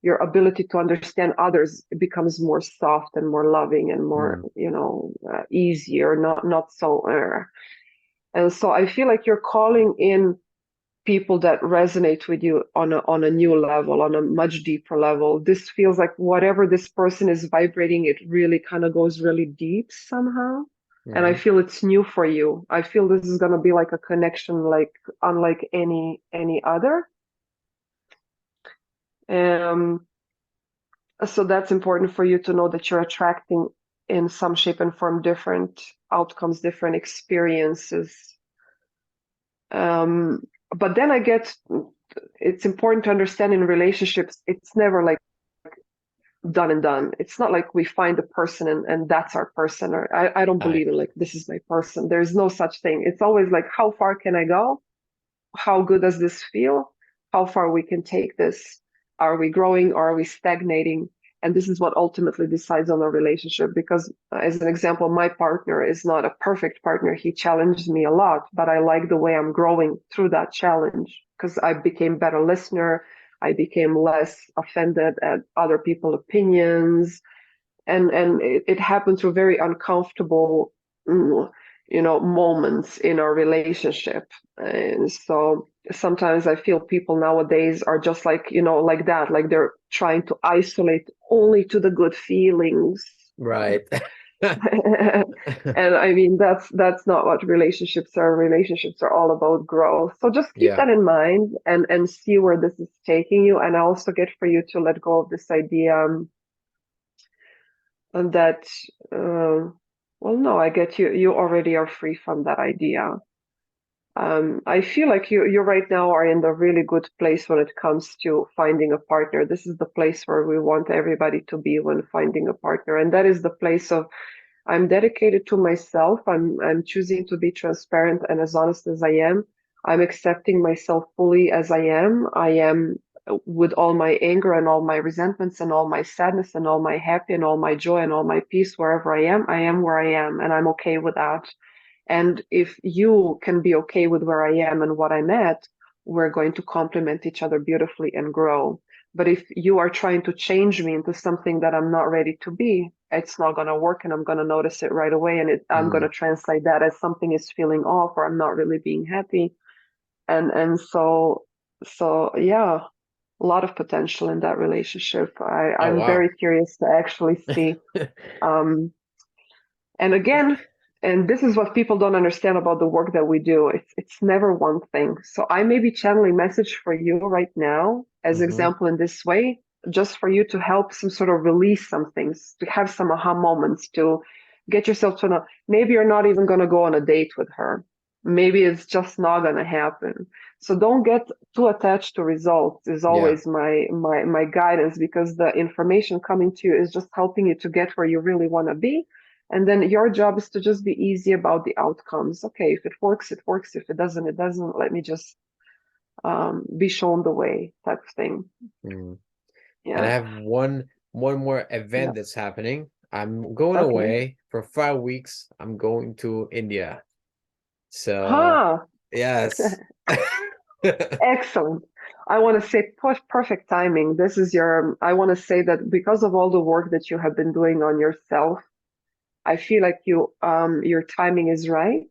your ability to understand others becomes more soft and more loving and more, Mm. easier, not so and so I feel like you're calling in people that resonate with you on a new level, on a much deeper level. This feels like whatever this person is vibrating, it really kind of goes really deep somehow. And I Hmm. feel it's new for you. I feel this is gonna be like a connection like unlike any other. Um, So that's important for you to know that you're attracting in some shape and form different outcomes, different experiences. But then it's important to understand in relationships, it's never like done and done. It's not like we find a person and that's our person. Or I don't Right. believe in like, this is my person. There's no such thing. It's always like, how far can I go? How good does this feel? How far we can take this? Are we growing or are we stagnating? And this is what ultimately decides on a relationship. Because, as an example, my partner is not a perfect partner. He challenged me a lot, but I like the way I'm growing through that challenge because I became better listener. I became less offended at other people's opinions, and it happened through very uncomfortable, moments in our relationship. And so sometimes I feel people nowadays are just like, like that, like they're trying to isolate only to the good feelings. Right. And I mean, that's not what relationships are. Relationships are all about growth. So just keep Yeah. that in mind and see where this is taking you. And I also get for you to let go of this idea, and that, well, no, I get you. You already are free from that idea. I feel like you right now are in the really good place when it comes to finding a partner. This is the place where we want everybody to be when finding a partner, and that is the place of I'm dedicated to myself. I'm choosing to be transparent and as honest as I am. I'm accepting myself fully as I am. I am with all my anger and all my resentments and all my sadness and all my happy and all my joy and all my peace wherever I am where I am, and I'm okay with that. And if you can be okay with where I am and what I'm at, we're going to complement each other beautifully and grow. But if you are trying to change me into something that I'm not ready to be, it's not going to work, and I'm going to notice it right away. And I'm going to Mm. translate that as something is feeling off or I'm not really being happy. And so yeah, a lot of potential in that relationship. Oh, I'm wow. very curious to actually see. Um, and again, and this is what people don't understand about the work that we do. It's never one thing. So I may be channeling message for you right now, as Hmm. example in this way, just for you to help some sort of release some things, to have some aha moments, to get yourself to know. Maybe you're not even going to go on a date with her. Maybe it's just not going to happen. So don't get too attached to results is Yeah. always my guidance, because the information coming to you is just helping you to get where you really want to be, and then your job is to just be easy about the outcomes. Okay, if it works, it works. If it doesn't, it doesn't. Let me just be shown the way, type of thing. Mm. And I Yeah. have one more Yeah. event that's happening. I'm going Okay. away for 5 weeks. I'm going to India. So, Huh. yes. Excellent. I want to say perfect timing. This is your, I want to say that because of all the work that you have been doing on yourself, I feel like your timing is right.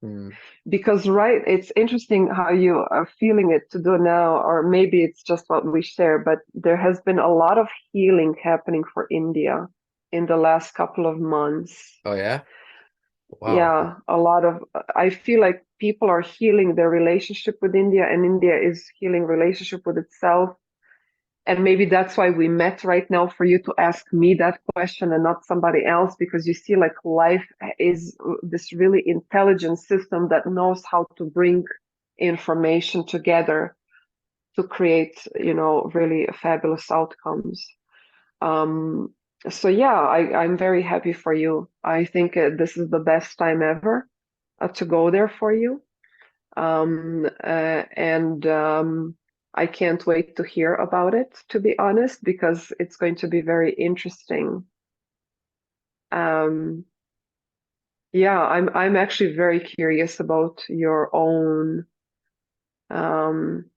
Mm. Because, right, it's interesting how you are feeling it to do now, or maybe it's just what we share, but there has been a lot of healing happening for India in the last couple of months. Oh, yeah. Wow. Yeah, a lot of, I feel like people are healing their relationship with India, and India is healing relationship with itself. And maybe that's why we met right now, for you to ask me that question and not somebody else, because you see, like, life is this really intelligent system that knows how to bring information together to create, really fabulous outcomes. Um, so yeah, I'm very happy for you. I think this is the best time ever to go there for you. And I can't wait to hear about it, to be honest, because it's going to be very interesting. Um, yeah, I'm actually very curious about your own um,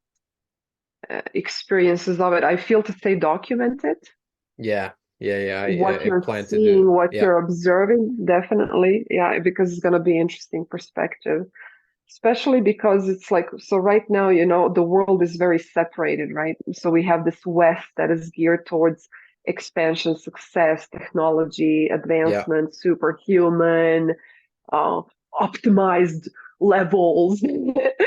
experiences of it. I feel to say document it, Yeah. Yeah. Yeah. what I you're plan to do. seeing, what Yeah. you're observing, definitely. Yeah, because it's going to be interesting perspective. Especially because it's like, so right now, the world is very separated, right? So we have this West that is geared towards expansion, success, technology, Yeah. advancement, superhuman, uh, optimized levels,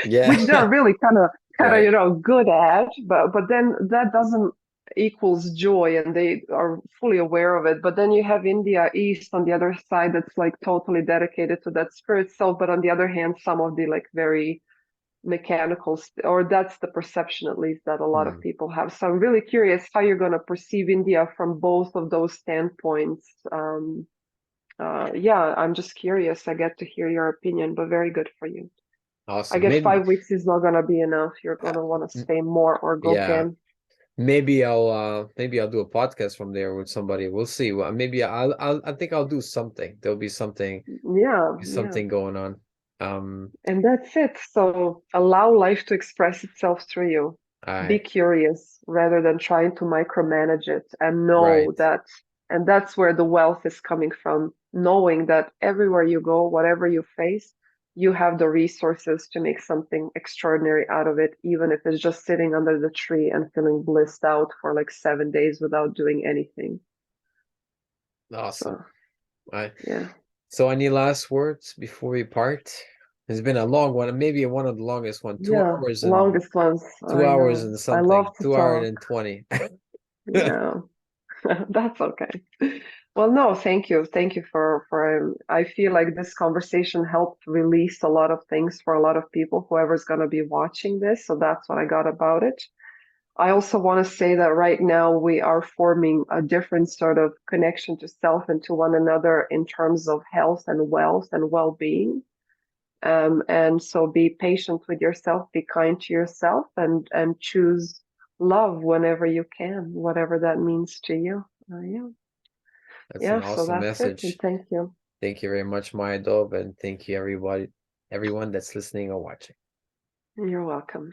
Yeah. which they're really kind of, Right. good at. But then that doesn't equals joy, and they are fully aware of it. But then you have India East on the other side that's like totally dedicated to that spirit self. But on the other hand, some of the like very mechanical, or that's the perception at least that a lot of people have. So I'm really curious how you're going to perceive India from both of those standpoints. Yeah, I'm just curious. I get to hear your opinion, but very good for you. I Awesome. guess Maybe 5 weeks is not going to be enough. You're uh, going to want to m- stay more or go yeah, again. maybe I'll do a podcast from there with somebody. We'll see. Well, maybe I think I'll do something. There'll be Yeah, yeah. something going on. Um, And that's it. So allow life to express itself through you. Be I curious rather than trying to micromanage it, and right. know that, and that's where the wealth is coming from, knowing that everywhere you go, whatever you face, you have the resources to make something extraordinary out of it, even if it's just sitting under the tree and feeling blissed out for like 7 days without doing anything. Awesome. So, I yeah. So any last words before we part? It's been a long one, maybe one of the longest one, Yeah, longest ones. two I hours know. and I something, love to 2 hours talk. and 20. Yeah. That's okay. Well, no, thank you. Thank you for I feel like this conversation helped release a lot of things for a lot of people, whoever's going to be watching this. So that's what I got about it. I also want to say that right now we are forming a different sort of connection to self and to one another in terms of health and wealth and well-being. And so be patient with yourself, be kind to yourself, and choose love whenever you can, whatever that means to you. Yeah. That's an Yeah, so awesome that's it. And message. thank you. Thank you very much, Maya Dove, and thank you everyone that's listening or watching. You're welcome.